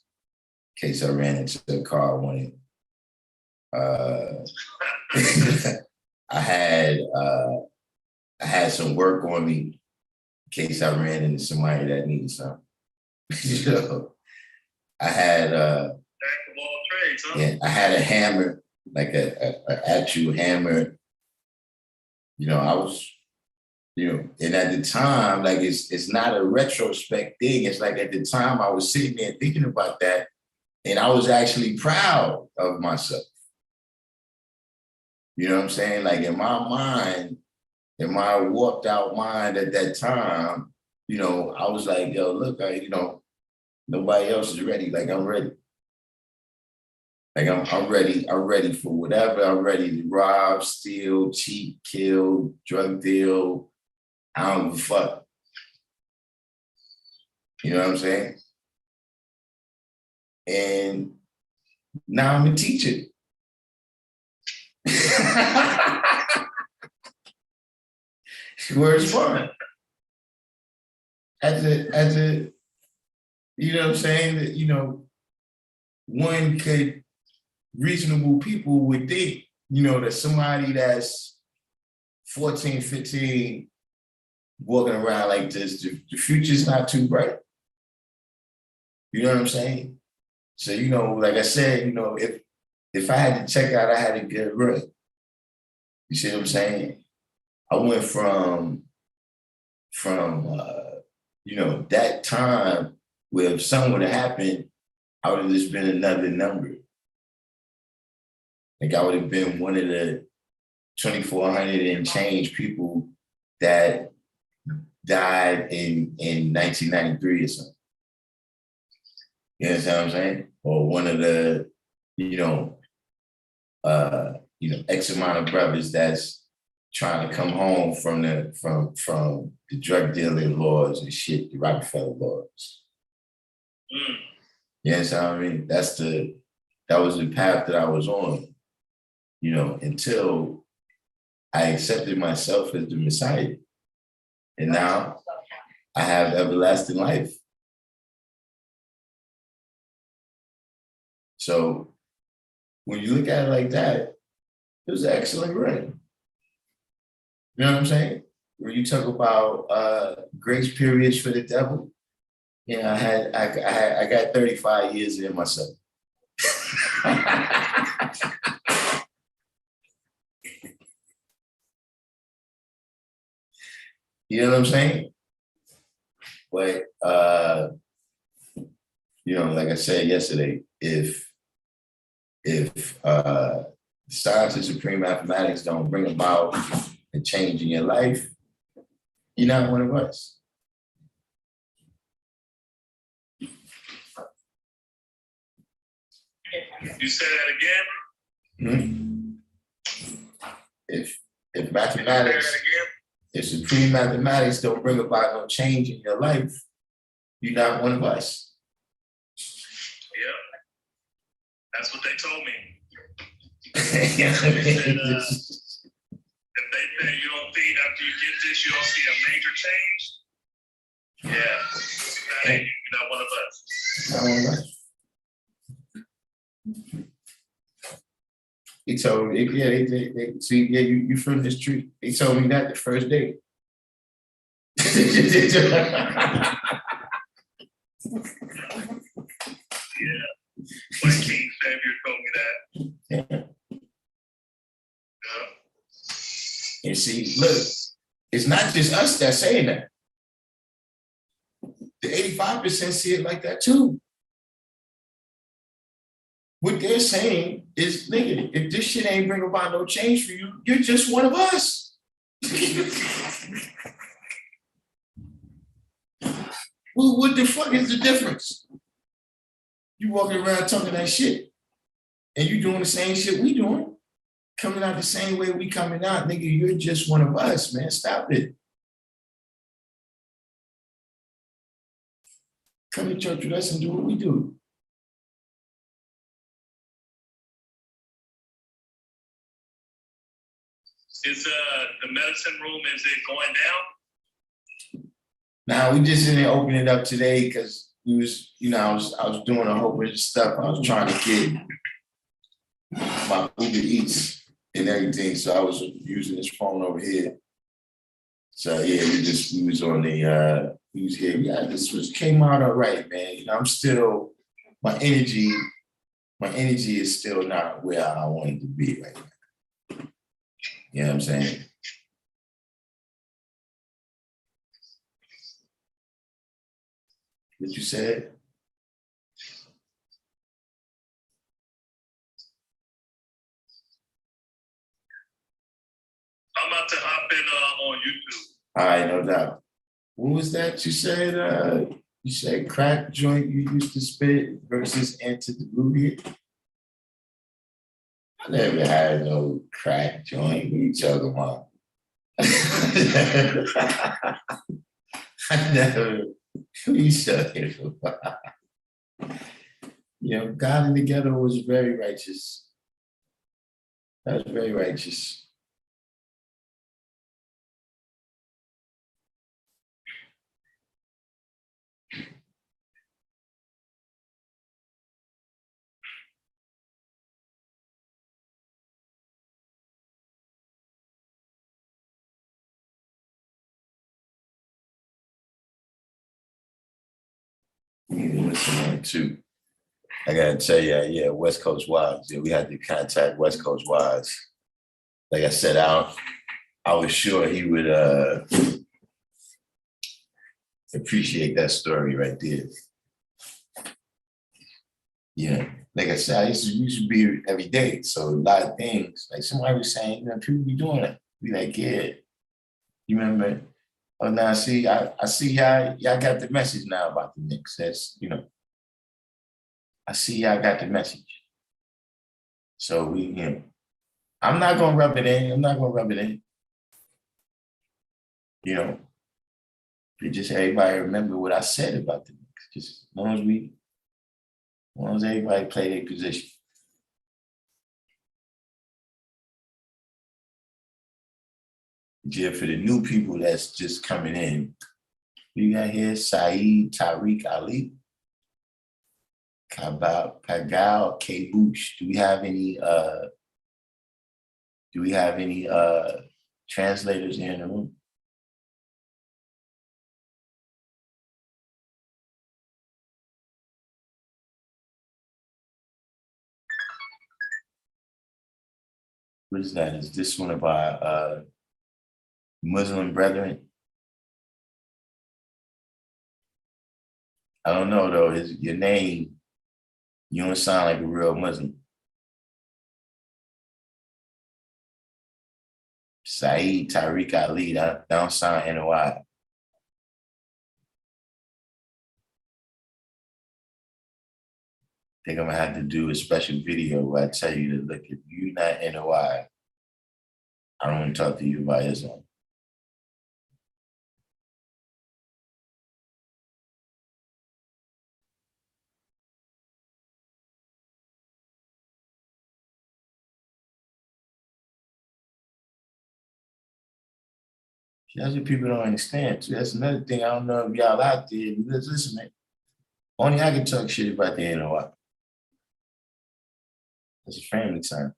in case I ran into a car I wanted. I had some work on me in case I ran into somebody that needed something. You know, I had Jack of all trades, huh? yeah, I had a hammer, like a actual hammer. You know, I was, you know, and at the time, like it's not a retrospect thing. It's like at the time I was sitting there thinking about that, and I was actually proud of myself. You know what I'm saying? Like in my mind, in my warped out mind at that time, you know, I was like, yo, look, you know, nobody else is ready. Like I'm ready. Like I'm ready for whatever. I'm ready to rob, steal, cheat, kill, drug deal. I don't give a fuck. You know what I'm saying? And now I'm a teacher. Where it's fun. As a, you know what I'm saying? That, you know, one could, reasonable people would think, you know, that somebody that's 14, 15, walking around like this, the future's not too bright. You know what I'm saying? So, you know, like I said, you know, if I had to check out, I had to get right. You see what I'm saying? I went from you know, that time where if something would have happened, I would have just been another number. Like I would have been one of the 2,400 and change people that died in 1993 or something. You know what I'm saying? Or one of the, X amount of brothers that's trying to come home from the drug dealing laws and shit, the Rockefeller laws. You know what I mean? That was the path that I was on, until I accepted myself as the Messiah. And now I have everlasting life. So when you look at it like that, it was an excellent run. You know what I'm saying? When you talk about grace periods for the devil, I got 35 years in myself. You know what I'm saying? But like I said yesterday, if science and supreme mathematics don't bring about a change in your life, you're not one of us. You say that again? If mathematics, if supreme mathematics don't bring about no change in your life, you're not one of us. Yeah. That's what they told me. If They said, if they say you don't think after you get this, you don't see a major change, yeah, you're not one of us. Not one of us. He told me, they see, you from the street. He told me that the first day. Yeah. My King Savior told me that. And see, look, it's not just us that's saying that. The 85% see it like that too. What they're saying is, nigga, if this shit ain't bring about no change for you, you're just one of us. Well, what the fuck is the difference? You walking around talking that shit, and you doing the same shit we doing, coming out the same way we coming out, nigga, you're just one of us, man. Stop it. Come to church with us and do what we do. Is the medicine room, is it going down? Now we just didn't open it up today because we was, I was doing a whole bunch of stuff. I was trying to get my Uber Eats and everything, so I was using this phone over here. So yeah, we was on the we was here. Yeah, this came out all right, man. I'm still, my energy is still not where I want it to be right now. You know what I'm saying? What you said? I'm about to hop in on YouTube. All right, no doubt. What was that you said? You said crack joint you used to spit versus antediluvian? I never had no crack joint. What are you talking about? I never. What are you talking about? God in the Ghetto was very righteous. That was very righteous. Listen too. I gotta tell you, yeah, West Coast Wise. Yeah, we had to contact West Coast Wise. Like I said, I was sure he would appreciate that story right there. Yeah, like I said, I used to be every day. So a lot of things, like somebody was saying, people be doing it. Be like, yeah, you remember Oh, now see, I see y'all got the message now about the Knicks. That's, I see y'all got the message. So I'm not gonna rub it in. I'm not gonna rub it in. But just everybody remember what I said about the Knicks. Just as long as everybody play their position. Yeah, for the new people that's just coming in, we got here Saeed Tariq Ali, Pagal K. Bush. Do we have any translators here in the room? What is that? Is this one of our Muslim brethren? I don't know though. Your name, you don't sound like a real Muslim. Saeed Tariq Ali, that don't sound NOI. I think I'm gonna have to do a special video where I tell you to look, if you're not NOI, I don't want to talk to you about Islam. That's what people don't understand too. That's another thing. I don't know if y'all out there, listen, man. Only I can talk shit about the NOI. That's a family time.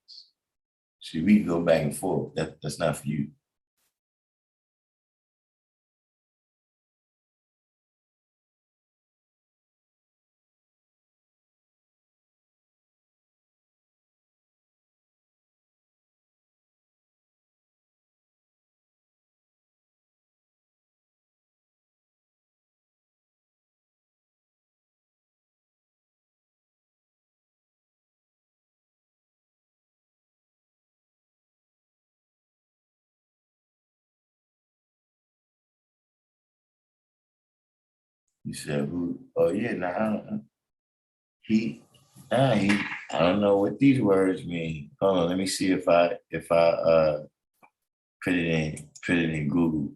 See, we can go back and forth. That's not for you. You said who? Oh yeah, he, I don't know what these words mean. Hold on, let me see if I put it in Google.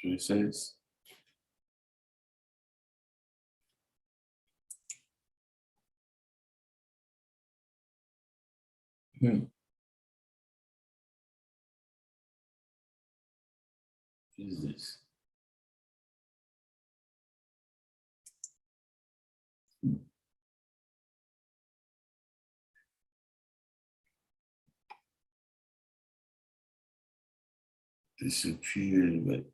That's what it says. What is this? Disappeared, but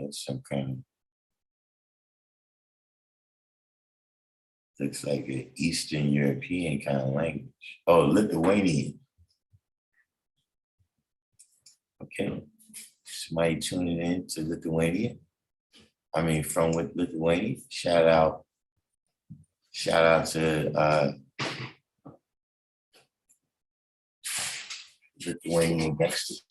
it's some kind of, looks like an Eastern European kind of language. Oh, Lithuanian. Okay. Somebody tuning in to Lithuania. From Lithuania. Shout out to Lithuanian gangsters.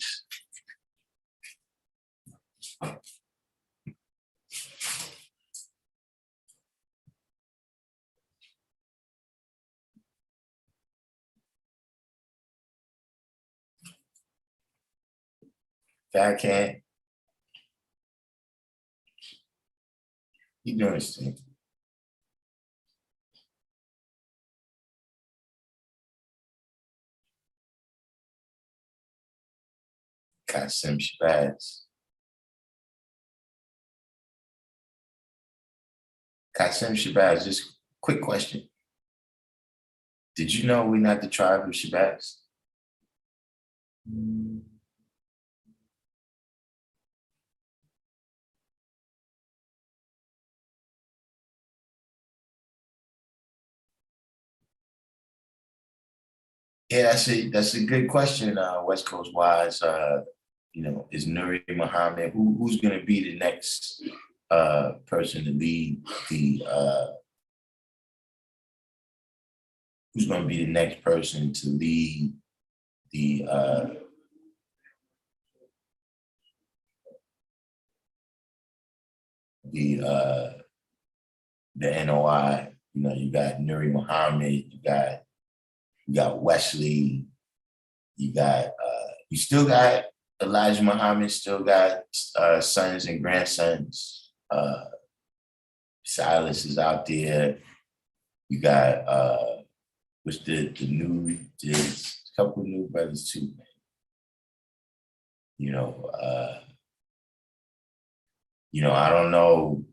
Fat Cat. You doing this thing. Kasim Shabazz. Kasim Shabazz, just quick question. Did you know we're not the tribe of Shabazz? Yeah, that's a good question, West Coast wise. Is Nuri Muhammad, who's gonna be the next person to lead who's gonna be the next person to lead the the uh the NOI. You got Nuri Muhammad, you got Wesley, you still got Elijah Muhammad, still got sons and grandsons. Silas is out there. You got what's there's a couple of new brothers too, man. I don't know,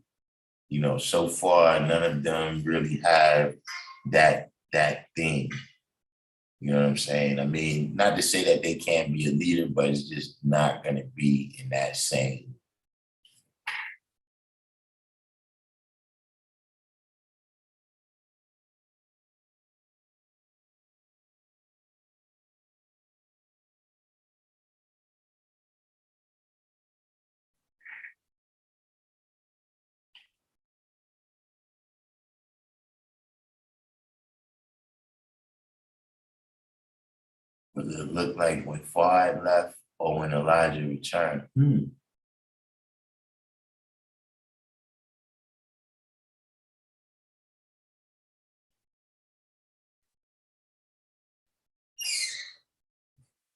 so far none of them really have that thing. You know what I'm saying? I mean, not to say that they can't be a leader, but it's just not gonna be in that same. What did it look like when Fuad left or when Elijah returned?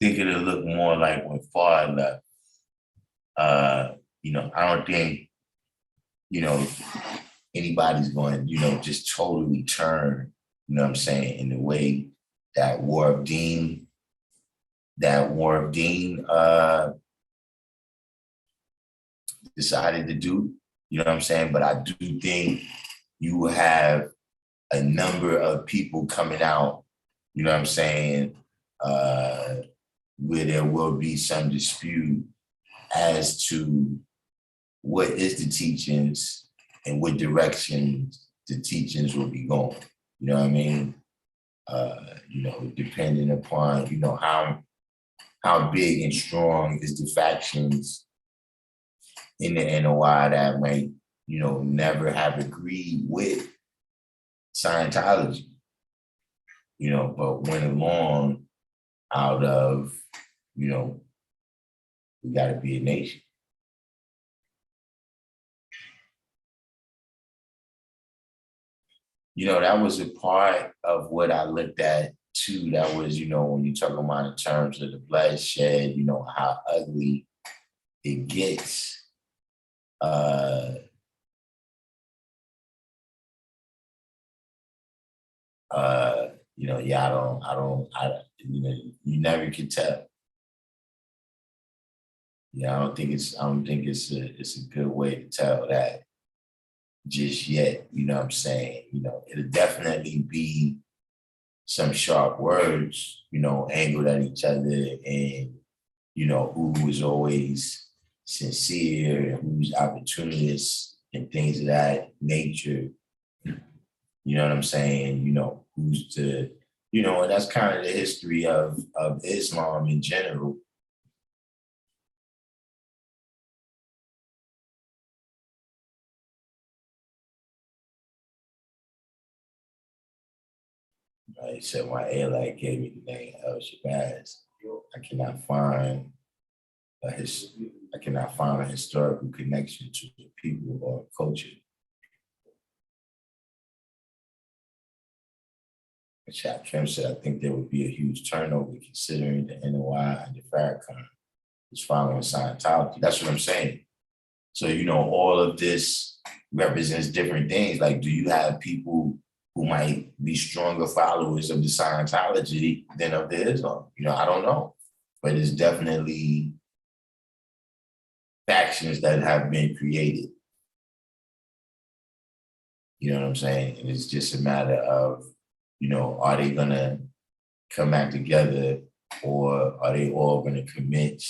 Think it'll look more like when Fuad left. I don't think, anybody's going, just totally turn, what I'm saying, in the way that War of Dean decided to do, what I'm saying? But I do think you will have a number of people coming out, what I'm saying, where there will be some dispute as to what is the teachings and what direction the teachings will be going. You know what I mean? Depending upon, how big and strong is the factions in the NOI that might, never have agreed with Scientology, but went along out of, we gotta be a nation. That was a part of what I looked at too. That was, when you talk about in terms of the bloodshed, how ugly it gets. You never can tell. I don't think it's a good way to tell that just yet, what I'm saying? It'll definitely be some sharp words, angled at each other, and who was always sincere and who's opportunist and things of that nature. You know what I'm saying? Who's to, and that's kind of the history of Islam in general. He said, "Why Allah gave me the name El Shabazz, I cannot find a historical connection to the people or culture." Chap Trim said, "I think there would be a huge turnover considering the NOI and the Farrakhan is following Scientology." That's what I'm saying. So, all of this represents different things. Like, do you have people who might be stronger followers of the Scientology than of the Islam? I don't know. But it's definitely factions that have been created. You know what I'm saying? And it's just a matter of, are they gonna come back together, or are they all gonna commit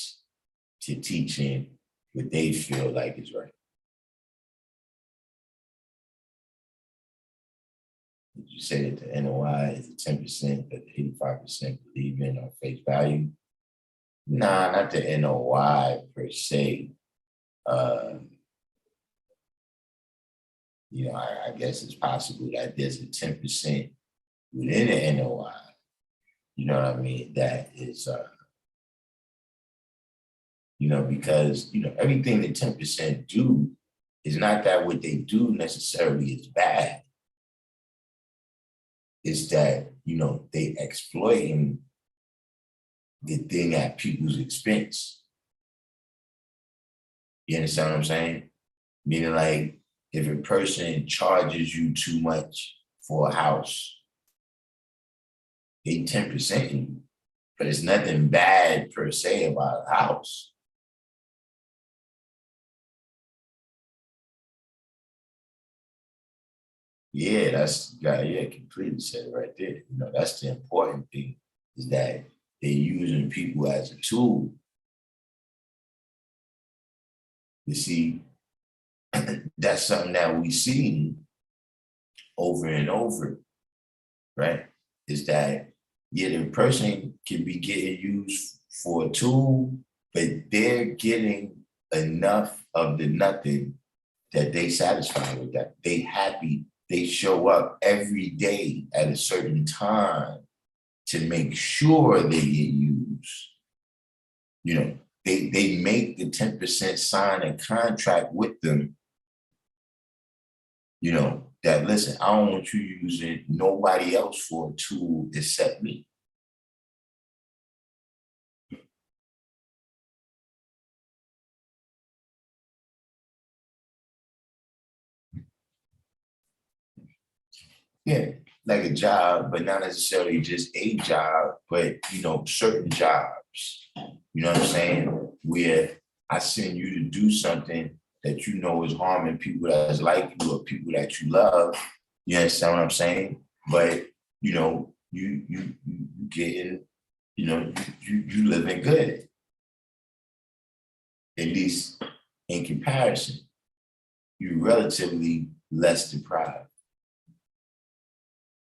to teaching what they feel like is right? you say that the NOI is 10%, but the 85% believe in on face value? Nah, not the NOI per se. You know, I guess it's possible that there's a 10% within the NOI. You know what I mean? That is, you know, because, you know, everything that 10% do is not that what they do necessarily is bad. It's that, you know, they exploiting the thing at people's expense. You understand what I'm saying? Meaning like, if a person charges you too much for a house, they 10% you, but it's nothing bad per se about a house. Yeah, completely said it right there. You know, that's the important thing, is that they're using people as a tool. You see, that's something that we see over and over, right? Is that, yeah, the person can be getting used for a tool, but they're getting enough of the nothing that they satisfied with that. They happy, they show up every day at a certain time to make sure they get used. You know, they make the 10% sign a contract with them, you know, that listen, I don't want you using nobody else for a tool except me. Yeah, like a job, but not necessarily just a job, but, you know, certain jobs. You know what I'm saying? Where I send you to do something that you know is harming people that's like you or people that you love. You understand what I'm saying? But, you know, you getting, you know, you living good, at least in comparison. You're relatively less deprived.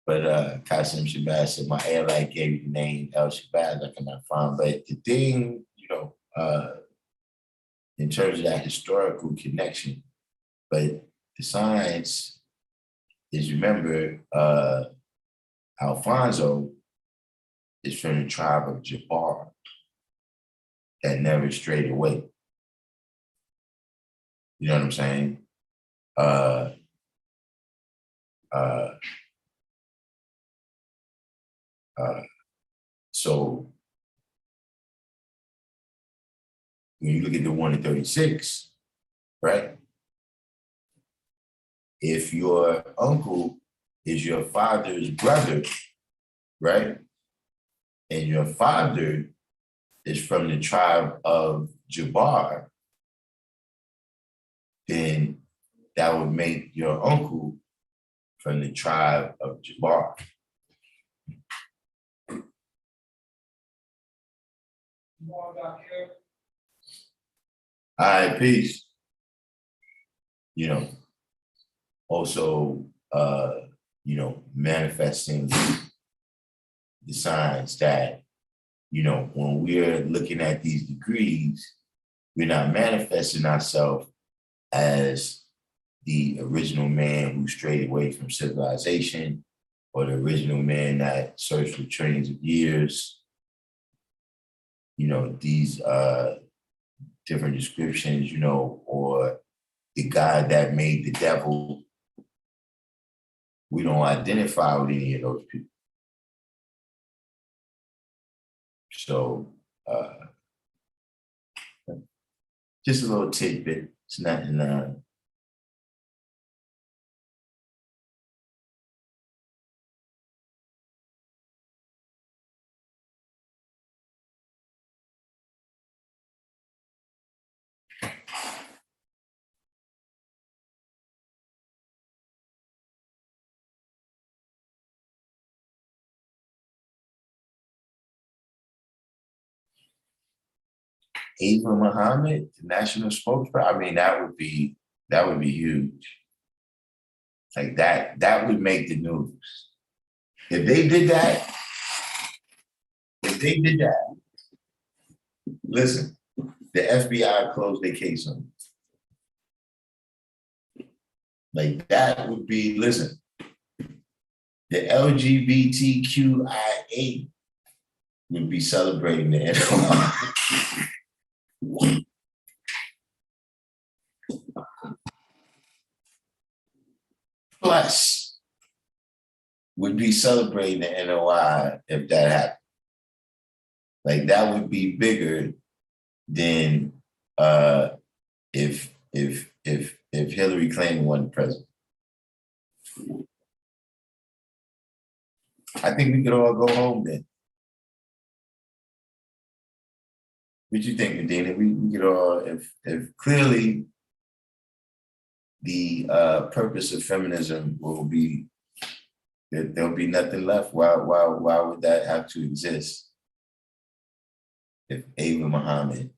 But Qasim Shabazz said, my ally gave you the name El Shabazz, I cannot find. But the thing, you know, in terms of that historical connection, but the science is, remember, Alfonso is from the tribe of Jabbar that never strayed away. You know what I'm saying? Uh, uh, so when you look at the 1 in 36, right? If your uncle is your father's brother, right? And your father is from the tribe of Jabbar, then that would make your uncle from the tribe of Jabbar. All right, peace. You know, also, you know, manifesting the signs that, you know, when we're looking at these degrees, we're not manifesting ourselves as the original man who strayed away from civilization, or the original man that searched for trillions of years. You know, these different descriptions, you know, or the God that made the devil. We don't identify with any of those people. So just a little tidbit. It's nothing. Ava Muhammad, the national spokesperson. I mean, that would be huge. Like that would make the news. If they did that, listen, the FBI closed their case on it. Like that would be, listen, the LGBTQIA would be celebrating the NOI. Plus, would be celebrating the NOI if that happened. Like that would be bigger than if Hillary Clinton won president. I think we could all go home then. What you think, Medina? We could all, if clearly the purpose of feminism will be that there'll be nothing left. Why would that have to exist? If Ava Muhammad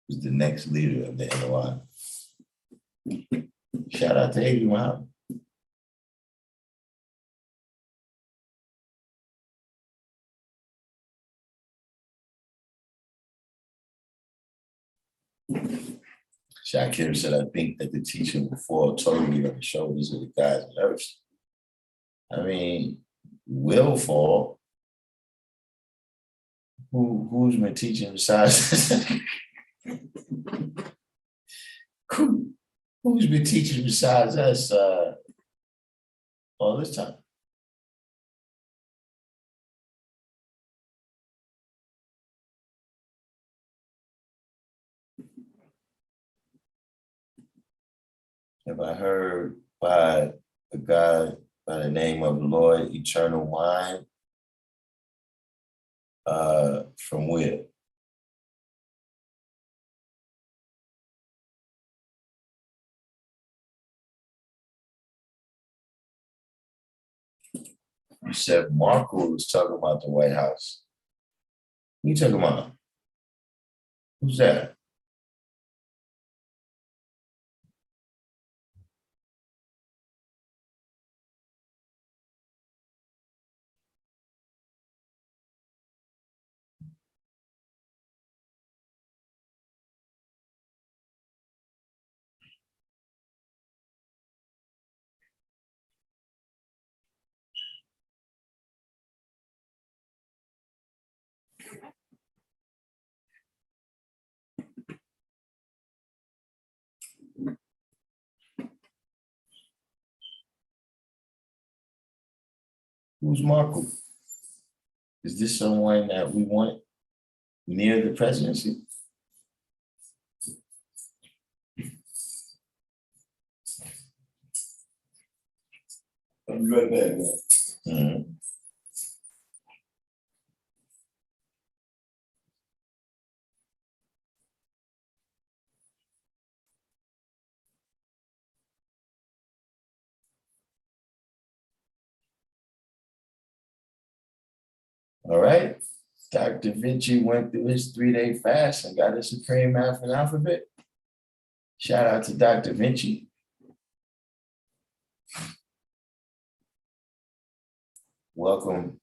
was the next leader of the NOI. Shout out to Ava Muhammad. Shakir said, I think that the teaching will fall totally on the shoulders of the guys and earth. I mean, will fall. Who's been teaching besides who's been teaching besides us all this time? Have I heard by a guy by the name of Lord Eternal Wine? From where? You said Marco was talking about the White House. Who you talking about? Who's that? Who's Marco? Is this someone that we want near the presidency? I'm right back. Mm-hmm. All right. Dr. Vinci went through his 3-day fast and got his supreme math and alphabet. Shout out to Dr. Vinci. Welcome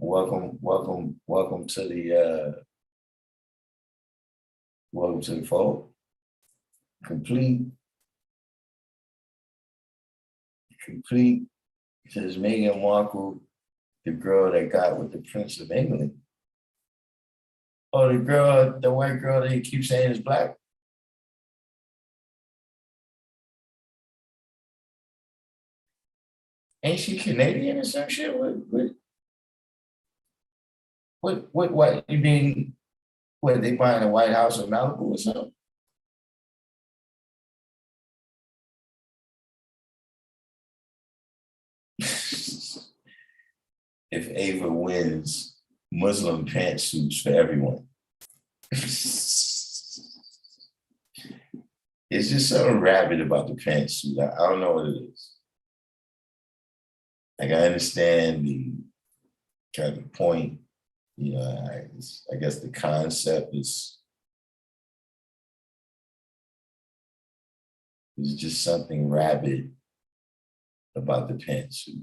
to the fold. Complete says Meghan Markle, the girl that got with the Prince of England. Oh, the white girl that he keeps saying is black. Ain't she Canadian or some shit? What you mean? What, they buying a White House in Malibu or something? If Ava wins, Muslim pantsuits for everyone. It's just something rabid about the pantsuit. I don't know what it is. Like, I understand the kind of point, you know, I guess the concept is There's just something rabid about the pantsuit.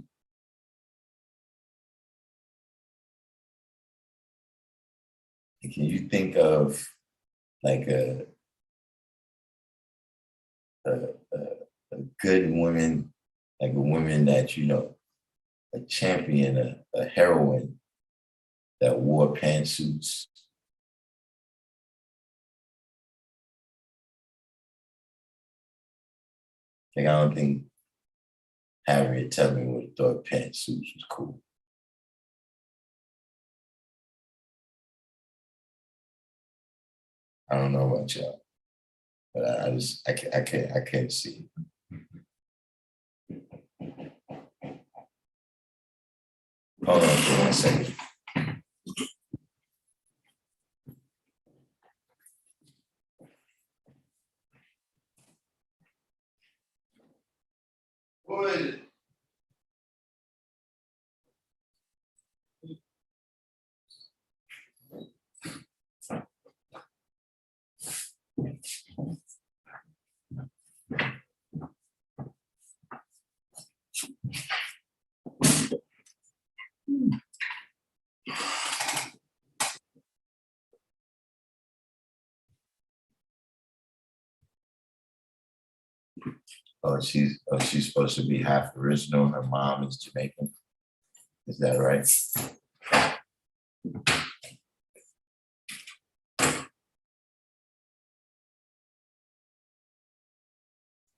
And can you think of like a good woman, like a woman that, you know, a champion, a heroine that wore pantsuits? Like, I don't think Harriet Tubman would have thought pantsuits was cool. I don't know about y'all, but I can't see it. Hold on for 1 second. What is it? She's supposed to be half original. Her mom is Jamaican. Is that right?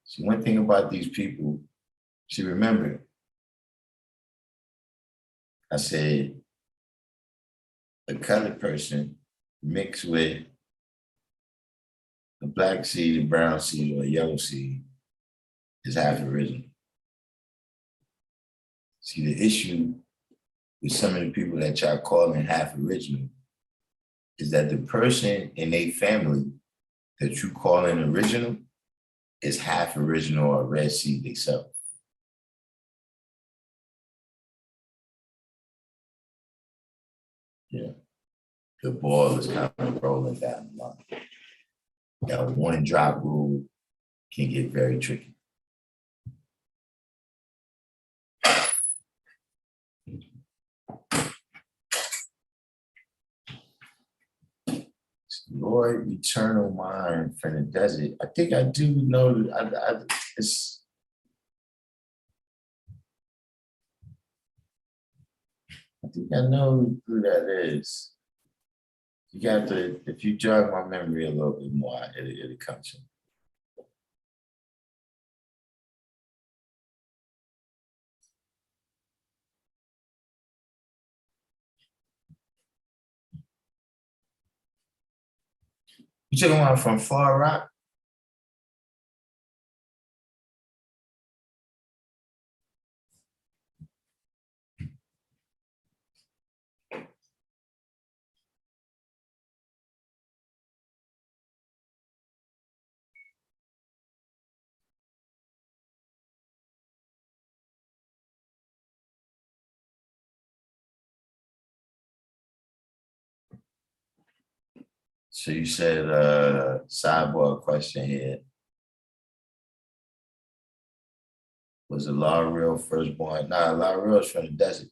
See, one thing about these people, see, remember, I said a colored person mixed with a black seed, a brown seed, or a yellow seed is half original. See, the issue with some of the people that y'all calling half original is that the person in a family that you calling original is half original or red seed themselves. Yeah, the ball is kind of rolling down the line. That one drop rule can get very tricky. Lord, eternal mind from the desert. I think I do know that it's I think I know who that is. You got to, if you jog my memory a little bit more, it'll come to me. You talking about from Far Rock? So you said sidebar question here. Was La Real firstborn? Nah, La Real's from the desert.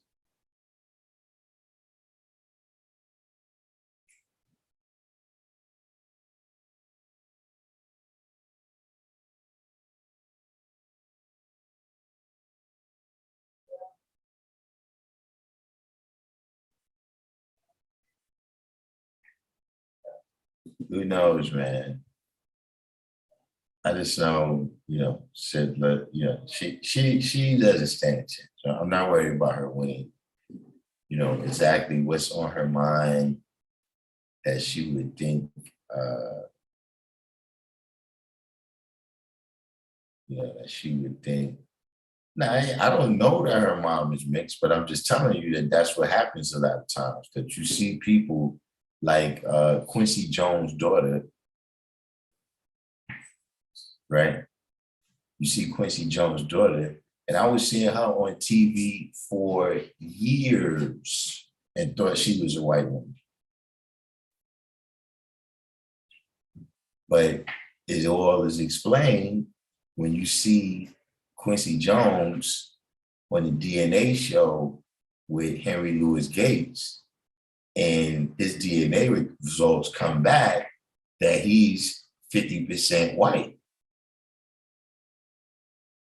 Who knows, man? I just know, you know, said, you know, she doesn't stand a chance. So I'm not worried about her winning. You know exactly what's on her mind that she would think, you know, that she would think. Now, I don't know that her mom is mixed, but I'm just telling you that that's what happens a lot of times. That you see people like Quincy Jones' daughter, right? You see Quincy Jones' daughter, and I was seeing her on TV for years and thought she was a white woman. But it all is explained when you see Quincy Jones on the DNA show with Henry Louis Gates, and his DNA results come back that he's 50% white.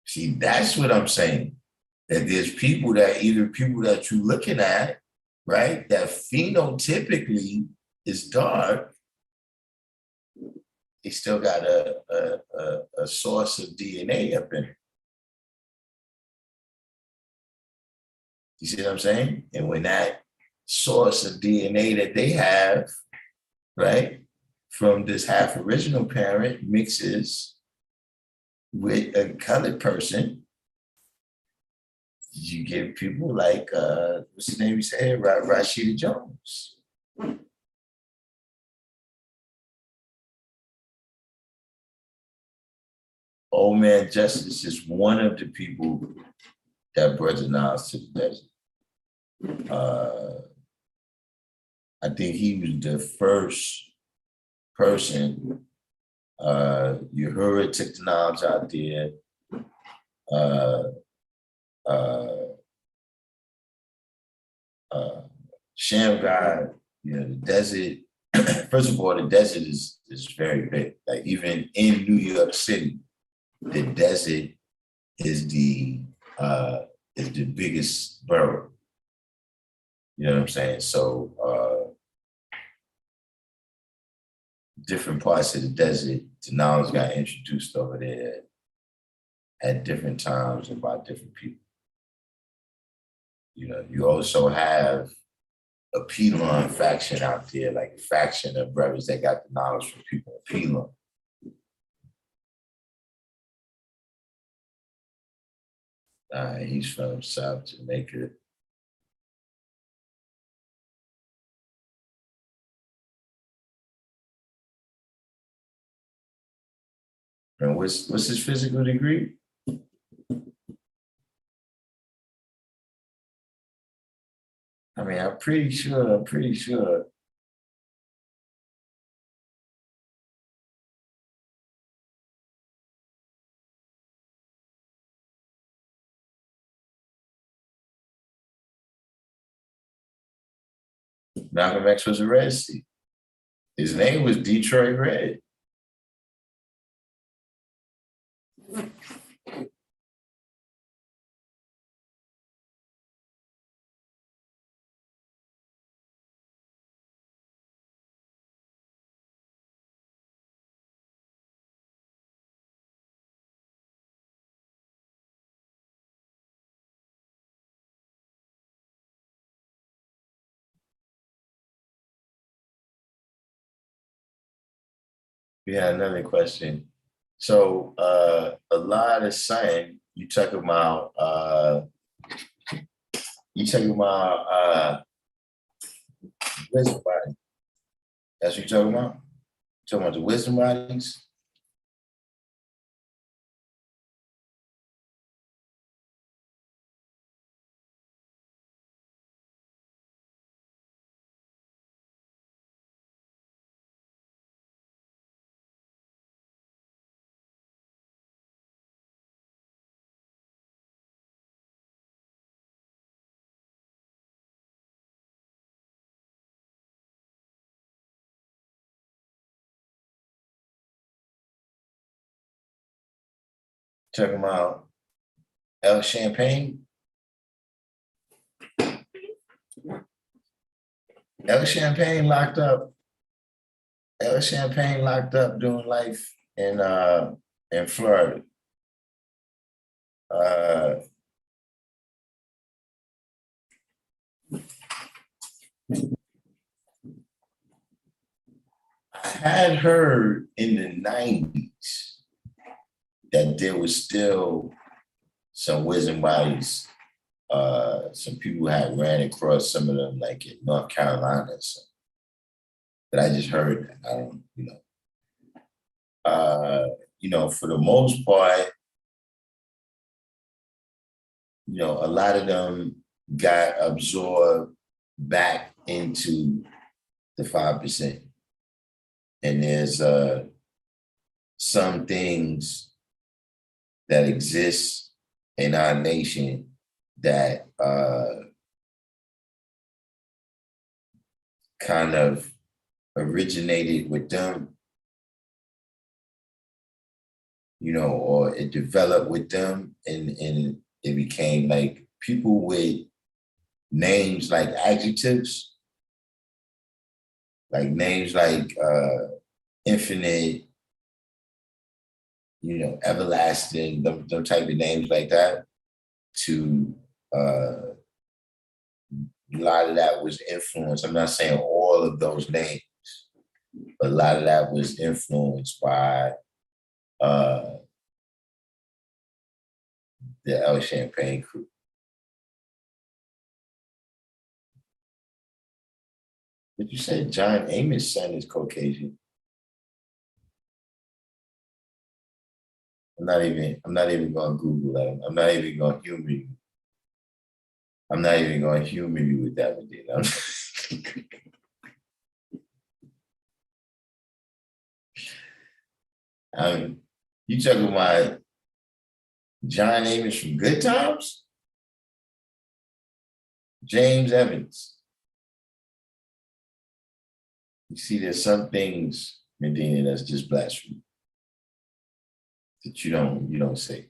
See, that's what I'm saying. That there's people that you're looking at, right, that phenotypically is dark, they still got a source of DNA up in it. You see what I'm saying? And when that source of DNA that they have, right, from this half original parent mixes with a colored person, you get people like, what's his name you said? Rashida Jones. Old Man Justice is one of the people that brought the knowledge to the desert. I think he was the first person. Uhura took the knowledge out there. Shamgar, the desert. First of all, the desert is very big. Like even in New York City, the desert is the biggest borough. You know what I'm saying? So different parts of the desert, the knowledge got introduced over there at different times and by different people. You also have a Pelon faction out there, like a faction of brothers that got the knowledge from people in Pelon. He's from South Jamaica. And what's his physical degree? I mean, I'm pretty sure. Malcolm X was a Red Sea. His name was Detroit Red. We had another question. So a lot of saying you talk about wisdom body. That's what you're talking about? You're talking about the wisdom bodies? Talking about El Champagne? El Champagne locked up. El Champagne locked up doing life in Florida. I had heard in the 90s that there was still some wisdom bodies. Some people had ran across some of them, like in North Carolina. So, but I just heard that. I don't, for the most part, a lot of them got absorbed back into the 5%. And there's some things that exists in our nation that kind of originated with them, you know, or it developed with them, and it became like people with names like adjectives, like names like infinite, you know, everlasting, them type of names like that, to a lot of that was influenced. I'm not saying all of those names, but a lot of that was influenced by the El Champagne crew. But you said John Amos' son is Caucasian. I'm not even gonna Google that. I'm not even gonna humor you. I'm not even gonna humor you with that one, dude. You talking about John Amos from Good Times? James Evans. You see, there's some things, Medina, that's just blasphemy that you don't say.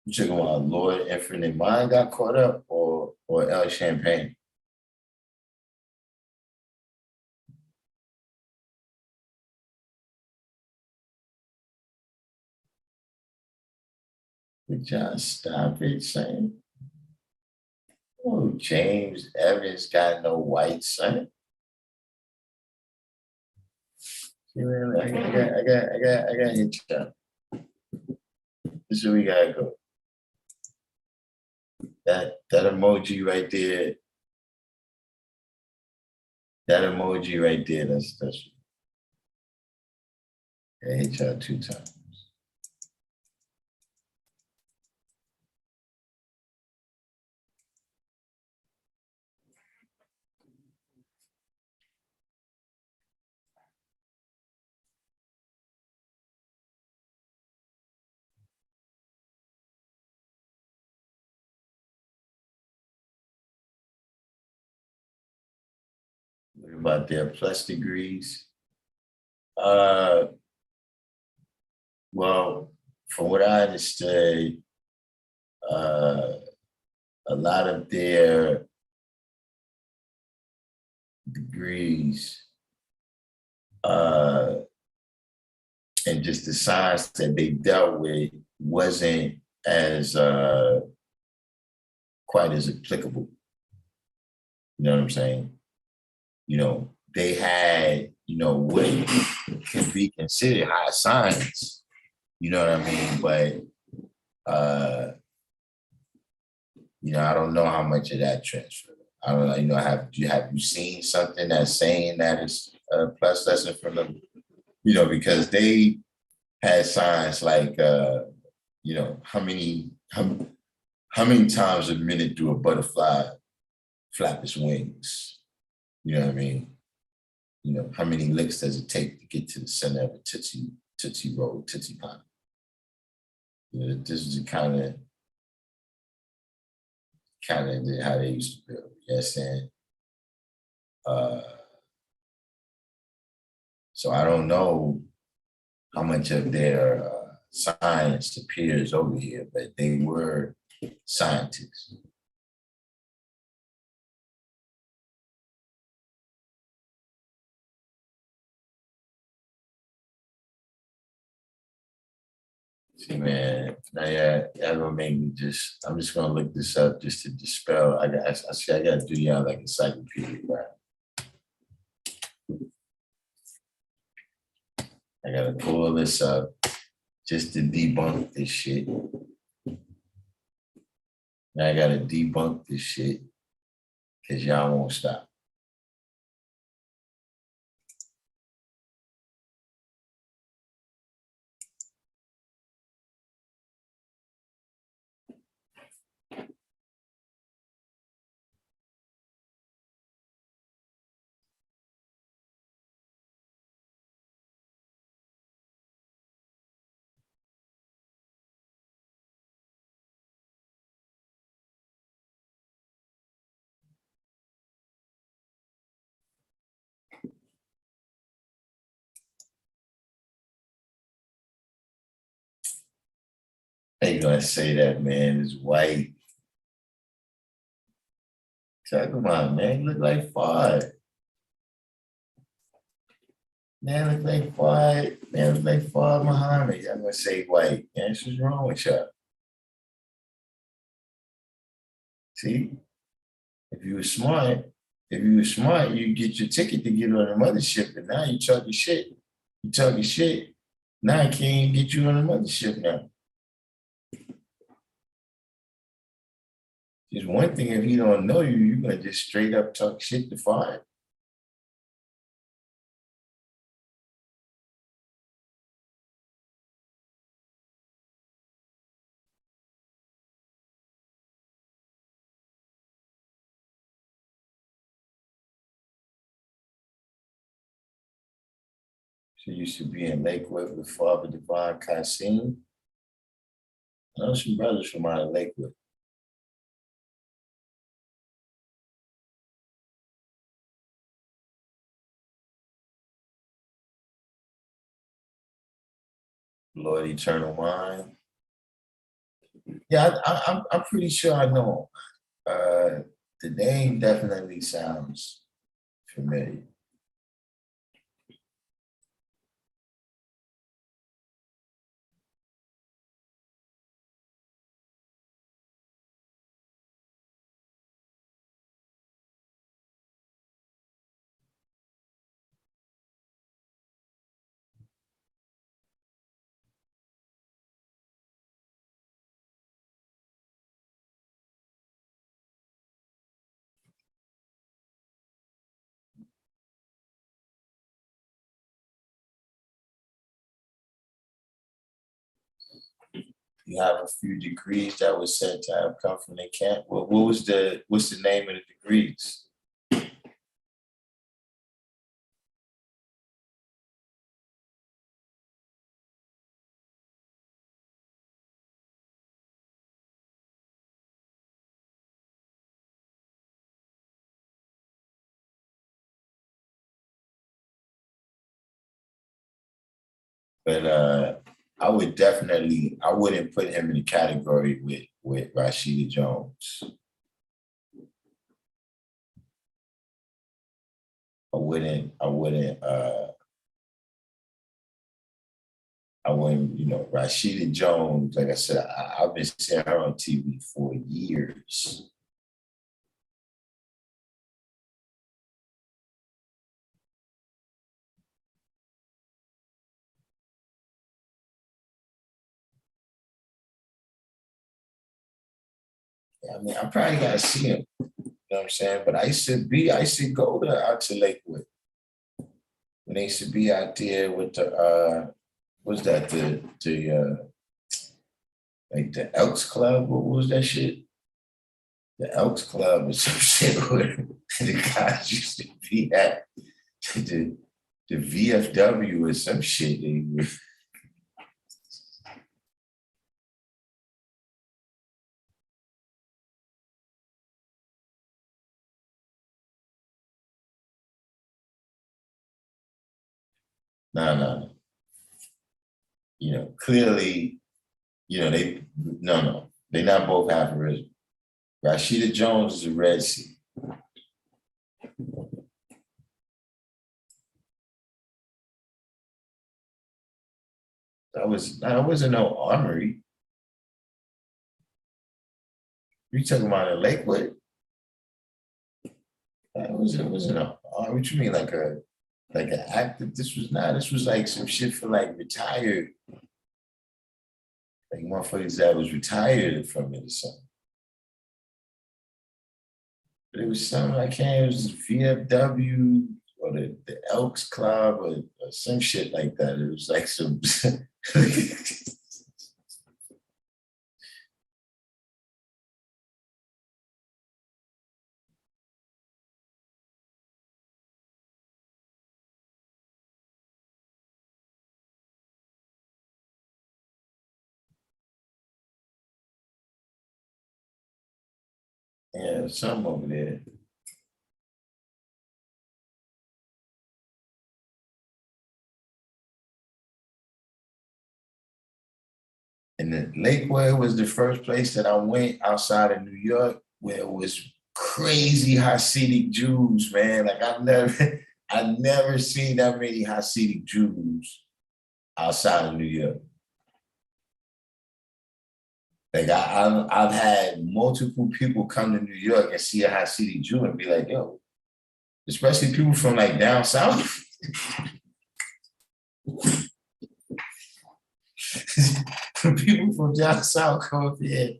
You talking about Lord Infinite Mind got caught up, or El Champagne? Would y'all stop it saying, oh, James Evans got no white son? See, man, I got hit y'all. This is where we gotta go. That emoji right there. That emoji right there, that's I hit y'all 2 times. What about their plus degrees? Well, from what I understood, a lot of their degrees and just the science that they dealt with wasn't as quite as applicable. You know what I'm saying? You know, they had, you know, what can be considered high science. You know what I mean? But you know, I don't know how much of that transfer. I don't know, you know, have you seen something that's saying that it's a plus lesson from them? You know, because they had science like you know, how many times a minute do a butterfly flap its wings? You know what I mean? You know, how many licks does it take to get to the center of a Tootsie Roll, Tootsie Pop? You know, this is kind of how they used to build. You understand? So I don't know how much of their science appears over here, but they were scientists. See, man, now y'all gonna make me I'm just gonna look this up just to dispel. I gotta do y'all like encyclopedia, right? I gotta pull this up just to debunk this shit. Now I gotta debunk this shit because y'all won't stop. Ain't gonna say that, man. It's white. Talk about, man. Look like Fard. Man, look like Fard. Man, look like Fard Muhammad. I'm gonna say white. Man, what's wrong with y'all? See? If you were smart, you get your ticket to get on the mothership, but now you talking shit. You talking shit. Now I can't even get you on the mothership now. Just one thing, if he don't know you, you're gonna just straight up talk shit to Fard. She used to be in Lakewood with Father Divine Kasim. I know some brothers from out of Lakewood. Lord Eternal Mind. Yeah, I'm pretty sure I know. The name definitely sounds familiar. You have a few degrees that was said to have come from the camp. What's the name of the degrees? But I wouldn't put him in the category with Rashida Jones. I wouldn't, Rashida Jones, like I said, I've been seeing her on TV for years. I mean, I probably gotta see him. You know what I'm saying? But I used to go out to Lakewood. When they used to be out there with the what's that, like the Elks Club, what was that shit? The Elks Club or some shit where the guys used to be at the VFW or some shit. No. Clearly, they're not both half original. Rashida Jones is a Red Sea. That wasn't no armory. You talking about a Lakewood? That wasn't a armory. What you mean, like an active? This was like some shit for like retired Like motherfuckers that was retired from it or something. But it was something I can't, it was VFW or the Elks Club or some shit like that. It was like some yeah, something over there. And the Lakewood was the first place that I went outside of New York where it was crazy Hasidic Jews, man. Like I've never seen that many Hasidic Jews outside of New York. Like I've had multiple people come to New York and see a Hasidic Jew and be like, yo, especially people from like down south. People from down south come up here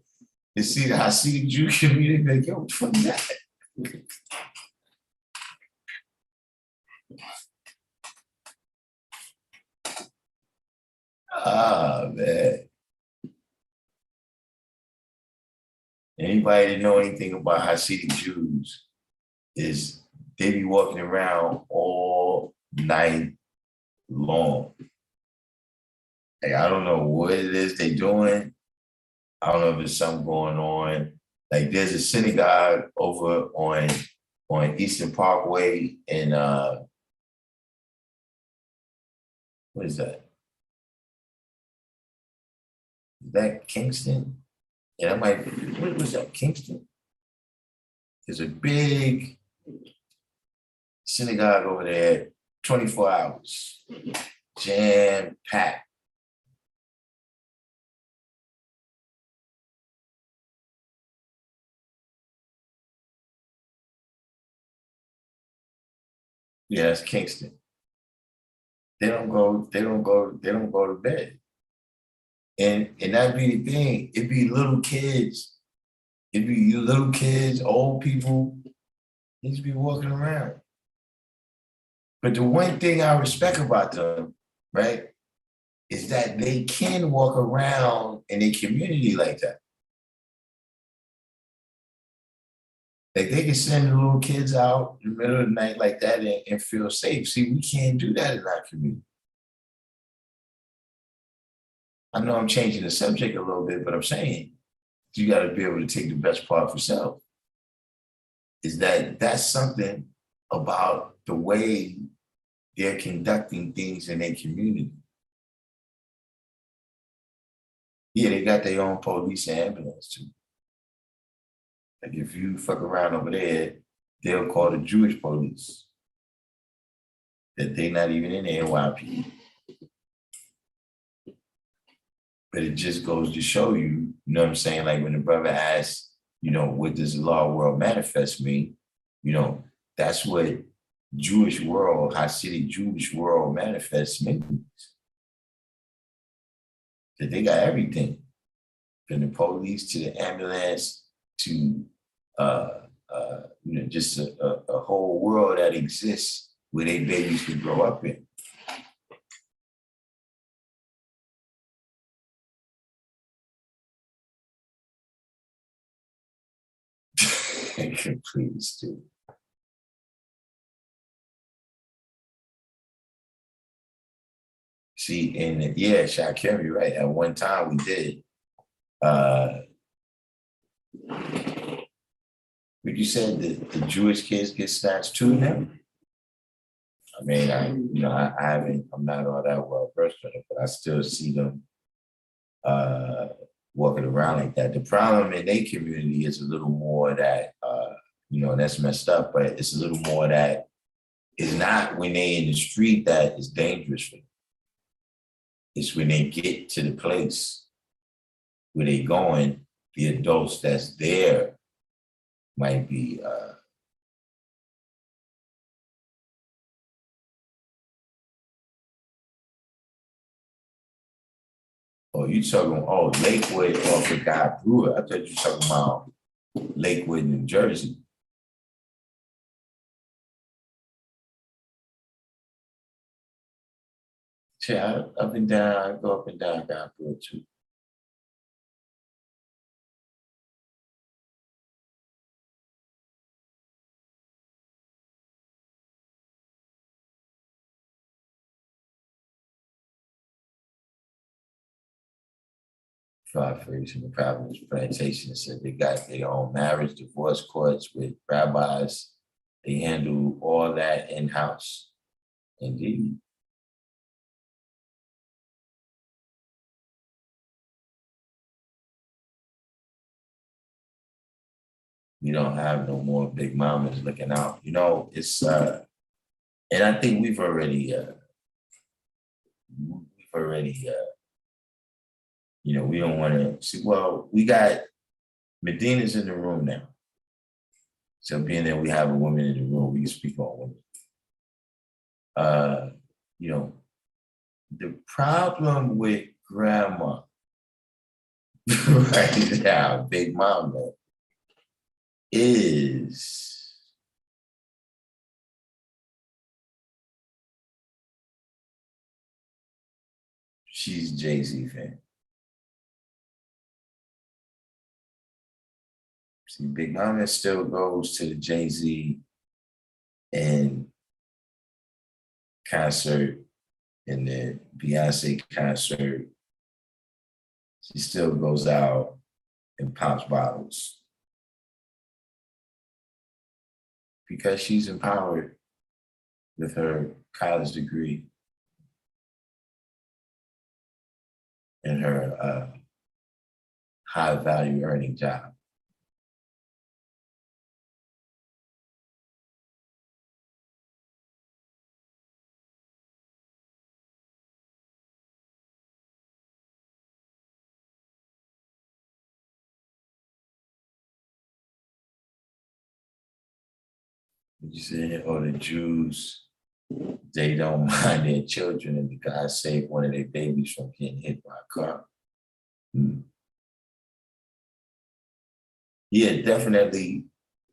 and see the Hasidic Jew community, like, yo, what the fuck is that? Ah, man. Anybody that know anything about Hasidic Jews is they be walking around all night long. Like, I don't know what it is they doing. I don't know if there's something going on. Like there's a synagogue over on Eastern Parkway in what is that? Is that Kingston? Yeah, that might be, what was that, Kingston? There's a big synagogue over there, 24 hours, jam packed. Yeah, it's Kingston. They don't go to bed. And that be the thing. It be little kids. It be you little kids, old people. They just be walking around. But the one thing I respect about them, right, is that they can walk around in a community like that. Like they can send the little kids out in the middle of the night like that and feel safe. See, we can't do that in our community. I know I'm changing the subject a little bit, but I'm saying you got to be able to take the best part for self. Is that that's something about the way they're conducting things in their community. Yeah, they got their own police and ambulance too. Like if you fuck around over there, they'll call the Jewish police. That they're not even in the NYPD. But it just goes to show you, you know what I'm saying? Like when the brother asks, you know, what does the law world manifest mean? You know, that's what Jewish world, Hasidic Jewish world manifests means. That they got everything. From the police to the ambulance to you know, just a whole world that exists where they babies can grow up in. Completely stupid. See, and yeah, Shakim, you're right. At one time we did. But you said that the Jewish kids get snatched too now? I mean, I haven't, I'm not all that well versed in it, but I still see them walking around like that. The problem in their community is a little more that, you know, that's messed up, but it's a little more that it's not when they in the street that is dangerous for them. It's when they get to the place where they going, the adults that's there might be Oh, you talking, oh, Lakewood off of Guy Brewer. I thought you were talking about Lakewood, New Jersey. Yeah, up and down, I go up and down Guy Brewer too. Five Freaks and the Providence Plantation said they got their own marriage, divorce courts with rabbis. They handle all that in-house. Indeed. We don't have no more big mamas looking out. You know, it's and I think we've already you know, we don't want to see, well, we got Medina's in the room now. So being that we have a woman in the room, we can speak on women. You know, the problem with grandma right now, big mama, is she's Jay-Z fan. See, Big Mama still goes to the Jay-Z and concert and the Beyonce concert. She still goes out and pops bottles because she's empowered with her college degree and her high value earning job. You say, oh, the Jews, they don't mind their children, and God saved one of their babies from getting hit by a car. Yeah, definitely.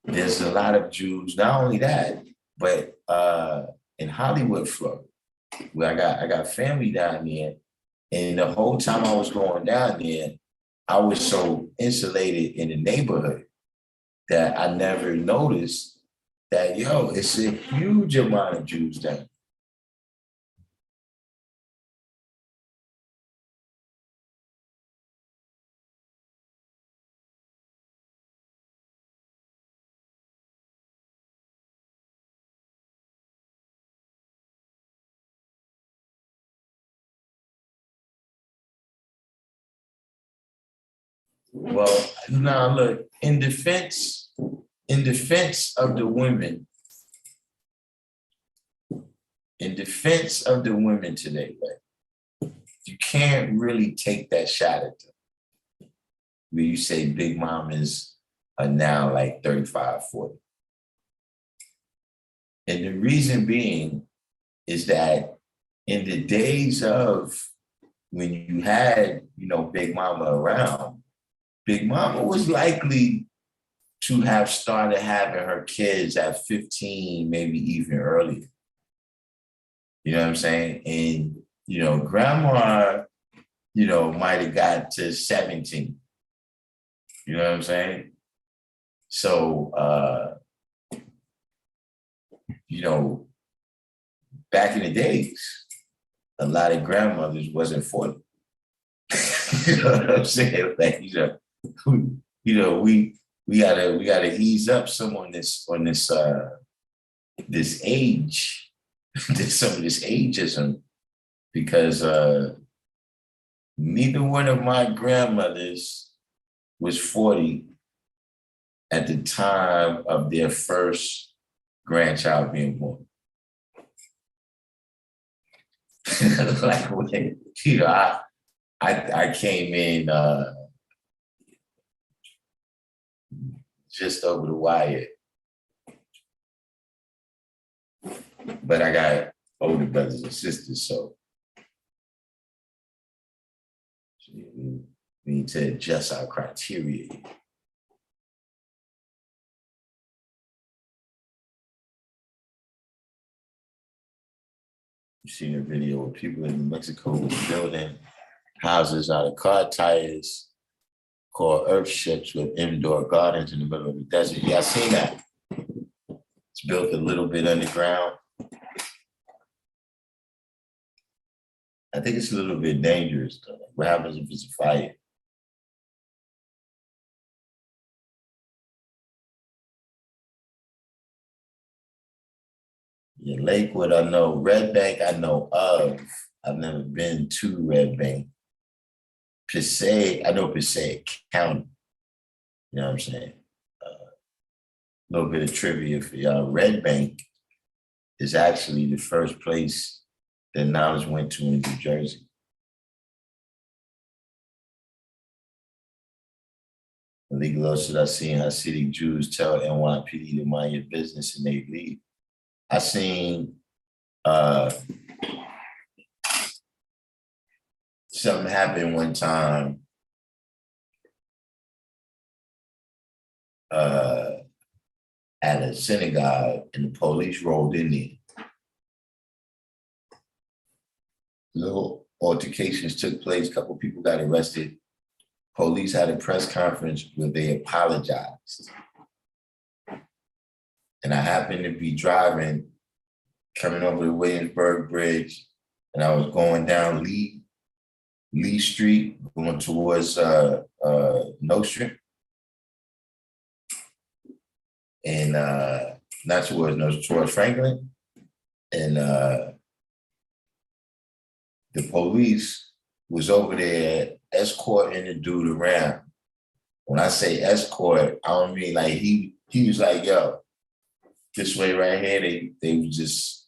There's a lot of Jews. Not only that, but in Hollywood, Florida, where I got family down there, and the whole time I was going down there, I was so insulated in the neighborhood that I never noticed that, yo, it's a huge amount of Jews down there. Well, now look, in defense of the women, today, right, you can't really take that shot at them. Where you say big mamas are now like 35, 40. And the reason being is that in the days of when you had, you know, Big Mama around, Big Mama was likely to have started having her kids at 15, maybe even earlier. You know what I'm saying? And, you know, grandma, you know, might have got to 17. You know what I'm saying? So, you know, back in the days, a lot of grandmothers wasn't 40. You know what I'm saying? Like, we gotta ease up some on this this age, some of this ageism, because neither one of my grandmothers was 40 at the time of their first grandchild being born. Like, when, you know, I came in just over the wire, but I got older brothers and sisters, so We need to adjust our criteria. You've seen a video where people in New Mexico were building houses out of car tires called earth ships with indoor gardens in the middle of the desert. Yeah, I seen that. It's built a little bit underground. I think it's a little bit dangerous though. What happens if it's a fire? Yeah, Lakewood, I know. Red Bank, I know of. I've never been to Red Bank. Passaic, I know Passaic County. You know what I'm saying? A little bit of trivia for y'all. Red Bank is actually the first place that Knowledge went to in New Jersey. Illegal lawsuit I seen Hasidic Jews tell NYPD to mind your business and they leave. I seen something happened one time at a synagogue and the police rolled in there. Little altercations took place, a couple people got arrested. Police had a press conference where they apologized. And I happened to be driving, coming over the Williamsburg Bridge, and I was going down Lee Street, going towards Nostrand. And not towards Nostrand, towards Franklin. And the police was over there escorting the dude around. When I say escort, I don't mean like he was like, yo, this way right here, they were just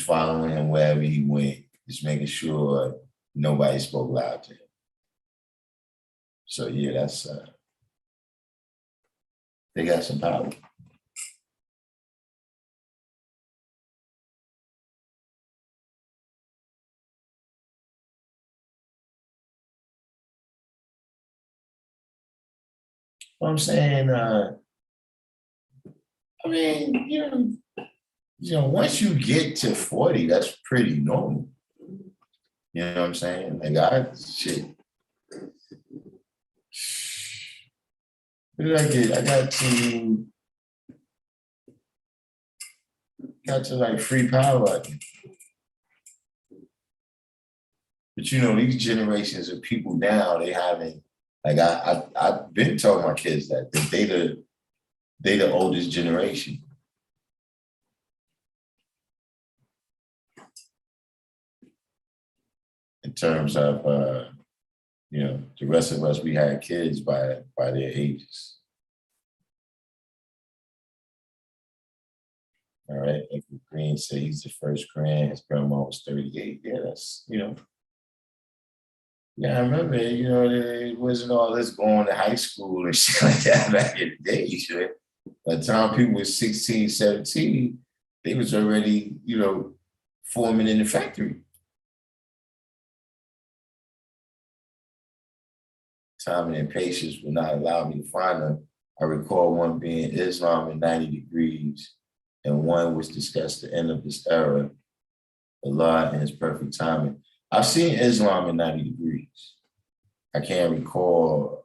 following him wherever he went, just making sure nobody spoke loud to him. So yeah, that's they got some power. I'm saying, I mean, you know, once you get to 40, that's pretty normal. You know what I'm saying? Like shit. What did I get? I got to like free power, I think. But you know, these generations of people now, they haven't, like I've been telling my kids that they the oldest generation. In terms of you know, the rest of us, we had kids by their ages. All right, like Green said, he's the first grand. His grandma was 38. Yeah, that's, you know. Yeah, I remember, you know, it wasn't all this going to high school and shit like that back in the day. Shit. By the time people were 16, 17, they was already, you know, forming in the factory. Time and impatience would not allow me to find them. I recall one being Islam in 90 degrees, and one was discussed the end of this era, Allah and his perfect timing. I've seen Islam in 90 degrees. I can't recall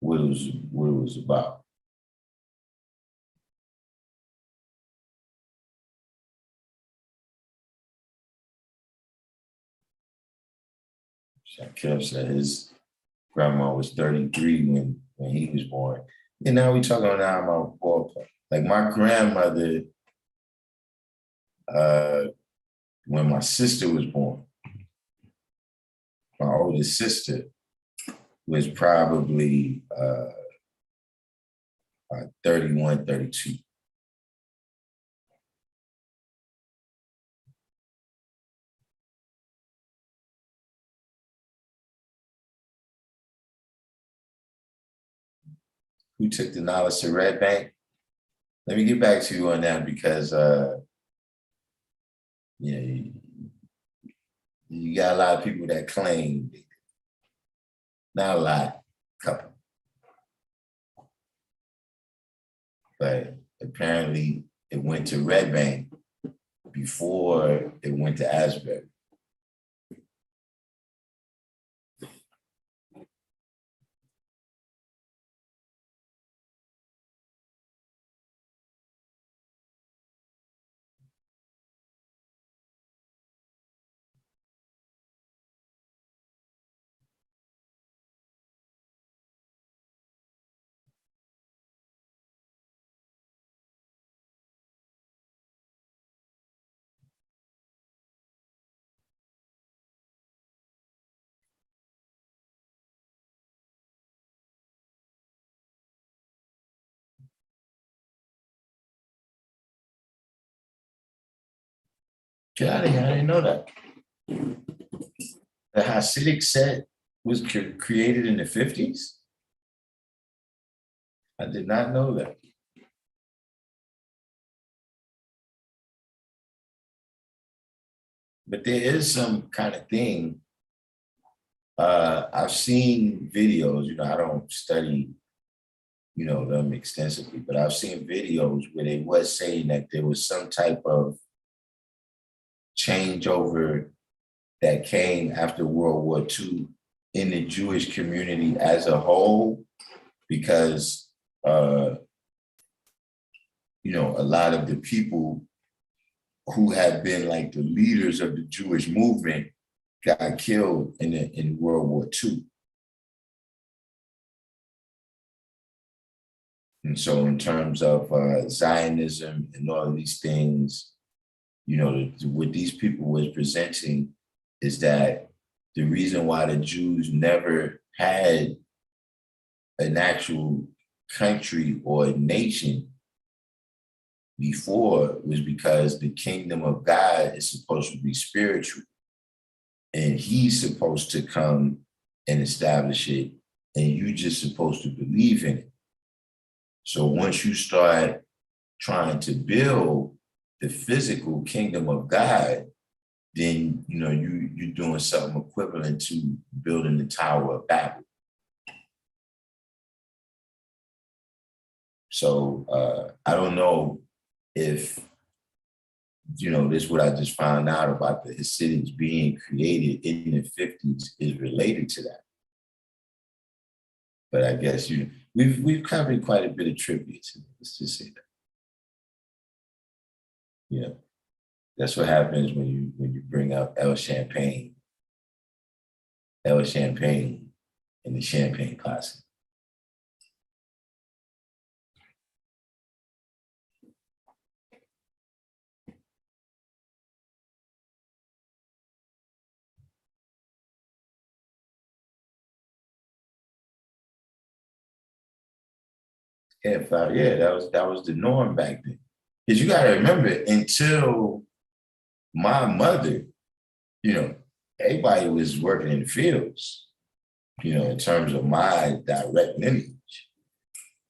what it was about. Shakib said his grandma was 33 when he was born. And now we talking now about ballpark. Like my grandmother, when my sister was born, my oldest sister was probably 31, 32. Who took the knowledge to Red Bank? Let me get back to you on that because yeah, You got a lot of people that claim, not a lot, couple. But apparently it went to Red Bank before it went to Asbury. Get out of here, I didn't know that. The Hasidic set was created in the 50s? I did not know that. But there is some kind of thing. I've seen videos, I don't study, them extensively, but I've seen videos where they was saying that there was some type of changeover that came after World War II in the Jewish community as a whole, because, a lot of the people who had been like the leaders of the Jewish movement got killed in World War II. And so in terms of Zionism and all of these things, what these people was presenting is that the reason why the Jews never had an actual country or a nation before was because the kingdom of God is supposed to be spiritual. And he's supposed to come and establish it, and you just supposed to believe in it. So once you start trying to build the physical kingdom of God, then you're doing something equivalent to building the Tower of Babel. So I don't know if this is what I just found out about the Hasidics being created in the 50s is related to that. But I guess we've covered quite a bit of trivia today. Let's just say that. That's what happens when you bring up El Champagne and the Champagne Classic. Yeah, that was the norm back then. Because you gotta remember, until my mother, everybody was working in the fields, in terms of my direct lineage.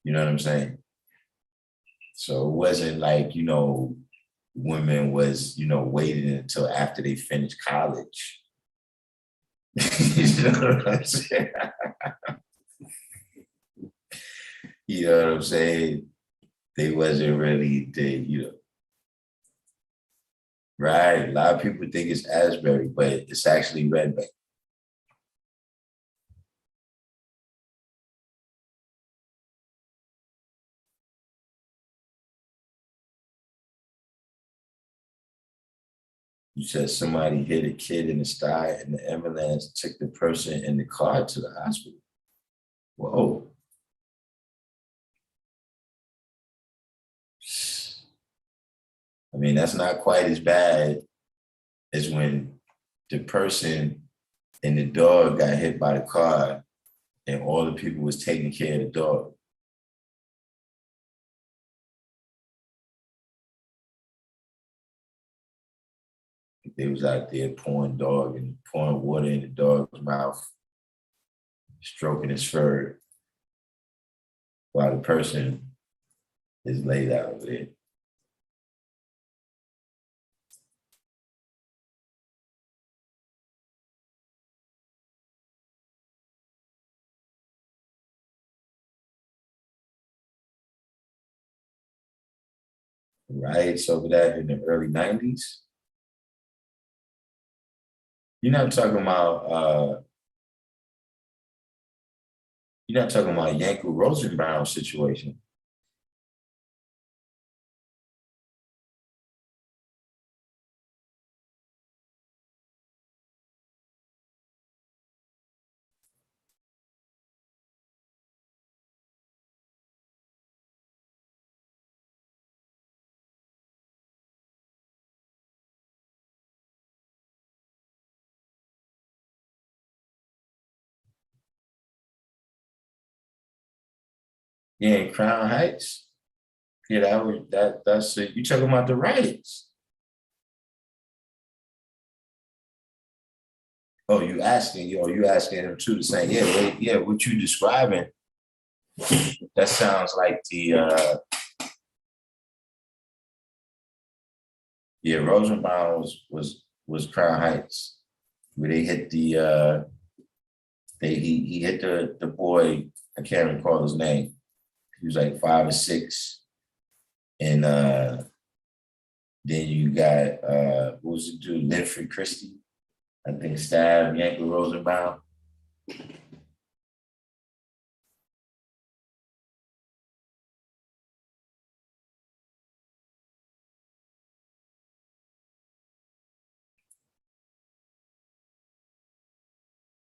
You know what I'm saying? So it wasn't like, women was, waiting until after they finished college. You know what I'm saying? You know what I'm saying? They wasn't really, right? A lot of people think it's Asbury, but it's actually Red Bank. You said somebody hit a kid in the thigh and the ambulance took the person in the car to the hospital. Whoa. I mean, that's not quite as bad as when the person and the dog got hit by the car and all the people was taking care of the dog. They was out there pouring water in the dog's mouth, stroking his fur, while the person is laid out over there. riots over that in the early 90s. You're not talking about Yankel Rosenbaum situation. Yeah, in Crown Heights. Yeah, that's it. You talking about the riots. Oh, you asking him too, the same. Yeah, what you describing, that sounds like the yeah, Rosenbaum was Crown Heights, where they hit the he hit the boy, I can't recall his name. He was like 5 or 6. And then you got what was the dude, Linford Christie, I think, stabbed Yankel Rosenbaum.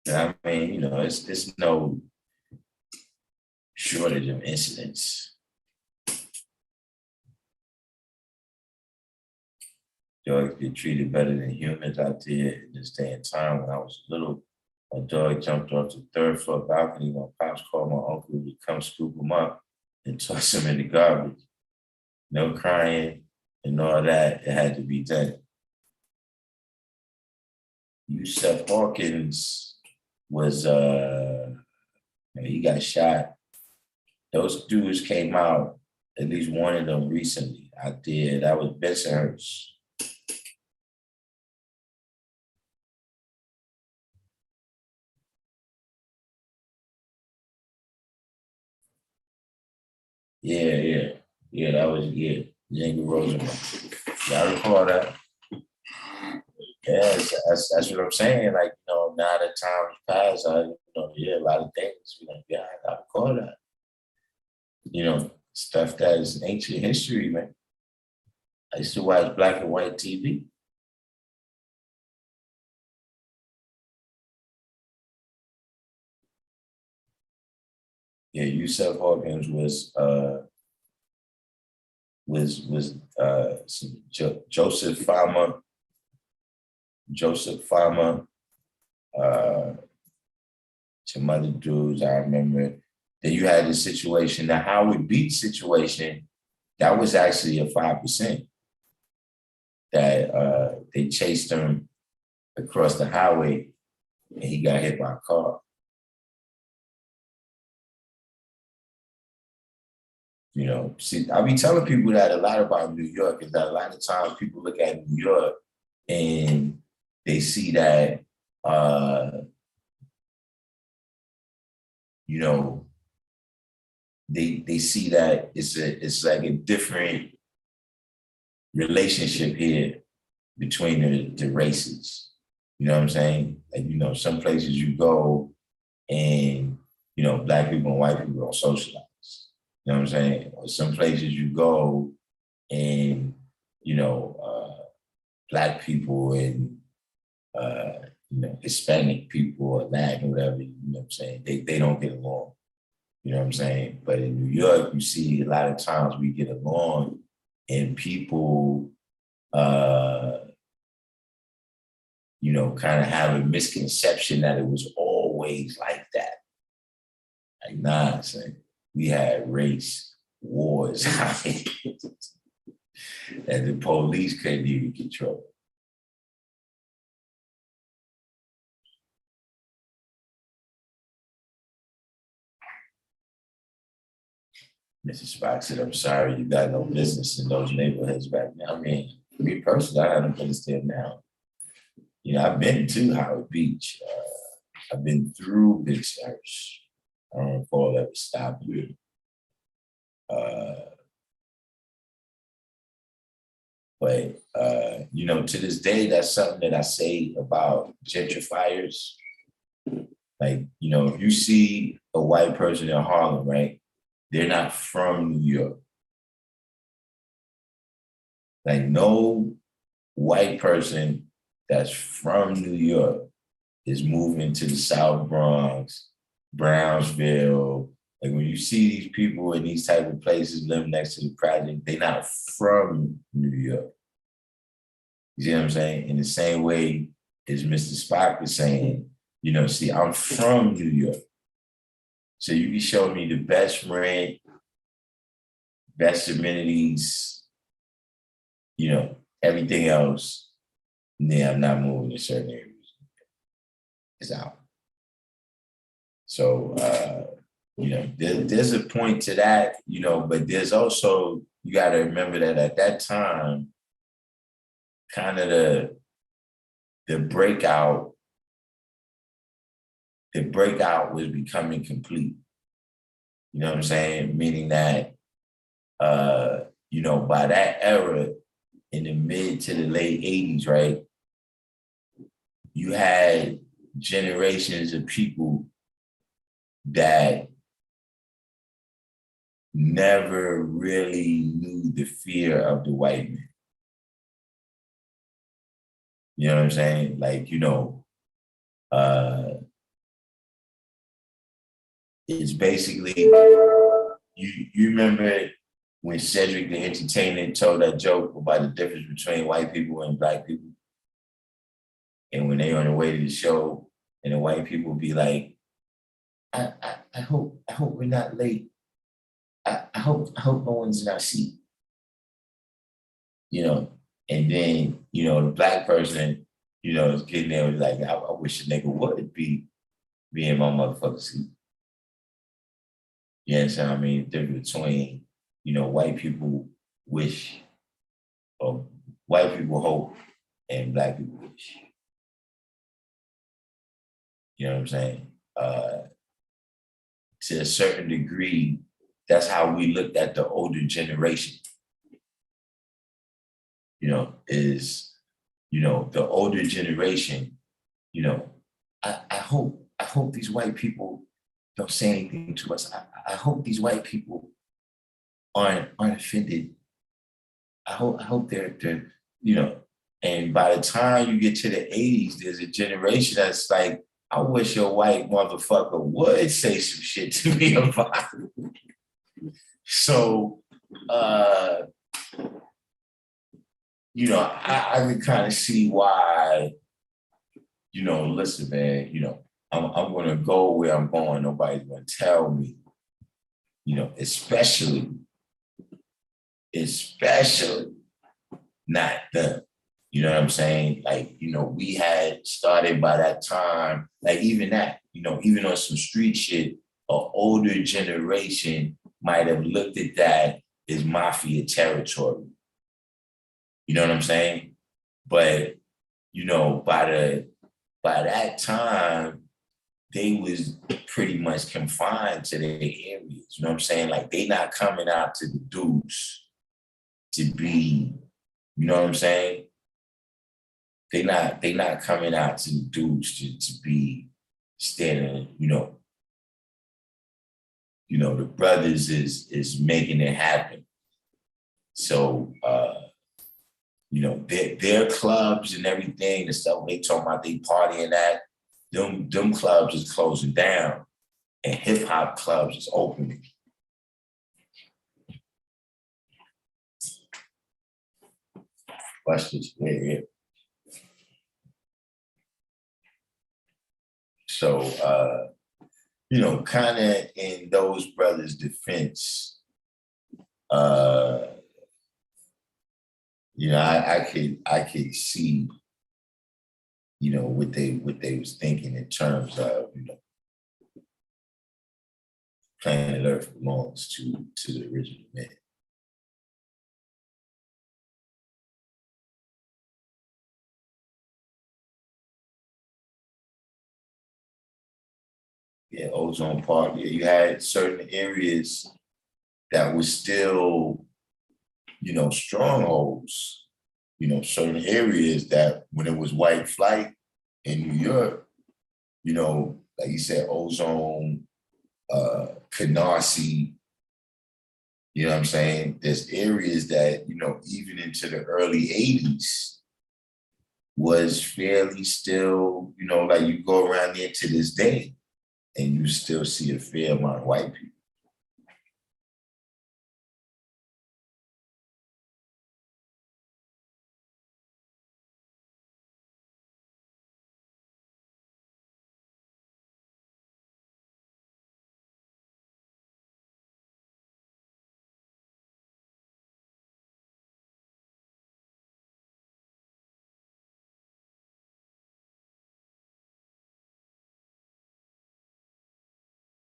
And I mean, it's no shortage of incidents. Dogs get treated better than humans out there in this day and time. When I was little, a dog jumped off the 3rd floor balcony. My pops called my uncle to come scoop him up and toss him in the garbage. No crying and all that. It had to be done. Yusef Hawkins was he got shot. Those dudes came out, at least one of them recently. I did. That was Bensonhurst. Yeah, that was Django Rosenbaum. Yeah, I recall that. Yeah, that's what I'm saying. Like, now that time has passed, a lot of things, I recall that. Stuff that is ancient history, man. I used to watch black and white TV. Yeah, Yusef Hawkins was Joseph Fama, some other dudes I remember. Then you had the situation, the Howard Beach situation, that was actually a 5%. That they chased him across the highway and he got hit by a car. See, I be telling people that a lot about New York, is that a lot of times people look at New York and they see that, they see that it's like a different relationship here between the races. You know what I'm saying? Like, some places you go and, black people and white people don't socialize. You know what I'm saying? Or some places you go and, black people and, Hispanic people or Latin, whatever, you know what I'm saying? They don't get along. You know what I'm saying? But in New York, you see a lot of times we get along and people, kind of have a misconception that it was always like that. Like, nah, son, we had race wars that the police couldn't even control. Mrs. Spock said, I'm sorry, you got no business in those neighborhoods back now. I mean, me personally, I haven't been there now. I've been to Howard Beach. I've been through Bensonhurst. I don't recall ever stopping. But you know, to this day, that's something that I say about gentrifiers. Like, you know, if you see a white person in Harlem, right? They're not from New York. Like, no white person that's from New York is moving to the South Bronx, Brownsville. Like, when you see these people in these type of places living next to the project, they're not from New York. You see what I'm saying? In the same way as Mr. Spock was saying, you know, see, I'm from New York. So you can show me the best rent, best amenities, you know, everything else. Yeah, I'm not moving to certain areas. It's out. So, you know, there's a point to that, you know, but there's also, you got to remember that at that time, kind of the breakout was becoming complete. You know what I'm saying? Meaning that, you know, by that era, in the mid to the late 80s, right, you had generations of people that never really knew the fear of the white man. You know what I'm saying? Like, you know, it's basically, you remember when Cedric the Entertainer told that joke about the difference between white people and black people? And when they on the way to the show, and the white people be like, I hope we're not late. I hope no one's in our seat. You know, and then, you know, the black person, you know, is getting there was like, I wish a nigga would be in my motherfucking seat. You understand what I mean? The difference between, you know, white people wish, or white people hope, and black people wish. You know what I'm saying? To a certain degree, that's how we looked at the older generation. You know, is, you know, the older generation, you know, I hope these white people don't say anything to us. I hope these white people aren't offended. I hope they're, you know, and by the time you get to the 80s, there's a generation that's like, I wish your white motherfucker would say some shit to me about it. So, you know, I can kind of see why, you know, listen, man, you know, I'm gonna go where I'm going. Nobody's gonna tell me, you know, especially not them. You know what I'm saying? Like, you know, we had started by that time, like even that, you know, even on some street shit, an older generation might have looked at that as mafia territory. You know what I'm saying? But, you know, by that time, they was pretty much confined to their areas. You know what I'm saying? Like, they not coming out to the dudes to be, you know what I'm saying? They not coming out to the dudes to be standing, you know, the brothers is making it happen. So, you know, their clubs and everything, the stuff they talking about, they partying at, them clubs is closing down and hip hop clubs is opening. Questions? Yeah. So, you know, kind of in those brothers' defense, you know, I could see, you know, what they was thinking in terms of, you know, planet Earth belongs to the original man. Yeah, Ozone Park. Yeah, you had certain areas that were still, you know, strongholds you know, certain areas that when it was white flight in New York, you know, like you said, Ozone, Canarsie, you know what I'm saying? There's areas that, you know, even into the early 80s was fairly still, you know, like you go around there to this day and you still see a fair amount of white people.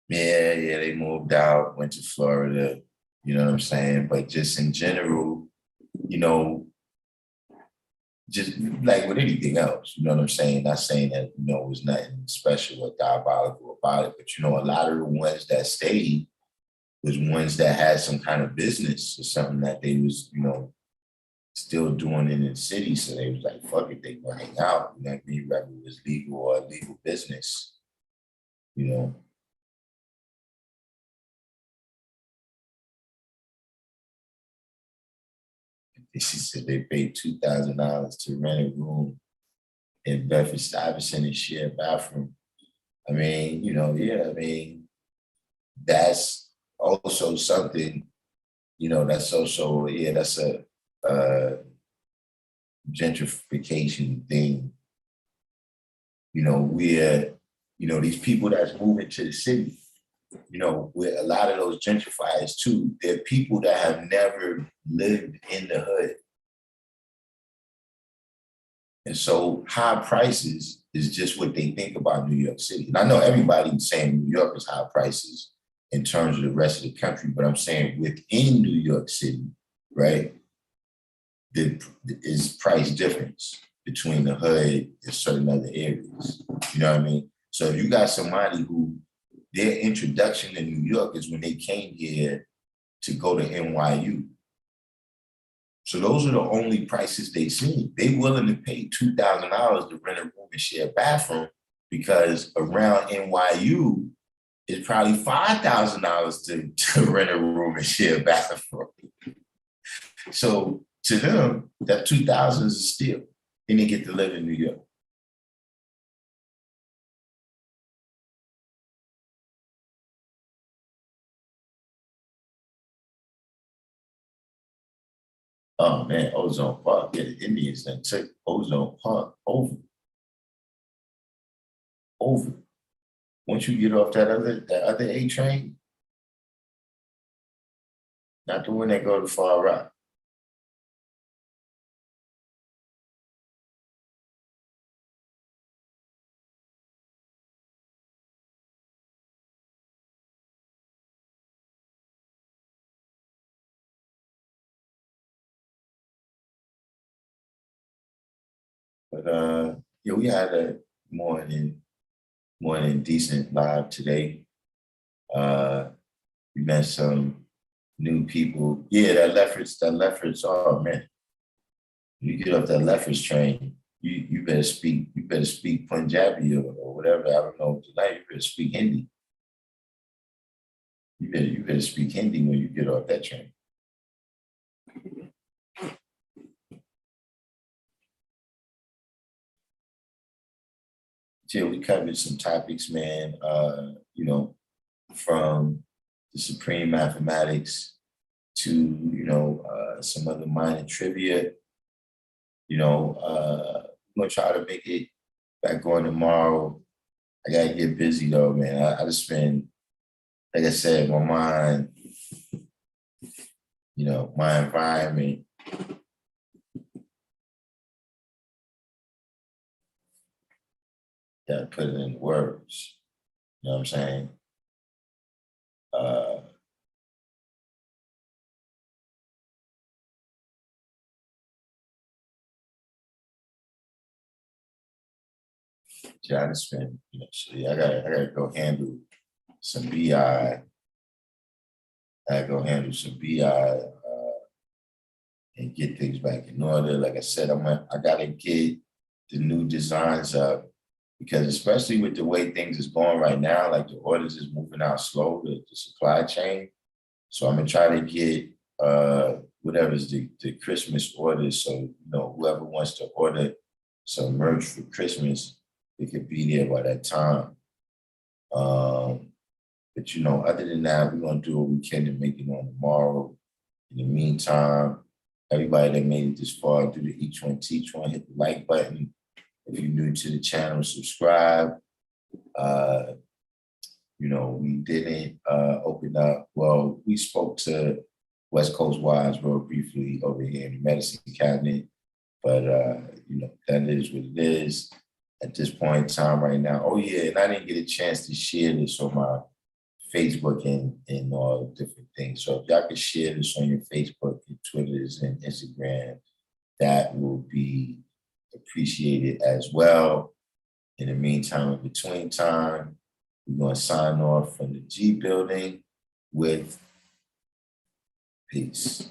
Yeah, they moved out, went to Florida, you know what I'm saying? But just in general, you know, just like with anything else, you know what I'm saying? Not saying that, you know, it was nothing special or diabolical about it, but you know, a lot of the ones that stayed was ones that had some kind of business or something that they was, you know, still doing in the city. So they was like, fuck it, they gonna hang out. You know what I mean? Whether it was legal or illegal business, you know. She said they paid $2,000 to rent a room in Bedford Stuyvesant and share a bathroom. I mean, you know, yeah, I mean, that's also something, you know, that's also, yeah, that's a gentrification thing. You know, where, you know, these people that's moving to the city, you know, with a lot of those gentrifiers too, they're people that have never lived in the hood. And so high prices is just what they think about New York City. And I know everybody's saying New York is high prices in terms of the rest of the country, but I'm saying within New York City, right, there is price difference between the hood and certain other areas. You know what I mean? So if you got somebody who their introduction to New York is when they came here to go to NYU. So those are the only prices they've seen. They willing to pay $2,000 to rent a room and share a bathroom because around NYU, it's probably $5,000 to rent a room and share a bathroom. So to them, that $2,000 is a steal. Then they get to live in New York. Oh man, Ozone Park, yeah, the Indians then took Ozone Park over. Once you get off that other A train, not the one that go to Far Rock. But yeah, we had a more than decent live today. We met some new people. Yeah, that Lefferts, oh man. You get off that Lefferts train, you better speak Punjabi or whatever. I don't know tonight. You better speak Hindi. You better speak Hindi when you get off that train. Yeah, we covered some topics, man. You know, from the supreme mathematics to, you know, some other minor trivia. You know, I'm gonna try to make it back on tomorrow. I gotta get busy though, man. I just been, like I said, my mind, you know, my environment. Gotta put it in words. You know what I'm saying? Uh, yeah, I just been, you know, so yeah, I gotta go handle some BI. I gotta go handle some BI and and get things back in order. Like I said, I gotta get the new designs up, because especially with the way things is going right now, like the orders is moving out slow, the supply chain. So I'm gonna try to get whatever's the Christmas orders. So, you know, whoever wants to order some merch for Christmas, it could be there by that time. But you know, other than that, we're gonna do what we can to make it on tomorrow. In the meantime, everybody that made it this far, do the each one teach one, hit the like button. If you're new to the channel, subscribe. You know, we didn't open up. Well, we spoke to West Coast Wise real briefly over here in the medicine cabinet, but you know, that is what it is at this point in time right now. Oh yeah, and I didn't get a chance to share this on my Facebook and all different things. So if y'all could share this on your Facebook and Twitters and Instagram, that will be appreciated as well. In the meantime, in between time, we're going to sign off from the G building with peace.